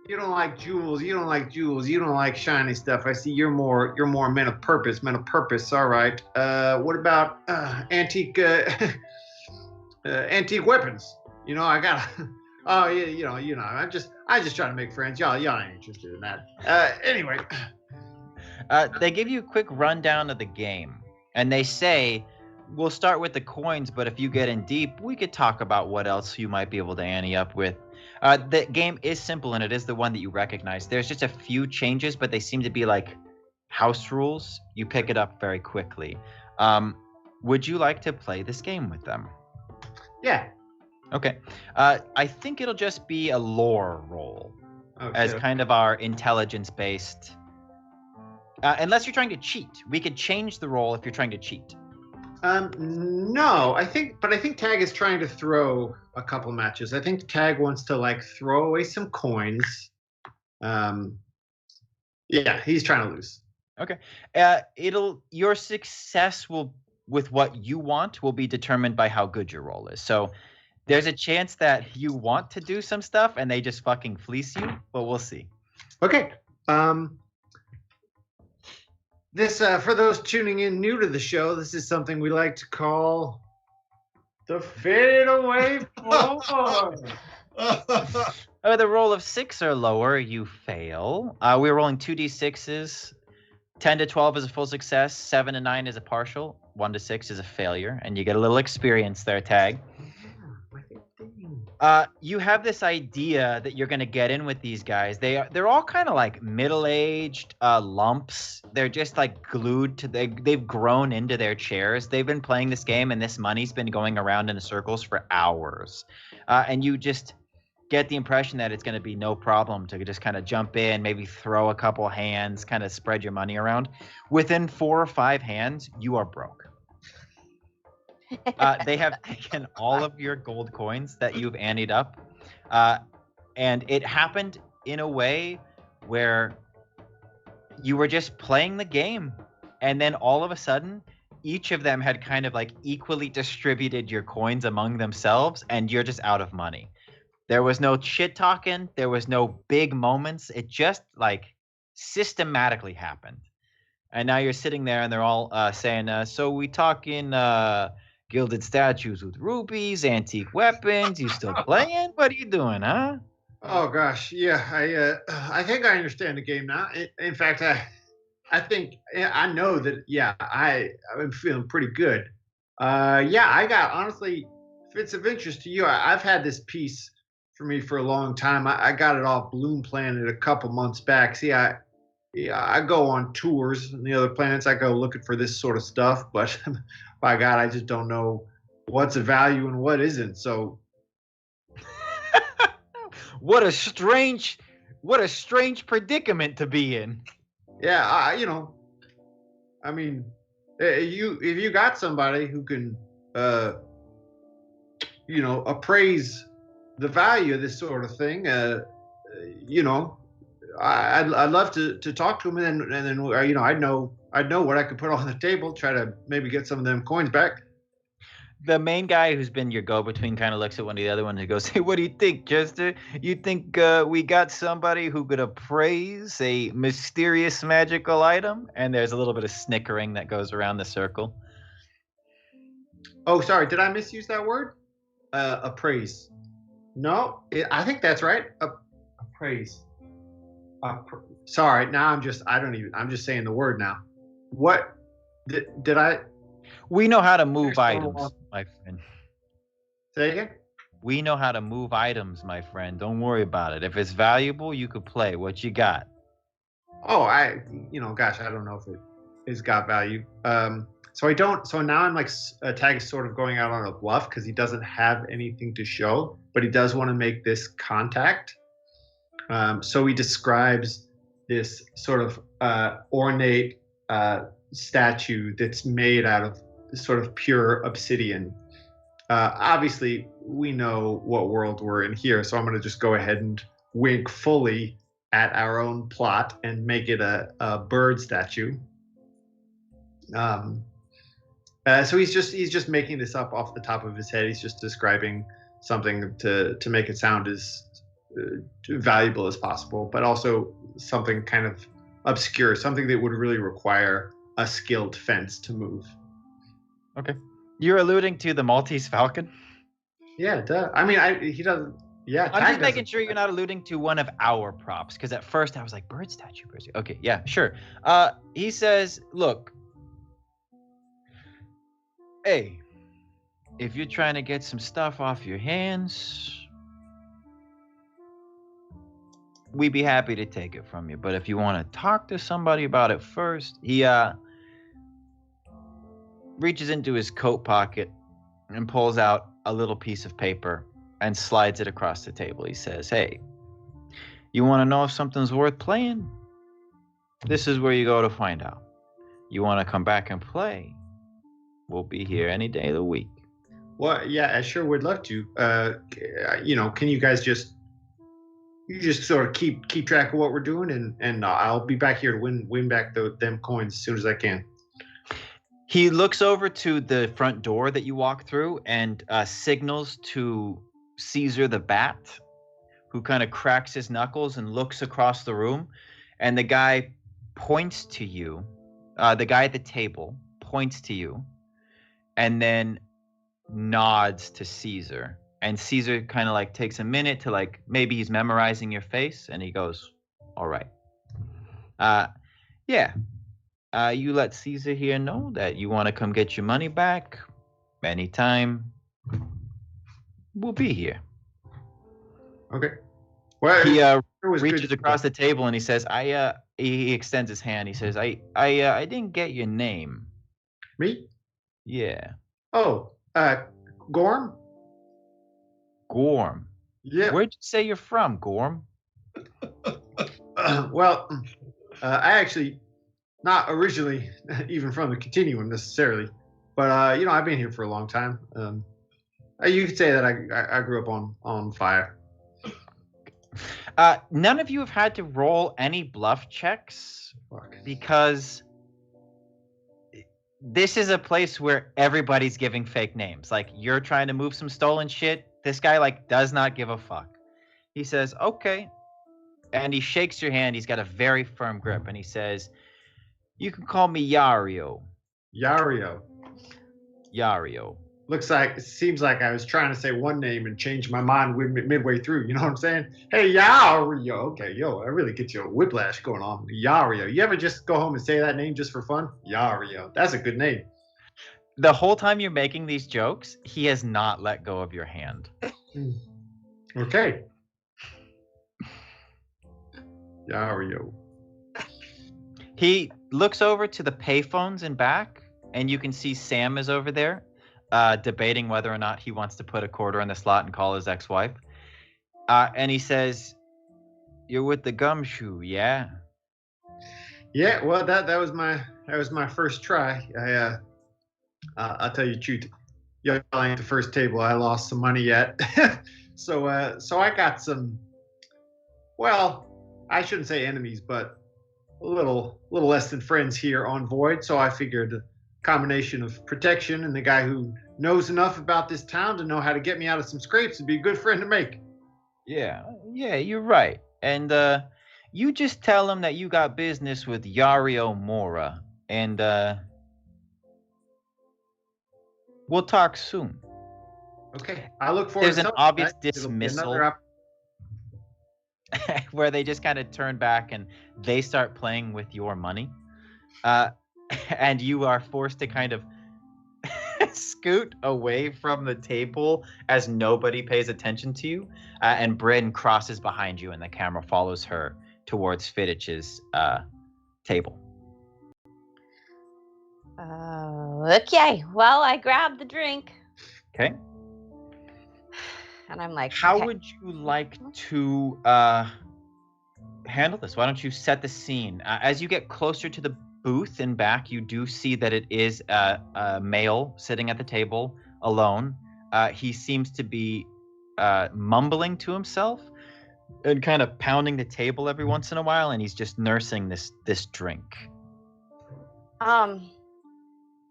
You don't like jewels. You don't like shiny stuff. I see you're more a man of purpose. All right. What about antique weapons? I gotta. Oh yeah, I just trying to make friends. Y'all ain't interested in that. Anyway. They give you a quick rundown of the game, and they say, we'll start with the coins, but if you get in deep, we could talk about what else you might be able to ante up with. The game is simple, and it is the one that you recognize. There's just a few changes, but they seem to be like house rules. You pick it up very quickly. Would you like to play this game with them? Yeah. Okay. I think it'll just be a lore roll as kind of our intelligence-based. Unless you're trying to cheat. We could change the roll if you're trying to cheat. No, I think Tag is trying to throw a couple matches. I think Tag wants to like throw away some coins. Yeah, he's trying to lose. Okay. Your success with what you want will be determined by how good your roll is. So there's a chance that you want to do some stuff and they just fucking fleece you, but we'll see. Okay. This, for those tuning in new to the show, this is something we like to call the fadeaway floor. The roll of 6 or lower, you fail. We're rolling 2d6s. 10 to 12 is a full success. 7 to 9 is a partial. 1 to 6 is a failure. And you get a little experience there, Tag. You have this idea that you're going to get in with these guys. They're all kind of like middle-aged lumps. They're just like glued to they've grown into their chairs. They've been playing this game, and this money's been going around in circles for hours. And you just get the impression that it's going to be no problem to just kind of jump in, maybe throw a couple hands, kind of spread your money around. Within 4 or 5 hands, you are broke. They have taken all of your gold coins that you've anteed up, and it happened in a way where you were just playing the game, and then all of a sudden, each of them had kind of like equally distributed your coins among themselves, and you're just out of money. There was no shit talking. There was no big moments. It just like systematically happened. And now you're sitting there, and they're all saying, so we talking gilded statues with rubies, antique weapons. You still playing? What are you doing, huh? Oh gosh, yeah. I think I understand the game now. In fact, I think I know that. Yeah, I'm feeling pretty good. Yeah, I got honestly, if it's of interest to you, I've had this piece for me for a long time. I got it off Bloom Planet a couple months back. See, I go on tours on the other planets. I go looking for this sort of stuff, but by God, I just don't know what's of value and what isn't. So, what a strange predicament to be in. Yeah, I mean, if you got somebody who can, appraise the value of this sort of thing, I'd love to talk to him, and then I'd know what I could put on the table, try to maybe get some of them coins back. The main guy who's been your go-between kind of looks at one of the other ones and goes, hey, what do you think, Chester? You think we got somebody who could appraise a mysterious magical item? And there's a little bit of snickering that goes around the circle. Oh, sorry. Did I misuse that word? Appraise. No, I think that's right. Appraise. Sorry. Now I'm just saying the word now. What did I? We know how to move items, my friend. Say again? We know how to move items, my friend. Don't worry about it. If it's valuable, you could play. What you got? Oh, gosh, I don't know if it's got value. So now I'm like, Tag is sort of going out on a bluff because he doesn't have anything to show, but he does want to make this contact. So he describes this sort of ornate statue that's made out of sort of pure obsidian. Obviously, we know what world we're in here, so I'm going to just go ahead and wink fully at our own plot and make it a bird statue. So he's just making this up off the top of his head. He's just describing something to make it sound as valuable as possible, but also something kind of obscure, something that would really require a skilled fence to move. Okay. You're alluding to the Maltese Falcon? Yeah, duh. I mean, he doesn't. Yeah, I'm just making sure you're not alluding to one of our props, because at first I was like, bird statue. Okay, yeah, sure. He says, look, hey, if you're trying to get some stuff off your hands, we'd be happy to take it from you. But if you want to talk to somebody about it first, he reaches into his coat pocket and pulls out a little piece of paper and slides it across the table. He says, hey, you want to know if something's worth playing? This is where you go to find out. You want to come back and play? We'll be here any day of the week. Well, yeah, I sure would love to. Can you guys just sort of keep track of what we're doing, and I'll be back here to win back them coins as soon as I can. He looks over to the front door that you walk through and signals to Caesar the Bat, who kind of cracks his knuckles and looks across the room. And the guy points to you. The guy at the table points to you and then nods to Caesar. And Caesar kind of like takes a minute to like, maybe he's memorizing your face. And he goes, all right. Yeah. You let Caesar here know that you want to come get your money back anytime. We'll be here. Okay. Well, He it was reaches good. across the table and he says, he extends his hand. He says, I didn't get your name. Me? Yeah. Oh, Gorm? Gorm. Yeah. Where'd you say you're from, Gorm? Well, I actually, not originally even from the Continuum necessarily, but I've been here for a long time. You could say that I grew up on fire. None of you have had to roll any bluff checks because this is a place where everybody's giving fake names. Like, you're trying to move some stolen shit. This guy, like, does not give a fuck. He says, okay. And he shakes your hand. He's got a very firm grip. And he says, you can call me Yario. Yario. Yario. Seems like I was trying to say one name and changed my mind midway through. You know what I'm saying? Hey, Yario. Okay, I really get you a whiplash going on. Yario. You ever just go home and say that name just for fun? Yario. That's a good name. The whole time you're making these jokes, he has not let go of your hand. Okay. Yario. He looks over to the payphones in back, and you can see Sam is over there. Debating whether or not he wants to put a quarter in the slot and call his ex-wife. And he says, you're with the gumshoe, yeah? Yeah, well, that was my first try. I'll tell you the truth. Y'all ain't the first table I lost some money yet. So I got some, well, I shouldn't say enemies, but a little less than friends here on Void. So I figured a combination of protection and the guy who knows enough about this town to know how to get me out of some scrapes would be a good friend to make. Yeah, you're right. And you just tell him that you got business with Yario Mora, and we'll talk soon. Okay, I look forward. There's an obvious dismissal where they just kind of turn back and they start playing with your money, and you are forced to kind of scoot away from the table as nobody pays attention to you, and Bryn crosses behind you and the camera follows her towards Fiddich's table. Okay, well, I grabbed the drink. Okay. And I'm like, how okay. would you like to handle this? Why don't you set the scene? As you get closer to the booth in back, you do see that it is a male sitting at the table alone. He seems to be mumbling to himself and kind of pounding the table every once in a while, and he's just nursing this drink. I'm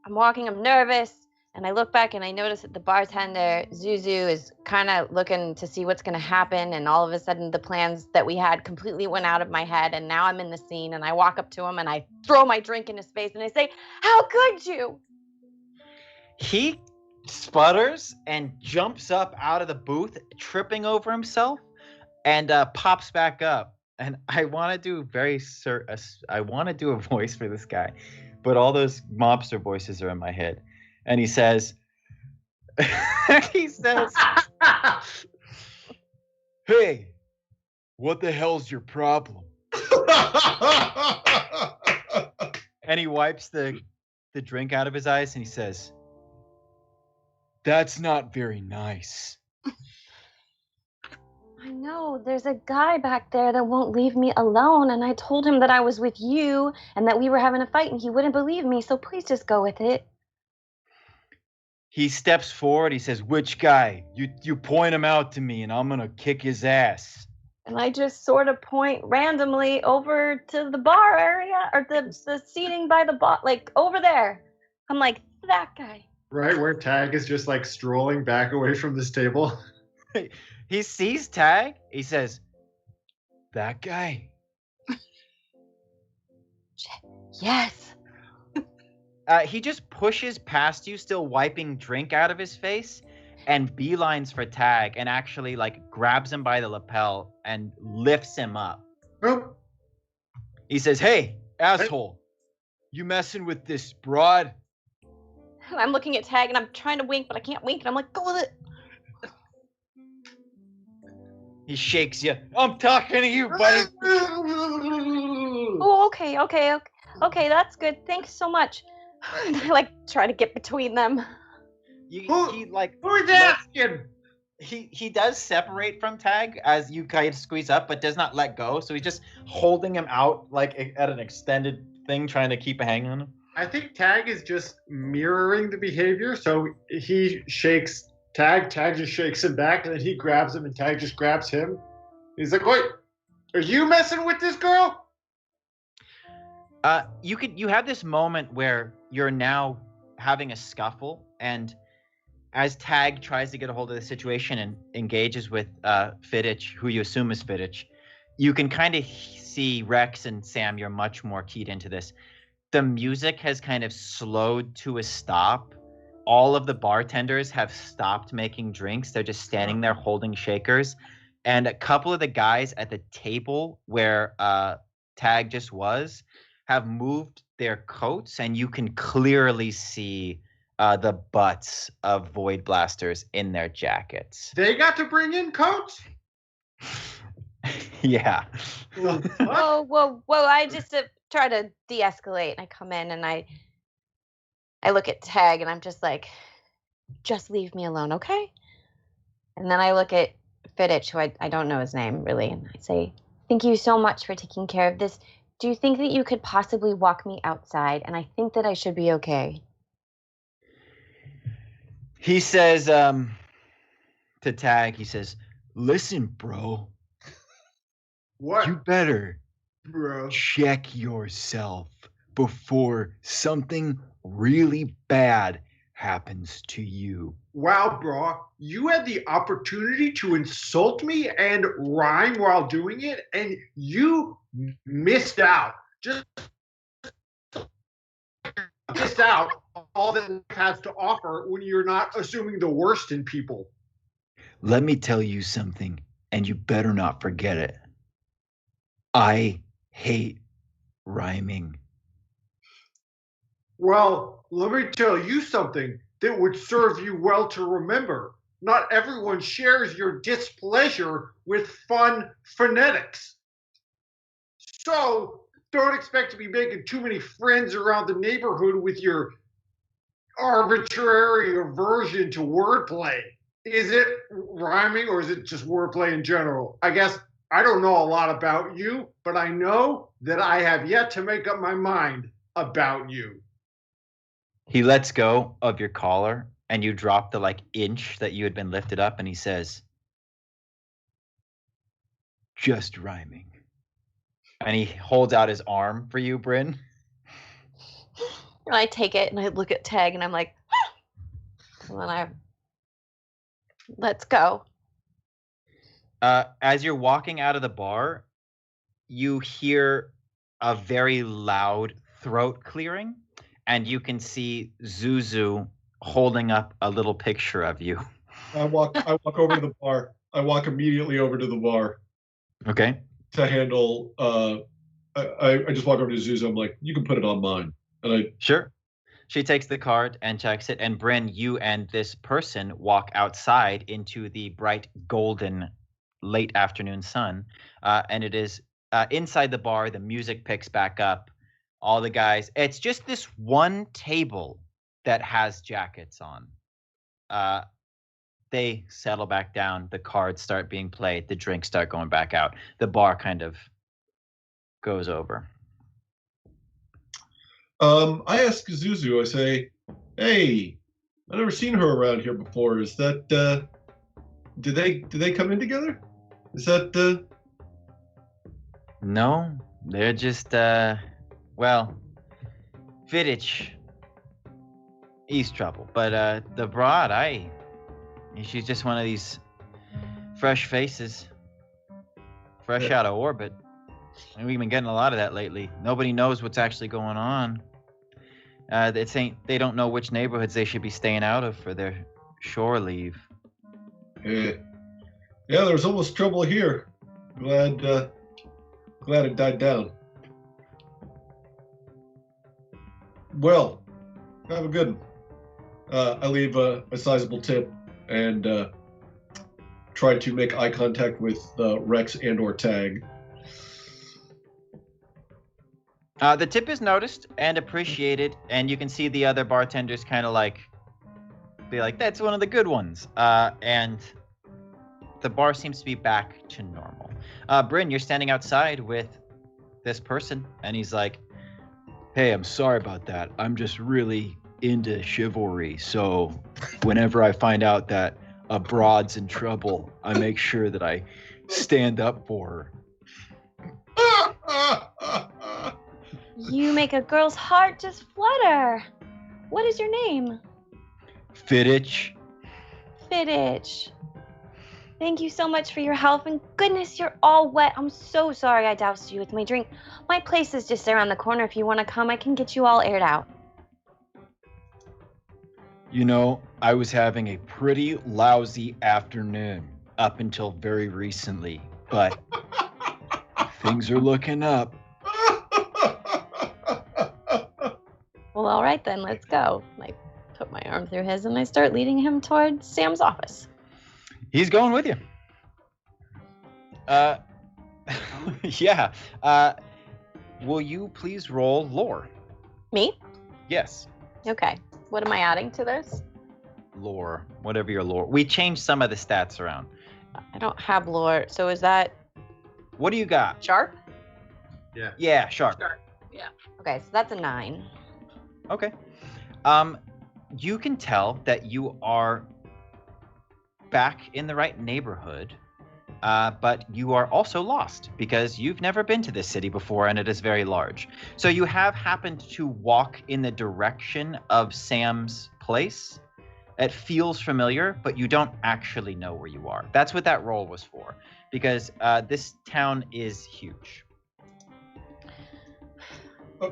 walking, I'm nervous, and I look back and I notice that the bartender, Zuzu, is kind of looking to see what's going to happen, and all of a sudden the plans that we had completely went out of my head, and now I'm in the scene, and I walk up to him and I throw my drink in his face and I say, how could you? He sputters and jumps up out of the booth, tripping over himself, and pops back up. And I want to do a voice for this guy, but all those mobster voices are in my head. And he says, hey, what the hell's your problem? And he wipes the drink out of his eyes and he says, that's not very nice. I know, there's a guy back there that won't leave me alone, and I told him that I was with you and that we were having a fight, and he wouldn't believe me, so please just go with it. He steps forward, he says, which guy? You point him out to me and I'm gonna kick his ass. And I just sort of point randomly over to the bar area, or the seating by the bar, like over there. I'm like, that guy. Right where Tag is just like strolling back away from this table. He sees Tag. He says, that guy? Yes. He just pushes past you, still wiping drink out of his face, and beelines for Tag, and actually like grabs him by the lapel and lifts him up. Oh. He says, hey, asshole, you messing with this broad? And I'm looking at Tag and I'm trying to wink, but I can't wink. And I'm like, go with it. He shakes you. I'm talking to you, buddy. Oh, okay, that's good. Thanks so much. And I like try to get between them. Who's asking? He does separate from Tag as you kind of squeeze up, but does not let go. So he's just holding him out like at an extended thing, trying to keep a hang on him. I think Tag is just mirroring the behavior. So he shakes Tag, Tag just shakes him back, and then he grabs him, and Tag just grabs him. He's like, "Wait, are you messing with this girl?" You have this moment where you're now having a scuffle, and as Tag tries to get a hold of the situation and engages with Fittich, who you assume is Fittich, you can kind of see Rex and Sam, you're much more keyed into this. The music has kind of slowed to a stop. All of the bartenders have stopped making drinks. They're just standing there holding shakers. And a couple of the guys at the table where Tag just was have moved their coats, and you can clearly see the butts of Void Blasters in their jackets. They got to bring in coats? Yeah. Whoa! I just try to de-escalate. I come in and I look at Tag and I'm just like, just leave me alone, okay? And then I look at Fittich, who I don't know his name really, and I say, thank you so much for taking care of this. Do you think that you could possibly walk me outside? And I think that I should be okay. He says to Tag, he says, listen, bro. What? You better Bro. check yourself before something really bad happens to you. Wow, bro. You had the opportunity to insult me and rhyme while doing it, and you missed out. Just missed out on all that life has to offer when you're not assuming the worst in people. Let me tell you something, and you better not forget it. I hate rhyming. Well, let me tell you something that would serve you well to remember. Not everyone shares your displeasure with fun phonetics. So, don't expect to be making too many friends around the neighborhood with your arbitrary aversion to wordplay. Is it rhyming or is it just wordplay in general? I guess I don't know a lot about you, but I know that I have yet to make up my mind about you. He lets go of your collar, and you drop the inch that you had been lifted up, and he says, just rhyming. And he holds out his arm for you, Bryn. And I take it and I look at Tag and I'm like, and then let's go. As you're walking out of the bar, you hear a very loud throat clearing, and you can see Zuzu holding up a little picture of you. I walk over to the bar. I walk immediately over to the bar. Okay. To handle, I just walk over to Zuzu. I'm like, you can put it on mine. And Sure. She takes the card and checks it. And Bryn, you and this person walk outside into the bright golden late afternoon sun. And it is inside the bar. The music picks back up. All the guys. It's just this one table that has jackets on. They settle back down. The cards start being played. The drinks start going back out. The bar kind of goes over. I ask Zuzu, I say, hey, I've never seen her around here before. Is that, did they come in together? Is that, No, they're just, well, Fittich, he's trouble. But, the broad, she's just one of these fresh faces, fresh out of orbit. And we've been getting a lot of that lately. Nobody knows what's actually going on. They don't know which neighborhoods they should be staying out of for their shore leave. yeah, there's almost trouble here. Glad it died down. Well, have a good one. I leave a sizable tip and try to make eye contact with Rex and/or Tag. The tip is noticed and appreciated, and you can see the other bartenders kind of be like, that's one of the good ones. And the bar seems to be back to normal. Bryn, you're standing outside with this person, and he's like, hey, I'm sorry about that. I'm just really into chivalry, so whenever I find out that a broad's in trouble, I make sure that I stand up for her. You make a girl's heart just flutter. What is your name? Fittich. Fittich. Thank you so much for your help, and goodness, you're all wet. I'm so sorry I doused you with my drink. My place is just around the corner. If you want to come, I can get you all aired out. You know, I was having a pretty lousy afternoon up until very recently, but things are looking up. Well, all right then, let's go. I put my arm through his, and I start leading him towards Sam's office. He's going with you. Yeah. Will you please roll lore? Me? Yes. Okay. What am I adding to this? Lore. Whatever your lore. We changed some of the stats around. I don't have lore, so is that What do you got? Sharp? Yeah. Yeah, sharp. Sharp. Yeah. okay? So that's a 9. Okay. You can tell that you are back in the right neighborhood, but you are also lost because you've never been to this city before and it is very large. So you have happened to walk in the direction of Sam's place. It feels familiar, but you don't actually know where you are. That's what that roll was for, because this town is huge.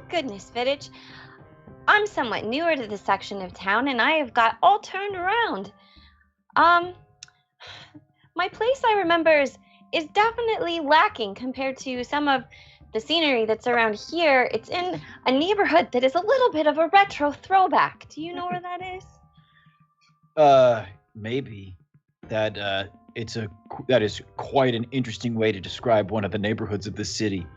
Goodness, Fittich. I'm somewhat newer to this section of town, and I have got all turned around. My place, I remember, is definitely lacking compared to some of the scenery that's around here. It's in a neighborhood that is a little bit of a retro throwback. Do you know where that is? Maybe. That is quite an interesting way to describe one of the neighborhoods of the city.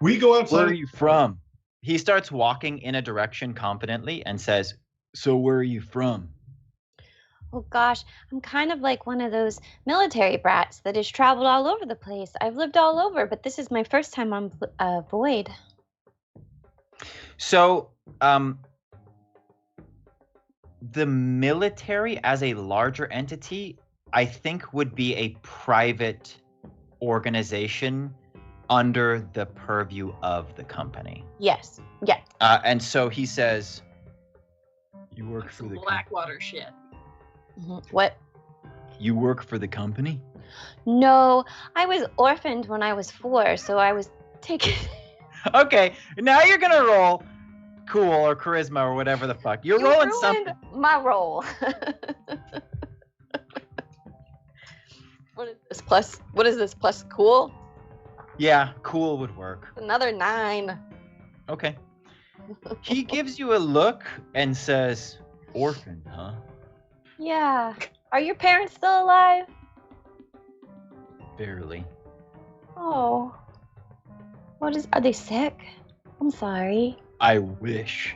We go outside. Where are you from? He starts walking in a direction confidently and says, So where are you from? Oh gosh, I'm kind of like one of those military brats that has traveled all over the place. I've lived all over, but this is my first time on Void. so, the military as a larger entity, I think would be a private organization under the purview of the company. Yes. Yeah. And so he says, You work for the Blackwater shit. What? You work for the company? No, I was orphaned when I was 4, so I was taken. Okay, now you're gonna roll cool or charisma or whatever the fuck. You're rolling ruined something. my roll. What is this plus? What is this plus cool? Yeah, cool would work. Another 9. Okay. He gives you a look and says, Orphan, huh? Yeah. Are your parents still alive? Barely. Oh. Are they sick? I'm sorry. I wish.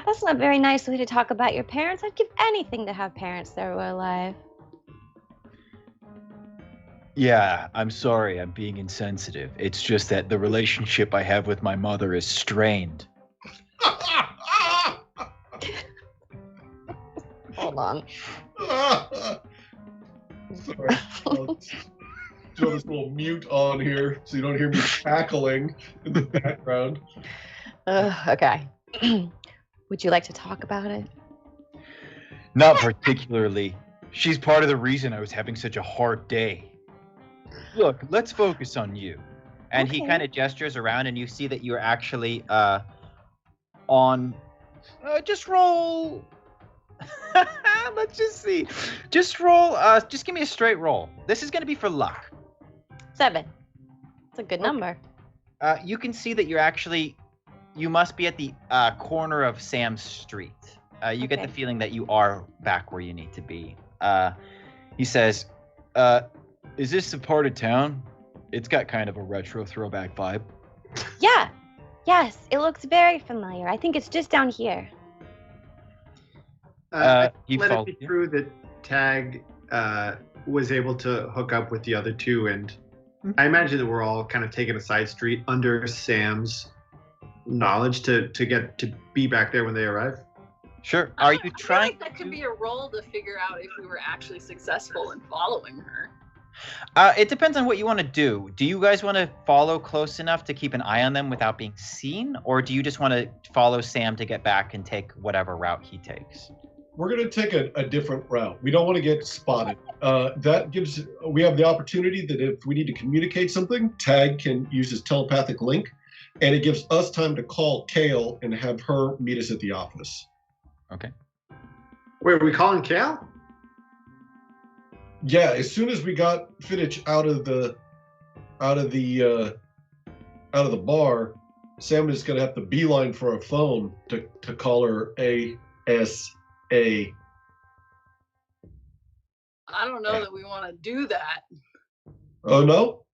That's not a very nice way to talk about your parents. I'd give anything to have parents that were alive. Yeah, I'm sorry, I'm being insensitive. It's just that the relationship I have with my mother is strained. Hold on. Sorry. I'll throw this little mute on here so you don't hear me cackling in the background. Okay. Would you like to talk about it? Not particularly. She's part of the reason I was having such a hard day. look, let's focus on you. And he Okay. kind of gestures around, and you see that you're actually on. Just roll. Let's just see. Just roll. Just give me a straight roll. This is going to be for luck. 7. It's a good number. You can see that you're actually. You must be at the corner of Sam's Street. You get the Okay. feeling that you are back where you need to be. He says, Is this a part of town? It's got kind of a retro throwback vibe. Yeah. Yes, it looks very familiar. I think it's just down here. He Let it followed be you. true that Tag was able to hook up with the other two, and I imagine that we're all kind of taking a side street under Sam's knowledge to get to be back there when they arrive. Sure. I Are you feel trying like that could be a role to figure out if we were actually successful in following her. It depends on what you want to do. Do you guys want to follow close enough to keep an eye on them without being seen? Or do you just want to follow Sam to get back and take whatever route he takes? We're going to take a different route. We don't want to get spotted. We have the opportunity that if we need to communicate something, Tag can use his telepathic link, and it gives us time to call Kale and have her meet us at the office. Okay. Wait, are we calling Kale? Yeah, as soon as we got Fittich out of the bar, Sam is going to have to beeline for a phone to call her ASA. I don't know that we want to do that. Oh no?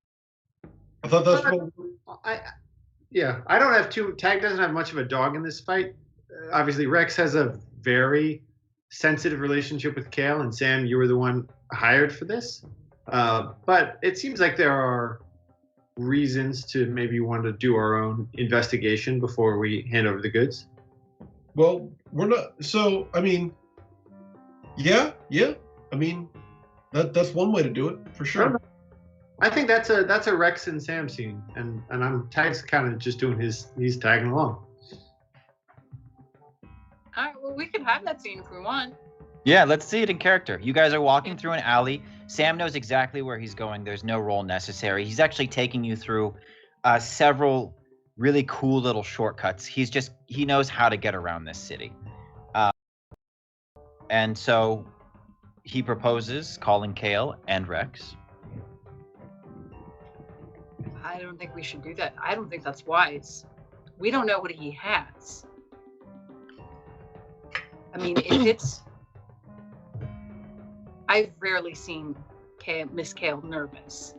I thought that's what. I don't have Tag doesn't have much of a dog in this fight. Obviously, Rex has a very sensitive relationship with Kale, and Sam, you were the one hired for this. But it seems like there are reasons to maybe want to do our own investigation before we hand over the goods. Well, we're not. So I mean, yeah. I mean, that's one way to do it for sure. I think that's a Rex and Sam scene, and Tag's kind of just doing he's tagging along. All right, well, we could have that scene if we want. Yeah, let's see it in character. You guys are walking through an alley. Sam knows exactly where he's going. There's no roll necessary. He's actually taking you through several really cool little shortcuts. He knows how to get around this city. And so he proposes calling Kale and Rex. I don't think we should do that. I don't think that's wise. We don't know what he has. I mean, if it's... I've rarely seen Miss Kale nervous.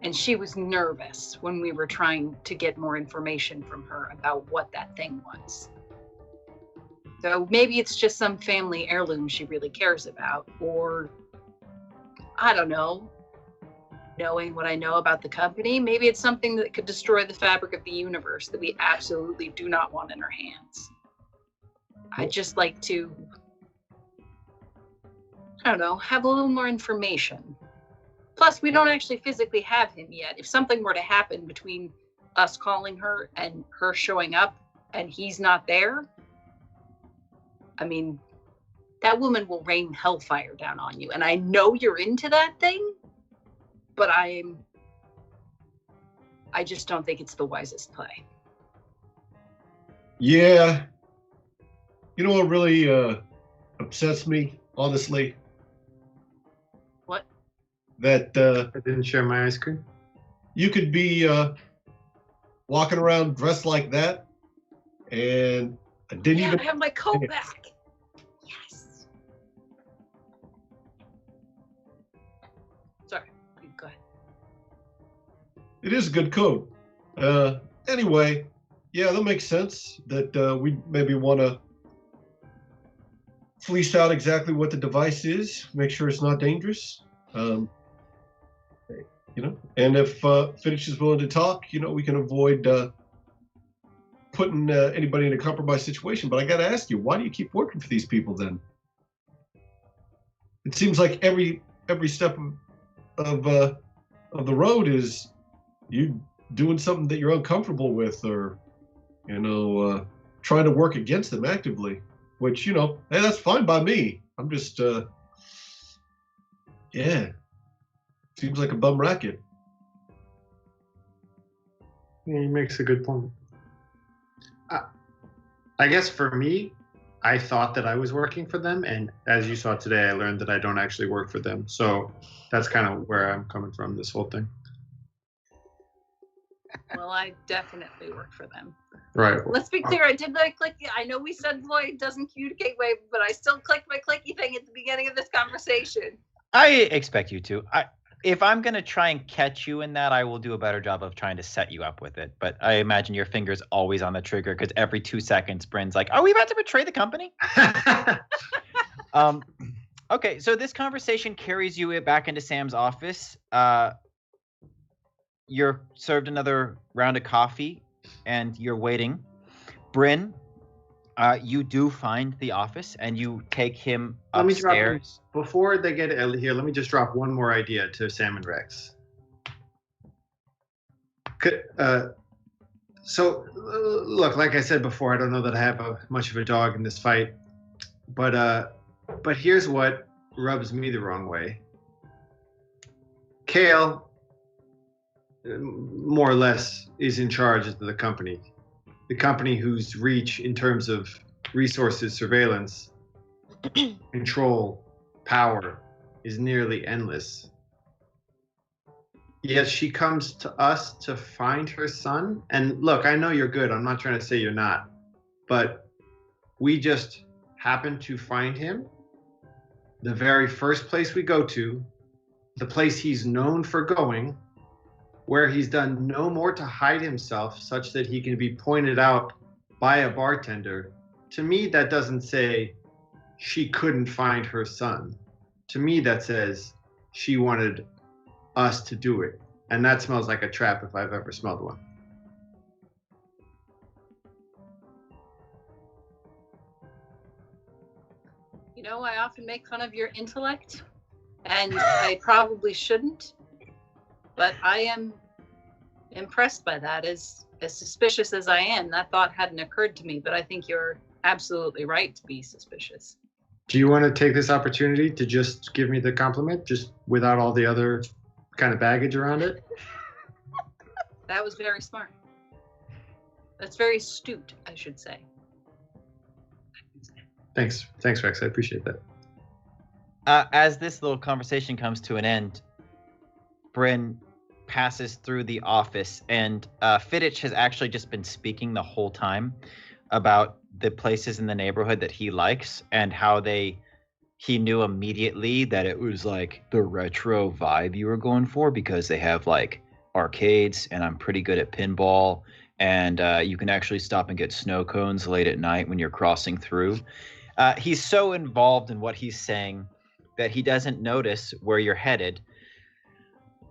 And she was nervous when we were trying to get more information from her about what that thing was. So maybe it's just some family heirloom she really cares about, or I don't know, knowing what I know about the company, maybe it's something that could destroy the fabric of the universe that we absolutely do not want in our hands. I'd just like to, I don't know, have a little more information. Plus, we don't actually physically have him yet. If something were to happen between us calling her and her showing up and he's not there, I mean, that woman will rain hellfire down on you. And I know you're into that thing, but I just don't think it's the wisest play. Yeah. You know what really upsets me, honestly? What? That I didn't share my ice cream. you could be walking around dressed like that, and I didn't Yeah, even I have my coat back. Yes. Sorry, go ahead. It is a good coat. Anyway, yeah, that makes sense that we maybe want to fleece out exactly what the device is, make sure it's not dangerous. You know, and if Fittich is willing to talk, you know, we can avoid putting anybody in a compromised situation. But I got to ask you, why do you keep working for these people then? It seems like every step of the road is you doing something that you're uncomfortable with, or you know, trying to work against them actively. Which, you know, hey, that's fine by me. I'm just, yeah, seems like a bum racket. Yeah, he makes a good point. I guess for me, I thought that I was working for them, and as you saw today, I learned that I don't actually work for them. So that's kind of where I'm coming from, this whole thing. Well, I definitely work for them. Right. Let's be clear. I did like click. I know we said Lloyd doesn't communicate well, but I still clicked my clicky thing at the beginning of this conversation. I expect you to. If I'm going to try and catch you in that, I will do a better job of trying to set you up with it. But I imagine your finger's always on the trigger because every 2 seconds, Bryn's like, are we about to betray the company? Okay, so this conversation carries you back into Sam's office. You're served another round of coffee, and you're waiting. Bryn, you do find the office, and you take him upstairs. Before they get here, let me just drop one more idea to Sam and Rex. So, look, like I said before, I don't know that I have much of a dog in this fight, but here's what rubs me the wrong way. Kale, more or less, is in charge of the company whose reach in terms of resources, surveillance, control, power is nearly endless. Yet she comes to us to find her son. And look, I know you're good. I'm not trying to say you're not. But we just happen to find him. The very first place we go to, the place he's known for going, where he's done no more to hide himself such that he can be pointed out by a bartender. To me, that doesn't say she couldn't find her son. To me, that says she wanted us to do it. And that smells like a trap if I've ever smelled one. You know, I often make fun of your intellect, and I probably shouldn't, but I am impressed by that. As suspicious as I am, that thought hadn't occurred to me, but I think you're absolutely right to be suspicious. Do you want to take this opportunity to just give me the compliment, just without all the other kind of baggage around it? That was very smart. That's very astute, I should say. Thanks, Rex. I appreciate that. As this little conversation comes to an end, Bryn passes through the office, and Fittich has actually just been speaking the whole time about the places in the neighborhood that he likes and how he knew immediately that it was like the retro vibe you were going for because they have like arcades, and I'm pretty good at pinball, and you can actually stop and get snow cones late at night when you're crossing through. He's so involved in what he's saying that he doesn't notice where you're headed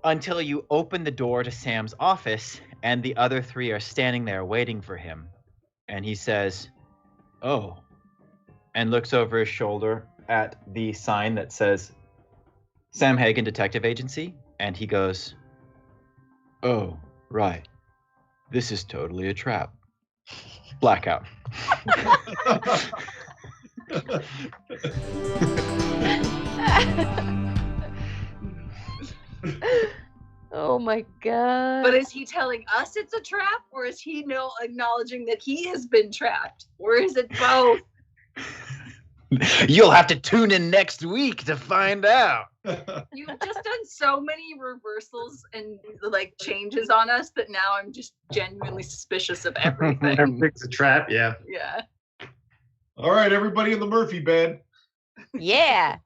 until you open the door to Sam's office and the other three are standing there waiting for him. And he says, "Oh," and looks over his shoulder at the sign that says Sam Hagen Detective Agency. And he goes, "Oh, right. This is totally a trap." Blackout. Oh my god. But is he telling us it's a trap, or is he acknowledging that he has been trapped? Or is it both? You'll have to tune in next week to find out. You've just done so many reversals and like changes on us that now I'm just genuinely suspicious of everything. Everything's a trap, yeah. Yeah. All right, everybody in the Murphy bed. Yeah.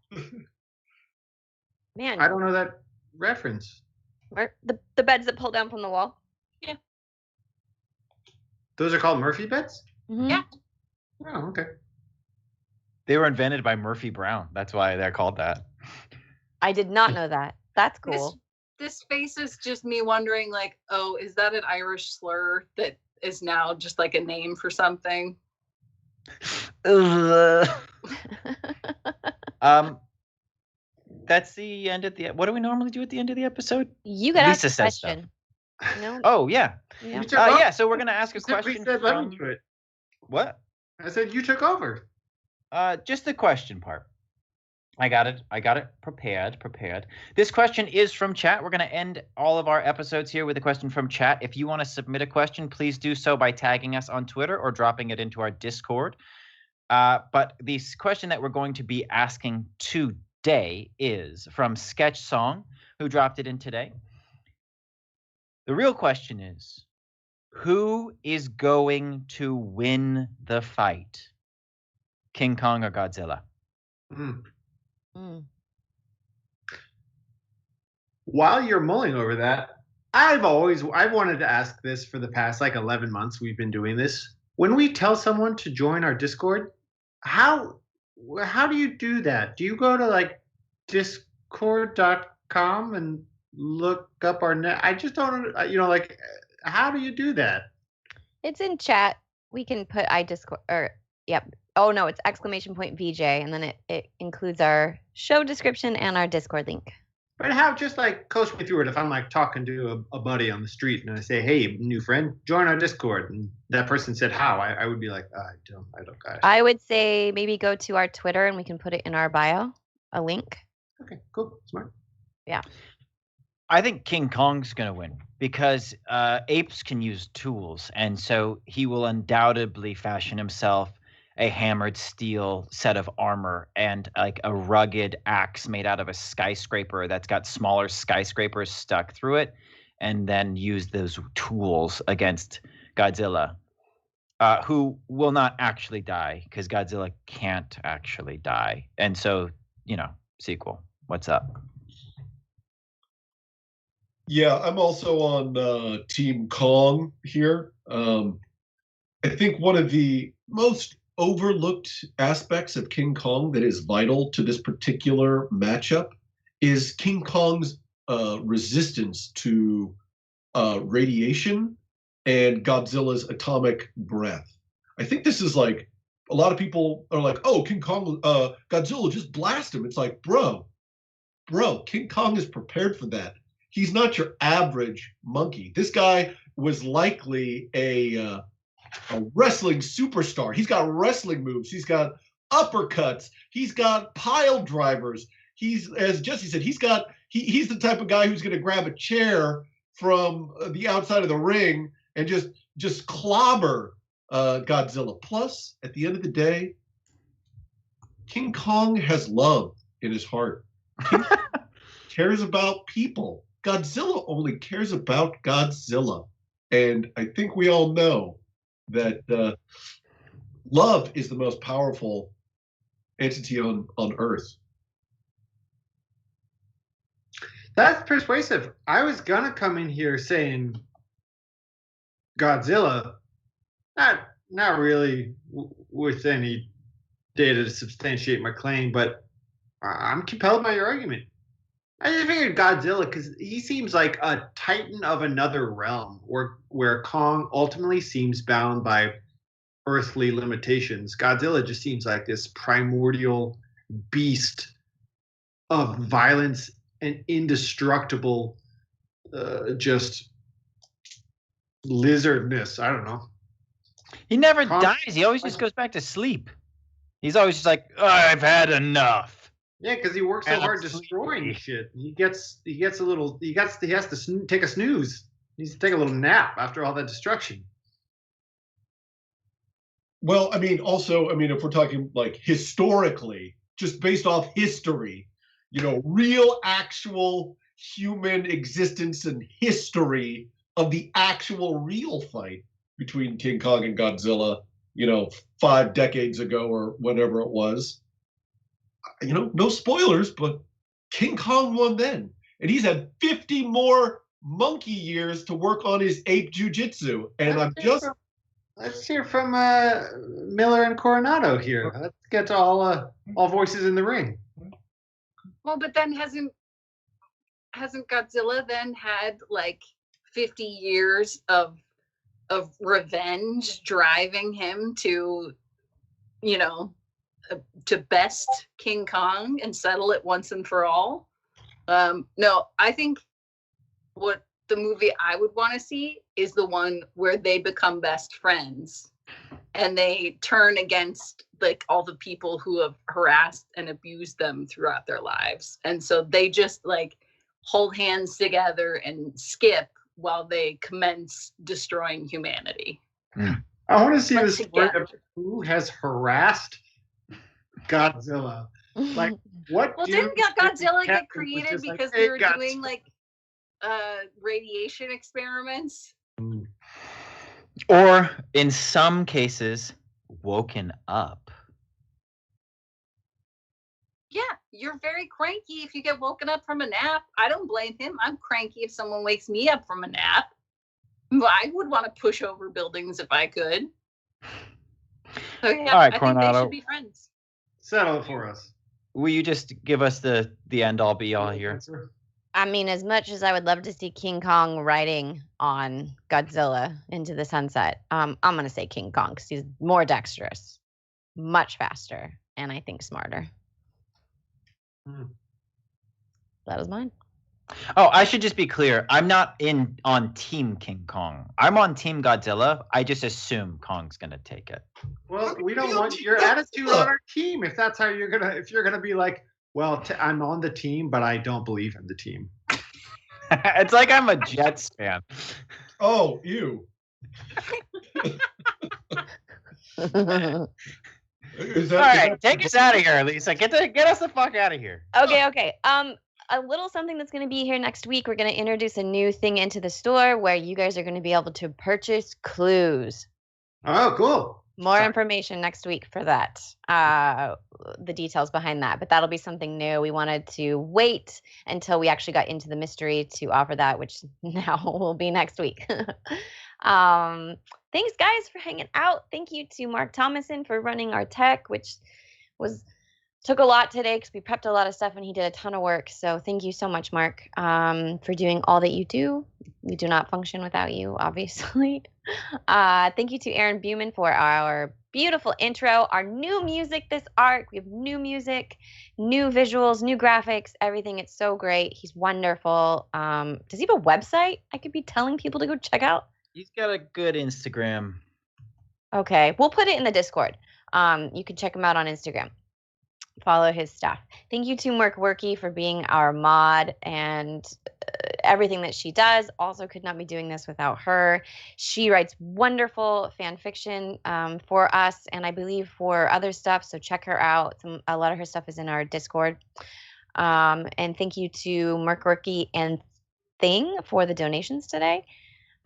Man, I don't know that reference. the beds that pull down from the wall. Yeah. Those are called Murphy beds? Mhm. Yeah. Oh, okay. They were invented by Murphy Brown. That's why they're called that. I did not know that. That's cool. This face is just me wondering, like, oh, is that an Irish slur that is now just like a name for something? That's the end of the. What do we normally do at the end of the episode? You got to ask Lisa a says stuff. question. No. Oh yeah, Yeah. yeah. So we're gonna ask a You said we question. said let From, me do it. what? I said you took over. Just the question part. I got it prepared. This question is from chat. We're going to end all of our episodes here with a question from chat. If you want to submit a question, please do so by tagging us on Twitter or dropping it into our Discord. But the question that we're going to be asking today is from Sketch Song, who dropped it in today. The real question is, Who is going to win the fight? King Kong or Godzilla? While you're mulling over that, I've wanted to ask this for the past like 11 months. We've been doing this. When we tell someone to join our Discord, how do you do that? Do you go to like discord.com and look up our net? I just don't, like, how do you do that? It's in chat. We can put iDiscord or yep. Oh no, it's ! VJ, and then it includes our show description and our Discord link. But how, just like coach me through it, if I'm like talking to a buddy on the street and I say, hey, new friend, join our Discord, and that person said how, I would be like, I don't got it. I would say maybe go to our Twitter and we can put it in our bio, a link. Okay, cool, smart. Yeah. I think King Kong's going to win because apes can use tools, and so he will undoubtedly fashion himself a hammered steel set of armor and like a rugged axe made out of a skyscraper that's got smaller skyscrapers stuck through it, and then use those tools against Godzilla, who will not actually die because Godzilla can't actually die. And so, sequel, what's up? Yeah, I'm also on Team Kong here. I think one of the most overlooked aspects of King Kong that is vital to this particular matchup is King Kong's resistance to radiation and Godzilla's atomic breath. I think this is like, a lot of people are like, oh, King Kong, Godzilla, just blast him. It's like, bro, King Kong is prepared for that. He's not your average monkey. This guy was likely a wrestling superstar. He's got wrestling moves. He's got uppercuts. He's got pile drivers. He's, as Jesse said, he's the type of guy who's going to grab a chair from the outside of the ring and just clobber Godzilla. Plus, at the end of the day, King Kong has love in his heart. King cares about people. Godzilla only cares about Godzilla. And I think we all know that love is the most powerful entity on Earth. That's persuasive. I was gonna come in here saying Godzilla, not really with any data to substantiate my claim, but I'm compelled by your argument. I just figured Godzilla because he seems like a titan of another realm, where Kong ultimately seems bound by earthly limitations. Godzilla just seems like this primordial beast of violence and indestructible, just lizardness. I don't know. He never dies. He always just goes back to sleep. He's always just like, I've had enough. Yeah, because he works so hard destroying shit. He has to take a snooze. He needs to take a little nap after all that destruction. Well, if we're talking like historically, just based off history, real actual human existence and history of the actual real fight between King Kong and Godzilla, 5 decades ago or whenever it was. No spoilers, but King Kong won then. And he's had 50 more monkey years to work on his ape jujitsu. And let's hear from Miller and Coronado here. Let's get to all voices in the ring. Well, but then hasn't Godzilla then had like 50 years of revenge driving him to, to best King Kong and settle it once and for all? No, I think what the movie I would want to see is the one where they become best friends and they turn against like all the people who have harassed and abused them throughout their lives. And so they just like hold hands together and skip while they commence destroying humanity. I want to see the story of who has harassed Godzilla. Like, what? Well, didn't Godzilla get created because they were doing like radiation experiments? Or in some cases, woken up. Yeah, you're very cranky if you get woken up from a nap. I don't blame him. I'm cranky if someone wakes me up from a nap. I would want to push over buildings if I could. So yeah, All right, I think they Coronado. should be friends. Settle it for us. Will you just give us the end all be all here? I mean, as much as I would love to see King Kong riding on Godzilla into the sunset, I'm going to say King Kong because he's more dexterous, much faster, and I think smarter. That is mine. Oh, I should just be clear. I'm not on Team King Kong. I'm on Team Godzilla. I just assume Kong's gonna take it. Well, we don't want your attitude on our team. If that's how you're gonna be like, well, I'm on the team, but I don't believe in the team. It's like I'm a Jets fan. Oh, you. All right, take us out of here, Lisa. Get us the fuck out of here. Okay. A little something that's going to be here next week. We're going to introduce a new thing into the store where you guys are going to be able to purchase clues. Oh, cool. More information next week for that. The details behind that, but that'll be something new. We wanted to wait until we actually got into the mystery to offer that, which now will be next week. Thanks, guys, for hanging out. Thank you to Mark Thomason for running our tech, which took a lot today because we prepped a lot of stuff and he did a ton of work. So thank you so much, Mark, for doing all that you do. We do not function without you, obviously. Thank you to Aaron Buman for our beautiful intro, our new music this arc. We have new music, new visuals, new graphics, everything. It's so great. He's wonderful. Does he have a website I could be telling people to go check out? He's got a good Instagram. Okay, we'll put it in the Discord. You can check him out on Instagram. Follow his stuff. Thank you to Merc Worky for being our mod and everything that she does. Also could not be doing this without her. She writes wonderful fan fiction for us and I believe for other stuff, so check her out. A lot of her stuff is in our Discord. And thank you to Merc Worky and Thing for the donations today.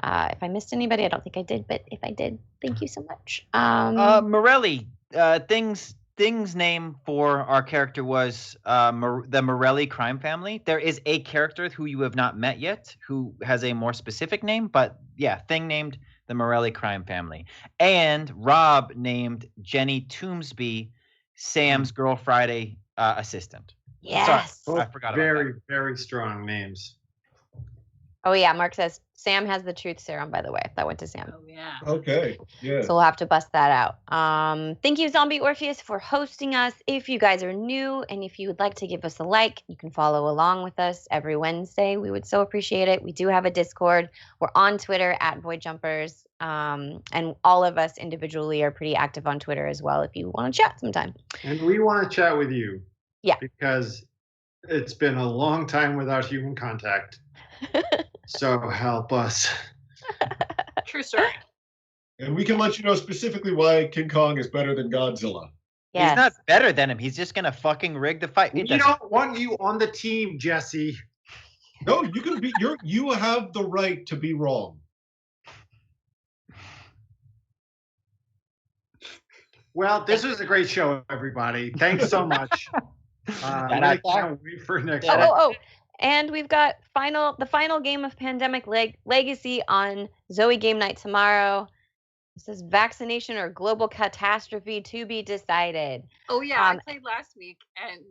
If I missed anybody, I don't think I did, but if I did, thank you so much. Morelli, Thing's name for our character was the Morelli crime family. There is a character who you have not met yet who has a more specific name, but yeah, Thing named the Morelli crime family. And Rob named Jenny Toomsby Sam's Girl Friday assistant. Yes. Sorry, I forgot about Very, very strong names. Oh, yeah. Mark says Sam has the truth serum, by the way. That went to Sam. Oh, yeah. Okay. Yeah. So we'll have to bust that out. Thank you, Zombie Orpheus, for hosting us. If you guys are new and if you would like to give us a like, you can follow along with us every Wednesday. We would so appreciate it. We do have a Discord. We're on Twitter at Void Jumpers. And all of us individually are pretty active on Twitter as well if you want to chat sometime. And we want to chat with you. Yeah. Because it's been a long time without human contact. So help us. True story. And we can let you know specifically why King Kong is better than Godzilla. Yes. He's not better than him. He's just gonna fucking rig the fight. We don't want you on the team, Jesse. No, you can be. You have the right to be wrong. Well, this was a great show, everybody. Thanks so much. I can't wait for next week. Oh. And we've got the final game of Pandemic Legacy on Zoe Game Night tomorrow. It says vaccination or global catastrophe to be decided. Oh yeah, I played last week and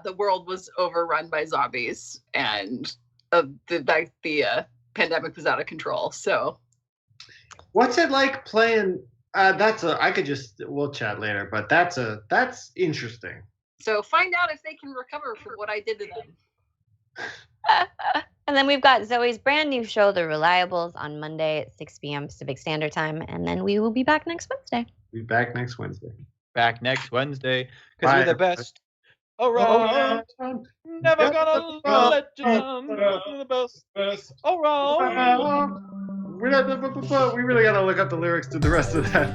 the world was overrun by zombies and the pandemic was out of control. So what's it like playing we'll chat later, but that's interesting. So find out if they can recover from what I did to them. And then we've got Zoe's brand new show, The Reliables, on Monday at 6 p.m. Pacific Standard Time. And then we will be back next Wednesday. Be back next Wednesday. Back next Wednesday. Because we're the best around. Never gonna let you down. We're the best around. We really got to look up the lyrics to the rest of that.